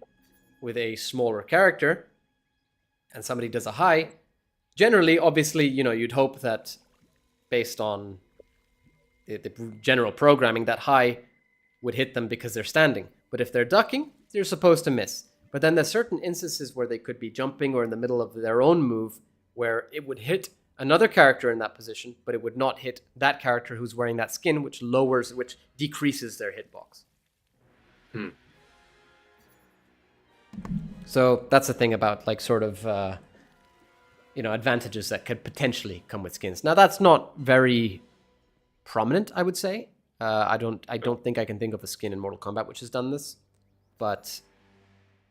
Speaker 1: with a smaller character and somebody does a high, generally, obviously, you'd hope that based on the general programming, that high would hit them because they're standing. But if they're ducking, they're supposed to miss. But then there's certain instances where they could be jumping or in the middle of their own move where it would hit another character in that position, but it would not hit that character who's wearing that skin, which decreases their hitbox. So that's the thing about advantages that could potentially come with skins. Now that's not very prominent, I would say. I don't think I can think of a skin in Mortal Kombat which has done this, but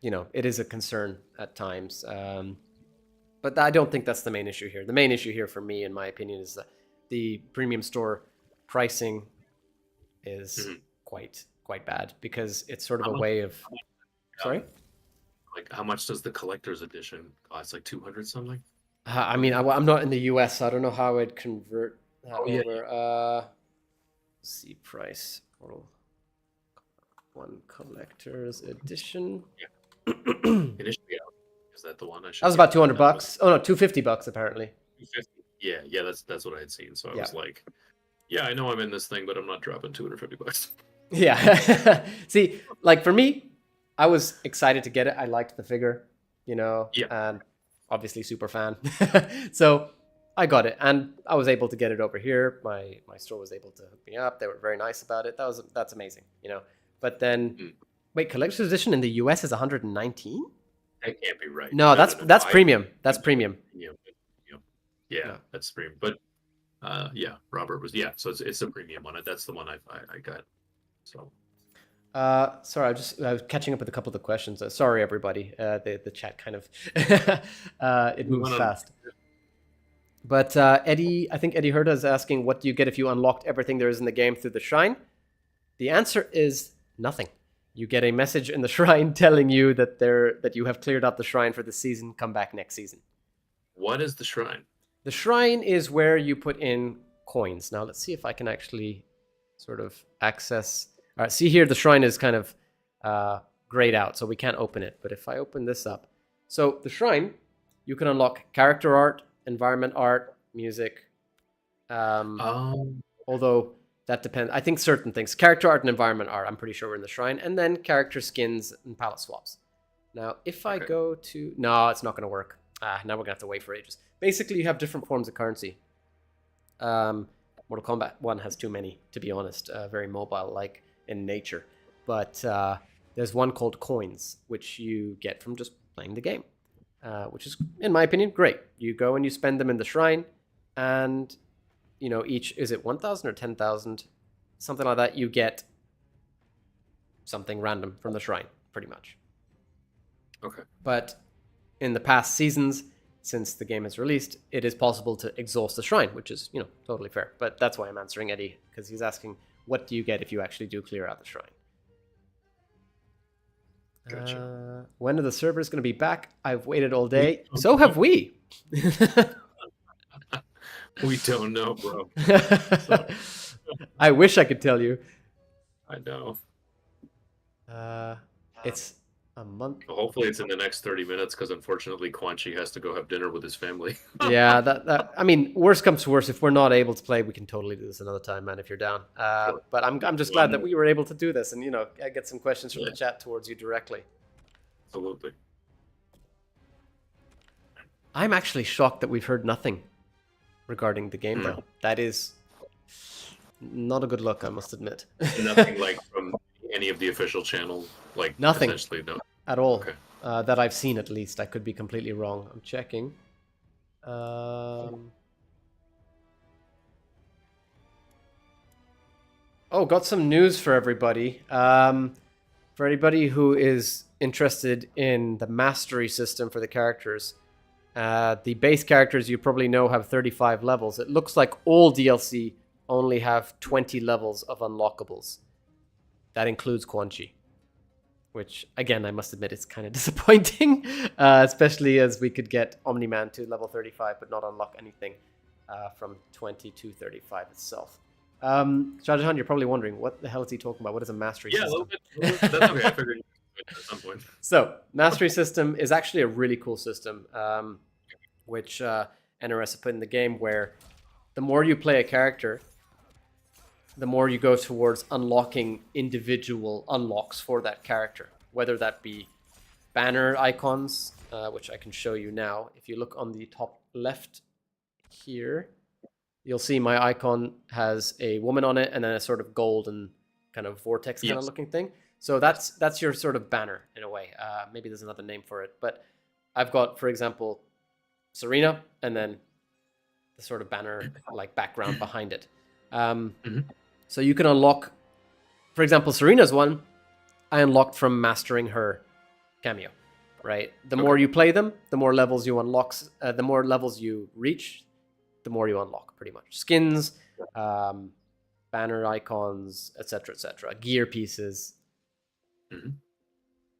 Speaker 1: it is a concern at times. But I don't think that's the main issue here. The main issue here for me, in my opinion, is that the premium store pricing is quite bad because it's sort of a way of... Sorry?
Speaker 3: Like, how much does the collector's edition cost? Like 200 something?
Speaker 1: I mean, I'm not in the US, so I don't know how I'd convert that over. Let's see, price. Mortal One collector's edition.
Speaker 3: Yeah. Initially, is that the one I should?
Speaker 1: That was about $200. Oh no, $250 apparently.
Speaker 3: 250. Yeah, that's what I had seen. So I
Speaker 1: Yeah.
Speaker 3: was like, yeah, I know I'm in this thing, but I'm not dropping $250.
Speaker 1: Yeah. See, like for me, I was excited to get it. I liked the figure, and obviously super fan. So I got it, and I was able to get it over here. My store was able to hook me up. They were very nice about it. That's amazing, But then, wait, collector's edition in the US is 119?
Speaker 3: That can't be right.
Speaker 1: No, that's premium. That's premium.
Speaker 3: Yeah, that's premium. But Robert was so it's a premium one. That's the one I got. So.
Speaker 1: Sorry, I was catching up with a couple of the questions. Sorry, everybody. The chat kind of it moves fast. But Eddie, I think Eddie Herda is asking, what do you get if you unlocked everything there is in the game through the shrine? The answer is nothing. You get a message in the shrine telling you that you have cleared out the shrine for the season. Come back next season.
Speaker 3: What is the shrine?
Speaker 1: The shrine is where you put in coins. Now let's see if I can actually sort of access. All right, see here, the shrine is kind of grayed out, so we can't open it. But if I open this up, so the shrine, you can unlock character art, environment art, music. Although that depends. I think certain things, character art and environment art, I'm pretty sure we're in the shrine, and then character skins and palette swaps. Now, if I go to, no, it's not going to work. Now we're gonna have to wait for ages. Basically, you have different forms of currency. Mortal Kombat 1 has too many, to be honest. Very mobile, like in nature. But there's one called coins, which you get from just playing the game, which is, in my opinion, great. You go and you spend them in the shrine, and each, is it 1,000 or 10,000, something like that. You get something random from the shrine, pretty much.
Speaker 3: Okay.
Speaker 1: But in the past seasons, since the game is released, it is possible to exhaust the shrine, which is, totally fair. But that's why I'm answering Eddie, because he's asking, what do you get if you actually do clear out the shrine?
Speaker 3: Gotcha.
Speaker 1: When are the servers going to be back? I've waited all day. So have we.
Speaker 3: We don't know, bro.
Speaker 1: I wish I could tell you.
Speaker 3: I know.
Speaker 1: It's a month.
Speaker 3: Well, hopefully it's in the next 30 minutes, because unfortunately Quan Chi has to go have dinner with his family.
Speaker 1: Yeah, that I mean, worst comes to worst, if we're not able to play, we can totally do this another time, man, if you're down.
Speaker 3: Sure.
Speaker 1: But I'm just glad that we were able to do this, and I get some questions from the chat towards you directly.
Speaker 3: Absolutely.
Speaker 1: I'm actually shocked that we've heard nothing regarding the game, though. That is not a good look, I must admit.
Speaker 3: Nothing like from any of the official channels, like
Speaker 1: nothing
Speaker 3: essentially, no.
Speaker 1: at all.
Speaker 3: Okay.
Speaker 1: That I've seen, at least. I could be completely wrong. I'm checking. Oh, got some news for everybody. For anybody who is interested in the mastery system for the characters, the base characters you probably know have 35 levels. It looks like all DLC only have 20 levels of unlockables. That includes Quan Chi, which, again, I must admit, is kind of disappointing, especially as we could get Omni-Man to level 35 but not unlock anything. from 20 to 35 itself. Shajahan, you're probably wondering, what the hell is he talking about? What is a mastery
Speaker 3: Yeah, a
Speaker 1: system?
Speaker 3: little bit. That's okay. I figured at some point.
Speaker 1: So, mastery system is actually a really cool system, which NRS have put in the game, where the more you play a character, the more you go towards unlocking individual unlocks for that character, whether that be banner icons, which I can show you now. If you look on the top left here, you'll see my icon has a woman on it and then a sort of golden kind of vortex kind of looking thing. So that's your sort of banner in a way. Maybe there's another name for it, but I've got, for example, Serena and then the sort of banner like background behind it. So you can unlock, for example, Serena's one, I unlocked from mastering her Kameo, right? The more you play them, the more levels you unlock, the more levels you reach, the more you unlock, pretty much. Skins, banner icons, etc., gear pieces.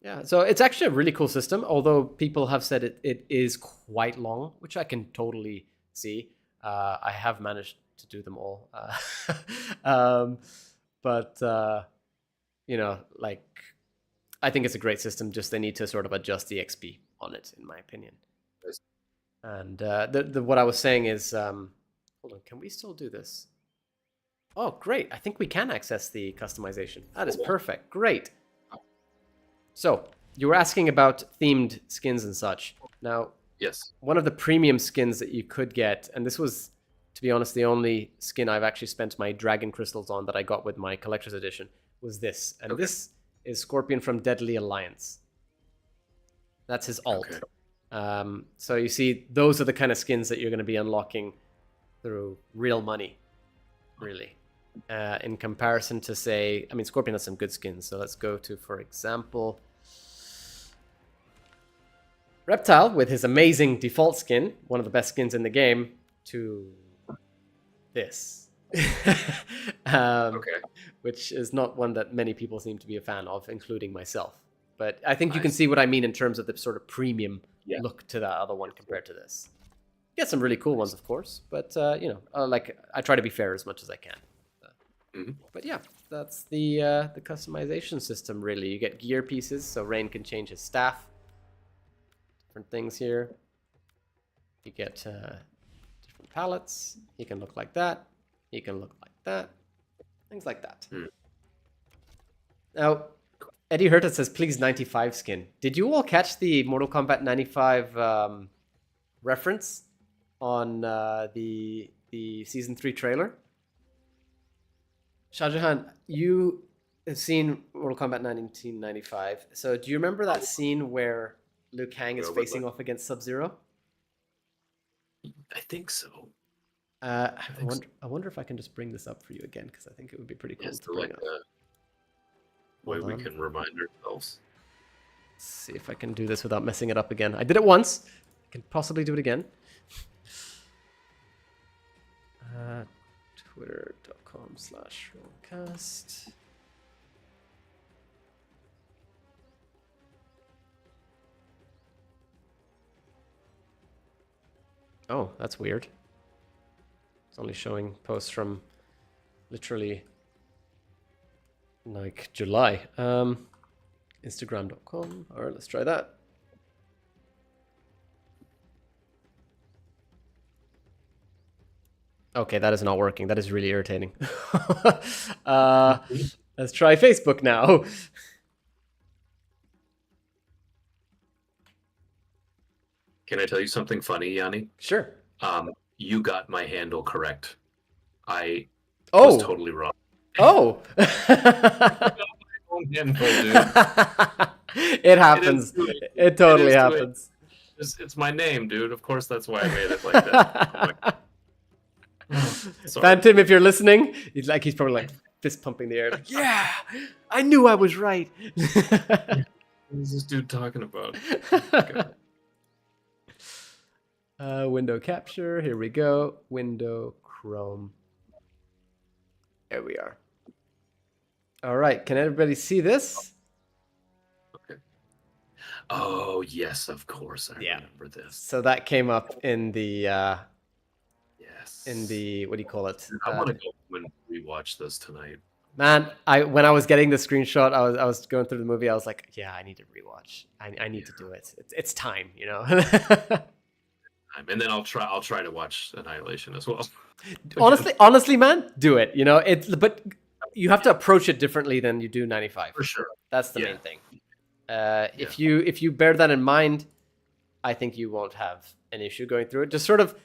Speaker 1: Yeah, so it's actually a really cool system, although people have said it is quite long, which I can totally see. I have managed to do them all. But you know, like, I think it's a great system, just they need to sort of adjust the XP on it, in my opinion. And what I was saying is, hold on, can we still do this? Oh, great. I think we can access the customization. That is perfect. Great. So, you were asking about themed skins and such. Now,
Speaker 3: yes,
Speaker 1: one of the premium skins that you could get, and this was, to be honest, the only skin I've actually spent my dragon crystals on that I got with my collector's edition, was this. And this is Scorpion from Deadly Alliance. That's his alt. So you see, those are the kind of skins that you're going to be unlocking through real money, really. In comparison to, say, I mean, Scorpion has some good skins. So let's go to, for example, Reptile with his amazing default skin, one of the best skins in the game, to this. Which is not one that many people seem to be a fan of, including myself. But I think you can see what I mean in terms of the sort of premium look to that other one compared to this. You get some really cool ones, of course, but you know, like, I try to be fair as much as I can. But yeah, that's the customization system, really. You get gear pieces, so Rain can change his staff. Different things here. You get different palettes. He can look like that. He can look like that. Things like that. Now, Eddie Hurta says, please 95 skin. Did you all catch the Mortal Kombat 95 reference on the Season 3 trailer? Shajahan, you have seen Mortal Kombat 1995. So do you remember that scene where Liu Kang is facing off against Sub-Zero?
Speaker 3: I think so.
Speaker 1: I wonder if I can just bring this up for you again, because I think it would be pretty cool to bring up.
Speaker 3: Way we can remind ourselves.
Speaker 1: Let's see if I can do this without messing it up again. I did it once. I can possibly do it again. Twitter.com/Cast. Oh, that's weird. It's only showing posts from literally like July. Instagram.com. All right, let's try that. Okay, that is not working. That is really irritating. Let's try Facebook now.
Speaker 3: Can I tell you something funny, Yanni?
Speaker 1: Sure.
Speaker 3: You got my handle correct. I was totally wrong.
Speaker 1: Oh. It happens. It totally happens.
Speaker 3: It's my name, dude. Of course, that's why I made it like that.
Speaker 1: Phantom, if you're listening, he's probably like fist pumping the air. Like, yeah, I knew I was right.
Speaker 3: What is this dude talking about?
Speaker 1: Window capture. Here we go. Window Chrome. There we are. All right. Can everybody see this?
Speaker 3: Okay. Oh, yes, of course. I remember this.
Speaker 1: So that came up in the in the, what do you call it?
Speaker 3: I want to go and rewatch this tonight.
Speaker 1: Man, when I was getting the screenshot, I was going through the movie. I was like, yeah, I need to rewatch. I need to do it. It's time, you know.
Speaker 3: And then I'll try to watch Annihilation as well.
Speaker 1: honestly, man, do it. You know, but you have to approach it differently than you do 95.
Speaker 3: For sure.
Speaker 1: That's the main thing. If you bear that in mind, I think you won't have an issue going through it. Just sort of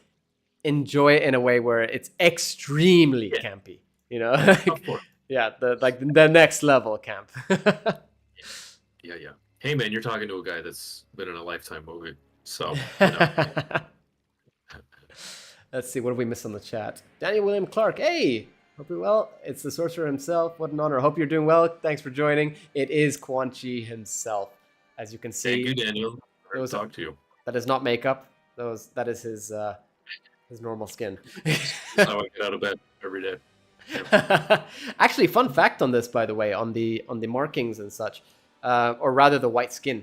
Speaker 1: enjoy it in a way where it's extremely campy. You know,
Speaker 3: Of course.
Speaker 1: yeah, the next level camp.
Speaker 3: Yeah. Hey man, you're talking to a guy that's been in a Lifetime movie, so. You know.
Speaker 1: Let's see, what did we miss on the chat? Daniel William Clark, hey, hope you're well. It's the sorcerer himself. What an honor. Hope you're doing well. Thanks for joining. It is Quan Chi himself, as you can see.
Speaker 3: Thank you, Daniel. Great to talk to you.
Speaker 1: That is not makeup. That is his normal skin.
Speaker 3: That's how I get out of bed every day.
Speaker 1: Actually, fun fact on this, by the way, on the markings and such, or rather the white skin.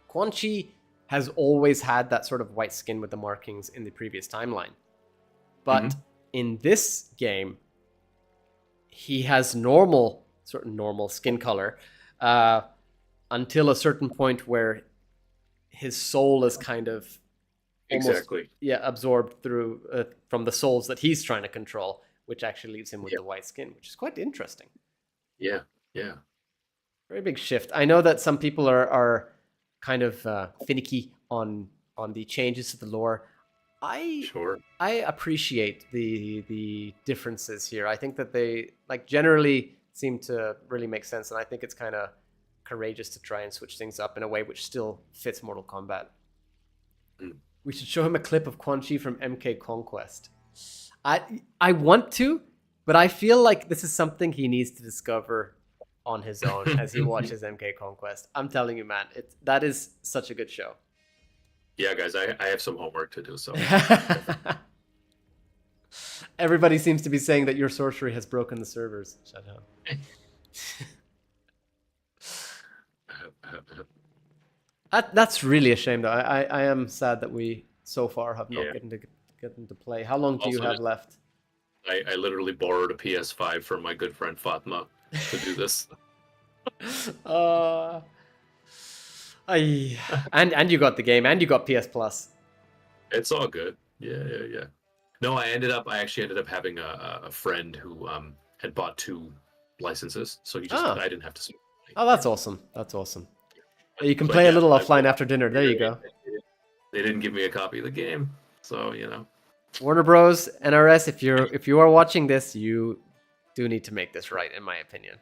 Speaker 1: Quan Chi has always had that sort of white skin with the markings in the previous timeline. But in this game, he has normal skin color until a certain point where his soul is kind of almost, absorbed through from the souls that he's trying to control, which actually leaves him with the white skin, which is quite interesting.
Speaker 3: Yeah.
Speaker 1: Very big shift. I know that some people are kind of finicky on the changes to the lore. I appreciate the differences here. I think that they generally seem to really make sense, and I think it's kind of courageous to try and switch things up in a way which still fits Mortal Kombat. We should show him a clip of Quan Chi from MK Conquest. I want to, but I feel like this is something he needs to discover on his own as he watches MK Conquest. I'm telling you, man, that is such a good show.
Speaker 3: Yeah, guys, I have some homework to do. So
Speaker 1: everybody seems to be saying that your sorcery has broken the servers. Shajahan. That's really a shame, though. I am sad that we so far have not gotten to play. How long do you have left?
Speaker 3: I literally borrowed a PS5 from my good friend Fatma to do this.
Speaker 1: And you got the game, and you got PS Plus.
Speaker 3: It's all good. Yeah. No, I actually ended up having a friend who had bought 2 licenses, so I didn't have to spend money.
Speaker 1: Oh, that's awesome. That's awesime. You can play a little offline after dinner. There you go.
Speaker 3: They didn't give me a copy of the game, so you know.
Speaker 1: Warner Bros. NRS, if you are watching this, you do need to make this right, in my opinion.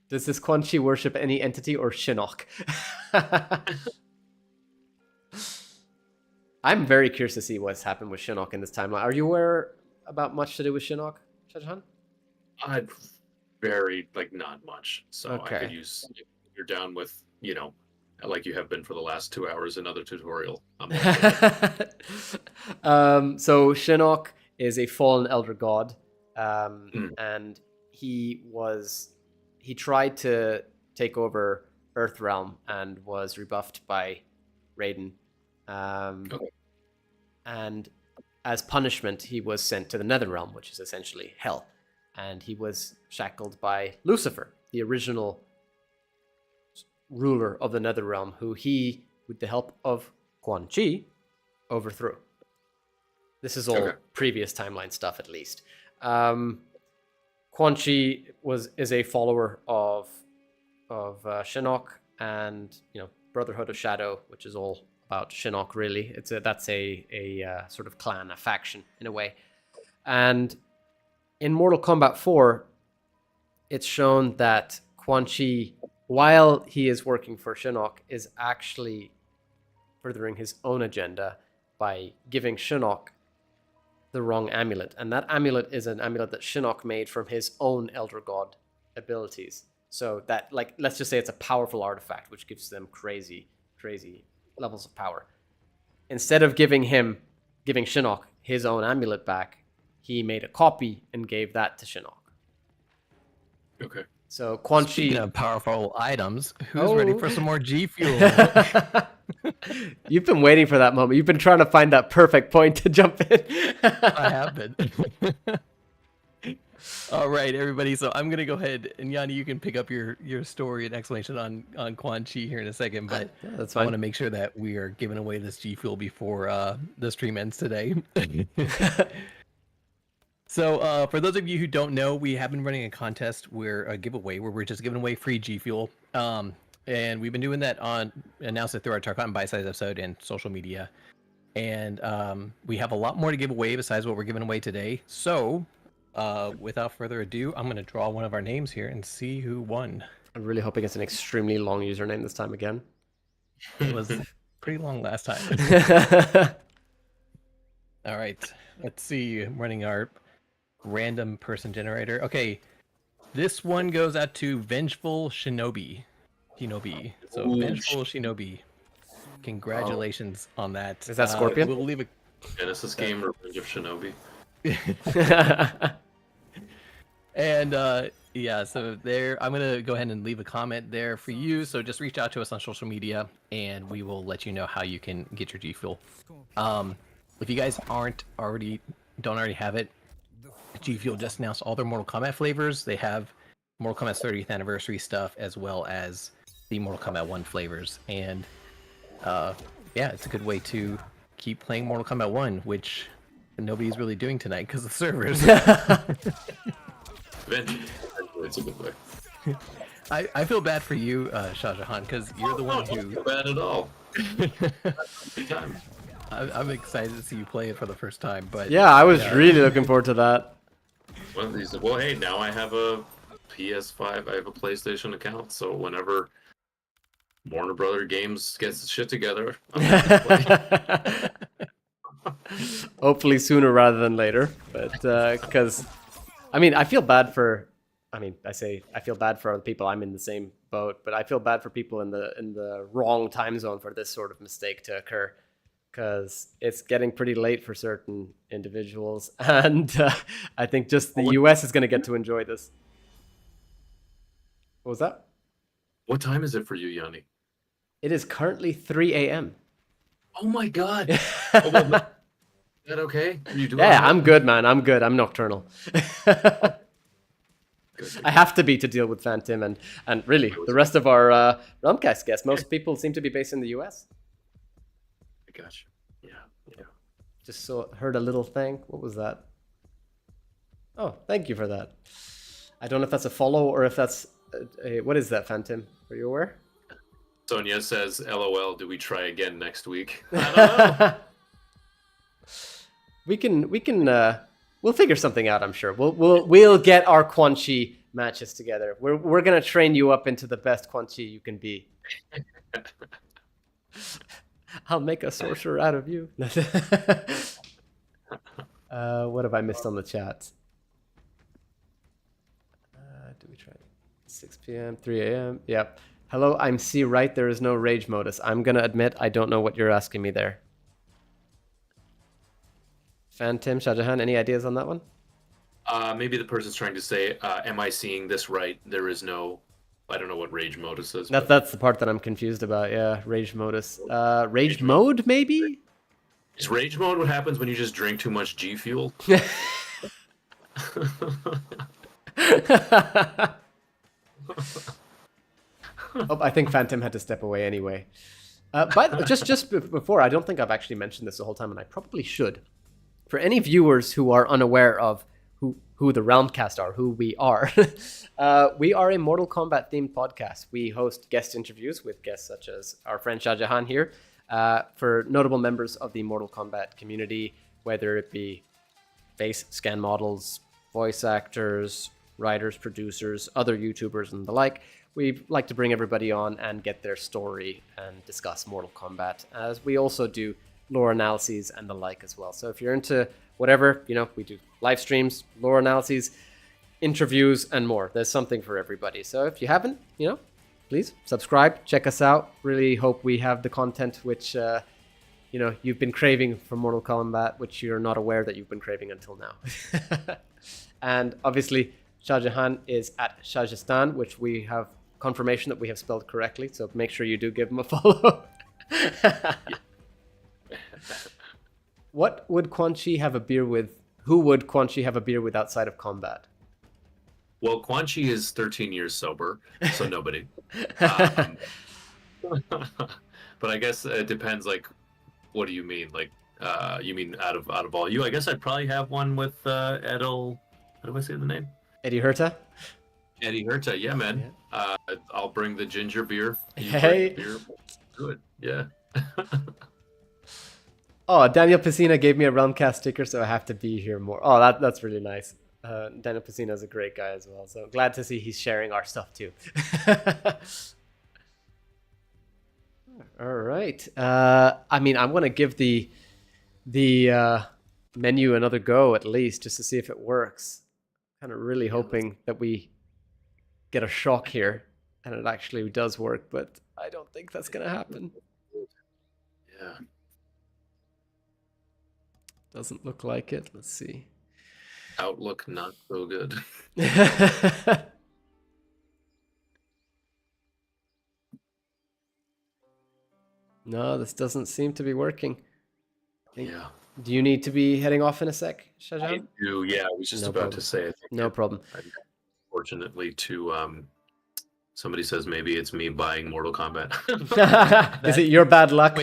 Speaker 1: Does this Quan Chi worship any entity or Shinnok? I'm very curious to see what's happened with Shinnok in this timeline. Are you aware about much to do with Shinnok, Shajahan?
Speaker 3: Very not much. So
Speaker 1: okay.
Speaker 3: I could use. If you're down with like you have been for the last 2 hours, another tutorial.
Speaker 1: So Shinnok is a fallen elder god, and he tried to take over Earthrealm and was rebuffed by Raiden. And as punishment, he was sent to the Netherrealm, which is essentially hell. And he was shackled by Lucifer, the original ruler of the Netherrealm, who he, with the help of Quan Chi, overthrew. This is all previous timeline stuff, at least. Quan Chi is a follower of Shinnok and Brotherhood of Shadow, which is all about Shinnok. Really, that's a sort of clan, a faction in a way. And in Mortal Kombat 4, it's shown that Quan Chi, while he is working for Shinnok, is actually furthering his own agenda by giving Shinnok the wrong amulet. And that amulet is an amulet that Shinnok made from his own Elder God abilities. So that, let's just say it's a powerful artifact, which gives them crazy, crazy levels of power. Instead of giving Shinnok his own amulet back, he made a copy and gave that to Shinnok.
Speaker 3: Okay.
Speaker 1: So Quan Chi...
Speaker 2: Speaking of powerful items, who's ready for some more G Fuel?
Speaker 1: You've been waiting for that moment. You've been trying to find that perfect point to jump in.
Speaker 2: I have been. All right, everybody. So I'm gonna go ahead and Yanni, you can pick up your story and explanation on Quan Chi here in a second, but
Speaker 1: Yeah, that's
Speaker 2: I
Speaker 1: fine.
Speaker 2: want to make sure that we are giving away this G Fuel before the stream ends today. So for those of you who don't know, we have been running a contest a giveaway where we're just giving away free G Fuel. And we've been doing that announced it through our Tarkon Bite Size episode and social media. And we have a lot more to give away besides what we're giving away today. So without further ado, I'm going to draw one of our names here and see who won.
Speaker 1: I'm really hoping it's an extremely long username this time again.
Speaker 2: It was pretty long last time. All right, let's see. I'm running our random person generator. Okay, this one goes out to Vengeful Shinobi. So
Speaker 3: Ooh.
Speaker 2: Vengeful Shinobi. Congratulations on that.
Speaker 1: Is that Scorpion?
Speaker 2: We'll leave a
Speaker 3: Genesis game, Revenge of Shinobi.
Speaker 2: And yeah, so there, I'm gonna go ahead and leave a comment there for you. So just reach out to us on social media, and we will let you know how you can get your G Fuel. If you guys don't already have it, G Fuel just announced all their Mortal Kombat flavors. They have Mortal Kombat's 30th anniversary stuff, as well as the Mortal Kombat 1 flavors. And yeah, it's a good way to keep playing Mortal Kombat 1, which nobody's really doing tonight because of the servers.
Speaker 3: Eventually, it's a good way.
Speaker 2: I feel bad for you, Shajahan, because you're the one who...
Speaker 3: Not bad at all. Good time.
Speaker 2: I'm excited to see you play it for the first time, but...
Speaker 1: Yeah, I was really looking forward to that.
Speaker 3: One of these. Well, hey, now I have a PS5. I have a PlayStation account, so whenever Warner Brother Games gets its shit together, I'm gonna play.
Speaker 1: Hopefully sooner rather than later. But because, I mean, I feel bad for. I mean, I feel bad for other people. I'm in the same boat, but I feel bad for people in the wrong time zone for this sort of mistake to occur, because it's getting pretty late for certain individuals, and I think just the US is going to get to enjoy this. What was that?
Speaker 3: What time is it for you, Yanni?
Speaker 1: It is currently 3 a.m.
Speaker 3: Oh my god! Oh, well, is that okay? Are you doing
Speaker 1: Yeah,
Speaker 3: all
Speaker 1: I'm
Speaker 3: right?
Speaker 1: good, man. I'm good. I'm nocturnal.
Speaker 3: Good.
Speaker 1: I have to be to deal with Phantom and really the rest of our Realmcast guests. Most people seem to be based in the US.
Speaker 3: I got you. Yeah.
Speaker 1: Just heard a little thing. What was that? Oh, thank you for that. I don't know if that's a follow or if that's what is that, Phantom? Are you aware?
Speaker 3: Sonia says, "LOL. Do we try again next week?" I don't know.
Speaker 1: We'll figure something out. I'm sure. We'll get our Quan Chi matches together. We're gonna train you up into the best Quan Chi you can be. I'll make a sorcerer out of you. What have I missed on the chat? Do we try 6 p.m., 3 a.m.? Yep. Hello, I'm C. Right. There is no rage modus. I'm gonna admit I don't know what you're asking me there. Phantom, Shajahan, any ideas on that one?
Speaker 3: Maybe the person's trying to say, "Am I seeing this right? There is no." I don't know what rage modus is. but-
Speaker 1: That's the part that I'm confused about. Yeah, rage modus. Rage mode, maybe?
Speaker 3: Is rage mode what happens when you just drink too much G Fuel?
Speaker 1: Oh, I think Phantom had to step away anyway. But just before, I don't think I've actually mentioned this the whole time, and I probably should. For any viewers who are unaware of who the Realmcast are, who we are, we are a Mortal Kombat themed podcast. We host guest interviews with guests such as our friend Shajahan here, for notable members of the Mortal Kombat community, whether it be face scan models, voice actors, writers, producers, other YouTubers, and the like. We like to bring everybody on and get their story and discuss Mortal Kombat, as we also do lore analyses and the like as well. So if you're into whatever, we do live streams, lore analyses, interviews, and more. There's something for everybody. So if you haven't, please subscribe, check us out. Really hope we have the content which, you've been craving for Mortal Kombat, which you're not aware that you've been craving until now. And obviously, Shajahan is at Shajahan, which we have confirmation that we have spelled correctly. So make sure you do give him a follow. What would Quan Chi have a beer with? Who would Quan Chi have a beer with outside of combat?
Speaker 3: Well, Quan Chi is 13 years sober, so nobody. Um, but I guess it depends. Like, what do you mean? Like, you mean out of all you? I guess I'd probably have one with Edel. How do I say the name?
Speaker 1: Eddie Herta?
Speaker 3: Eddie Herta. Yeah, man.
Speaker 1: Yeah.
Speaker 3: I'll bring the ginger beer. You
Speaker 1: Hey.
Speaker 3: bring beer. Good. Yeah.
Speaker 1: Oh, Daniel Piscina gave me a Realmcast sticker, so I have to be here more. Oh, that's really nice. Daniel Piscina is a great guy as well, so glad to see he's sharing our stuff too. All right. I mean, I'm gonna give the menu another go at least, just to see if it works. Kind of really hoping that we get a shock here, and it actually does work, but I don't think that's gonna happen.
Speaker 3: Yeah.
Speaker 1: Doesn't look like it. Let's see.
Speaker 3: Outlook not so good.
Speaker 1: No, this doesn't seem to be working.
Speaker 3: Yeah.
Speaker 1: Do you need to be heading off in a sec,
Speaker 3: I
Speaker 1: Shajahan?
Speaker 3: do. Yeah. I was just
Speaker 1: No
Speaker 3: about
Speaker 1: problem.
Speaker 3: to say. I think
Speaker 1: No problem.
Speaker 3: Fortunately, to somebody says maybe it's me buying Mortal Kombat.
Speaker 1: Is it your bad luck?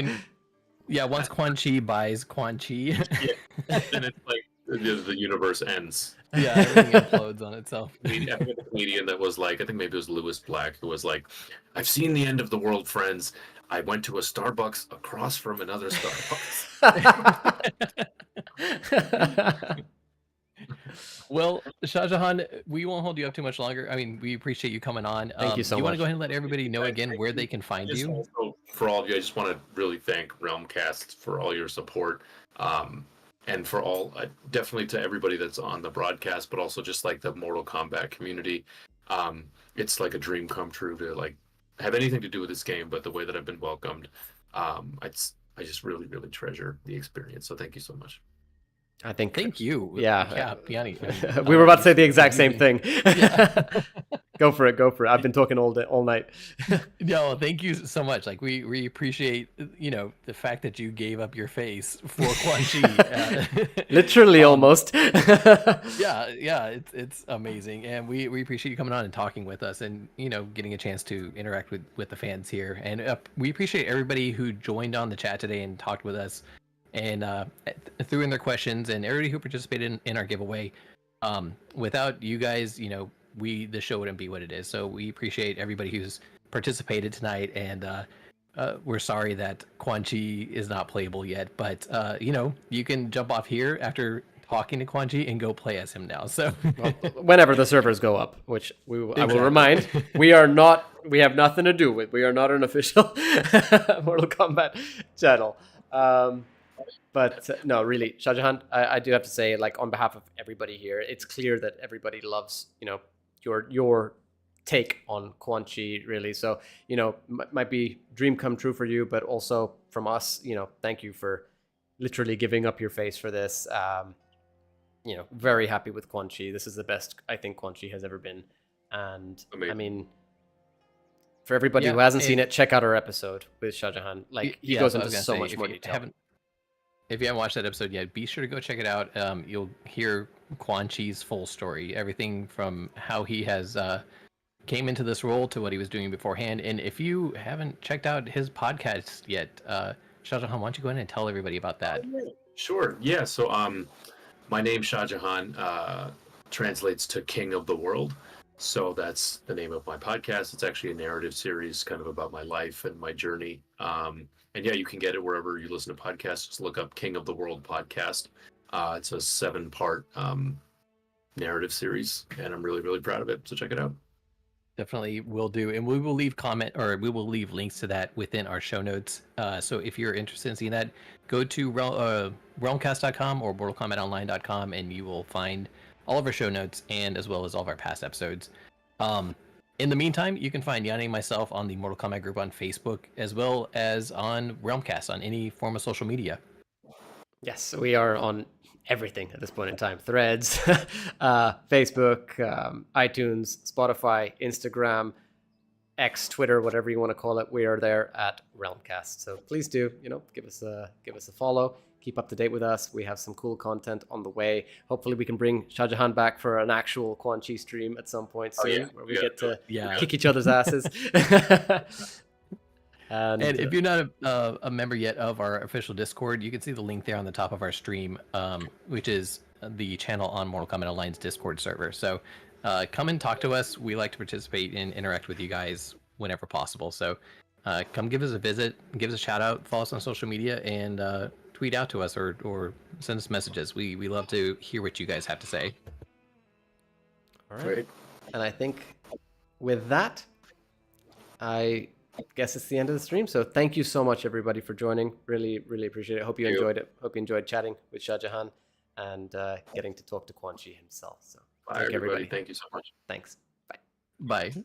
Speaker 2: Once Quan Chi buys Quan Chi,
Speaker 3: Yeah. And it's like the universe ends.
Speaker 2: yeah, everything implodes on itself.
Speaker 3: I had a comedian that was like, I think maybe it was Lewis Black, who was like, I've seen the end of the world, friends. I went to a Starbucks across from another Starbucks.
Speaker 2: Well, Shajahan, we won't hold you up too much longer. I mean, we appreciate you coming on.
Speaker 1: Thank you so
Speaker 2: do you want to
Speaker 1: much.
Speaker 2: go ahead and let everybody know again where they can find
Speaker 3: Just
Speaker 2: you?
Speaker 3: also, for all of you, I just want to really thank Realmcast for all your support. And for all, definitely to everybody that's on the broadcast, but also just like the Mortal Kombat community. It's like a dream come true to like have anything to do with this game, but the way that I've been welcomed, I just really, really treasure the experience. So thank you so much.
Speaker 1: I think.
Speaker 2: Thank you.
Speaker 1: Yeah.
Speaker 2: Piani.
Speaker 1: We were about to say the exact same
Speaker 2: amazing.
Speaker 1: thing.
Speaker 2: Yeah.
Speaker 1: Go for it. I've been talking all night.
Speaker 2: No, thank you so much. Like we appreciate the fact that you gave up your face for Quan Chi.
Speaker 1: Literally, almost.
Speaker 2: Yeah, it's amazing, and we appreciate you coming on and talking with us, and getting a chance to interact with the fans here, and we appreciate everybody who joined on the chat today and talked with us, and threw in their questions, and everybody who participated in our giveaway. Without you guys, the show wouldn't be what it is. So we appreciate everybody who's participated tonight, and we're sorry that Quan Chi is not playable yet, but you can jump off here after talking to Quan Chi and go play as him now. So
Speaker 1: whenever the servers go up, which I will remind, we have nothing to do with. We are not an official Mortal Kombat channel. But no, really, Shajahan, I do have to say, like, on behalf of everybody here, it's clear that everybody loves, your take on Quan Chi, really. So, might be dream come true for you, but also from us, thank you for literally giving up your face for this. Very happy with Quan Chi. This is the best I think Quan Chi has ever been. And
Speaker 3: Amazing.
Speaker 1: I mean, for everybody who hasn't seen it, check out our episode with Shajahan. Like, he goes into so much more detail.
Speaker 2: If you haven't watched that episode yet, be sure to go check it out. You'll hear Quan Chi's full story, everything from how he has came into this role to what he was doing beforehand. And if you haven't checked out his podcast yet, Shajahan, why don't you go ahead and tell everybody about that?
Speaker 3: Sure. Yeah. So my name Shajahan translates to King of the World. So that's the name of my podcast. It's actually a narrative series kind of about my life and my journey. And yeah, you can get it wherever you listen to podcasts. Just look up King of the World podcast. It's a 7-part narrative series, and I'm really, really proud of it. So check it out.
Speaker 2: Definitely will do, and we will leave links to that within our show notes. So if you're interested in seeing that, go to realmcast.com or mortalkombatonline.com, and you will find all of our show notes and as well as all of our past episodes. In the meantime, you can find Yanni and myself on the Mortal Kombat group on Facebook, as well as on Realmcast on any form of social media.
Speaker 1: Yes, we are on everything at this point in time. Threads, Facebook, iTunes, Spotify, Instagram, X, Twitter, whatever you want to call it. We are there at Realmcast. So please do, give us a follow. Keep up to date with us. We have some cool content on the way. Hopefully we can bring Shajahan back for an actual Quan Chi stream at some point soon, where we get to kick each other's asses. And
Speaker 2: if you're not a member yet of our official Discord, you can see the link there on the top of our stream, which is the channel on Mortal Kombat Online's Discord server. So come and talk to us. We like to participate and interact with you guys whenever possible. So come give us a visit, give us a shout out, follow us on social media, and tweet out to us or send us messages. We love to hear what you guys have to say.
Speaker 1: All right. Great. And I think with that, I guess it's the end of the stream. So thank you so much, everybody, for joining. Really, really appreciate it. Hope you enjoyed it. Hope you enjoyed chatting with Shajahan and getting to talk to Quan Chi himself. So
Speaker 3: bye, everybody. Thank you so much.
Speaker 1: Thanks. Bye.
Speaker 2: Bye.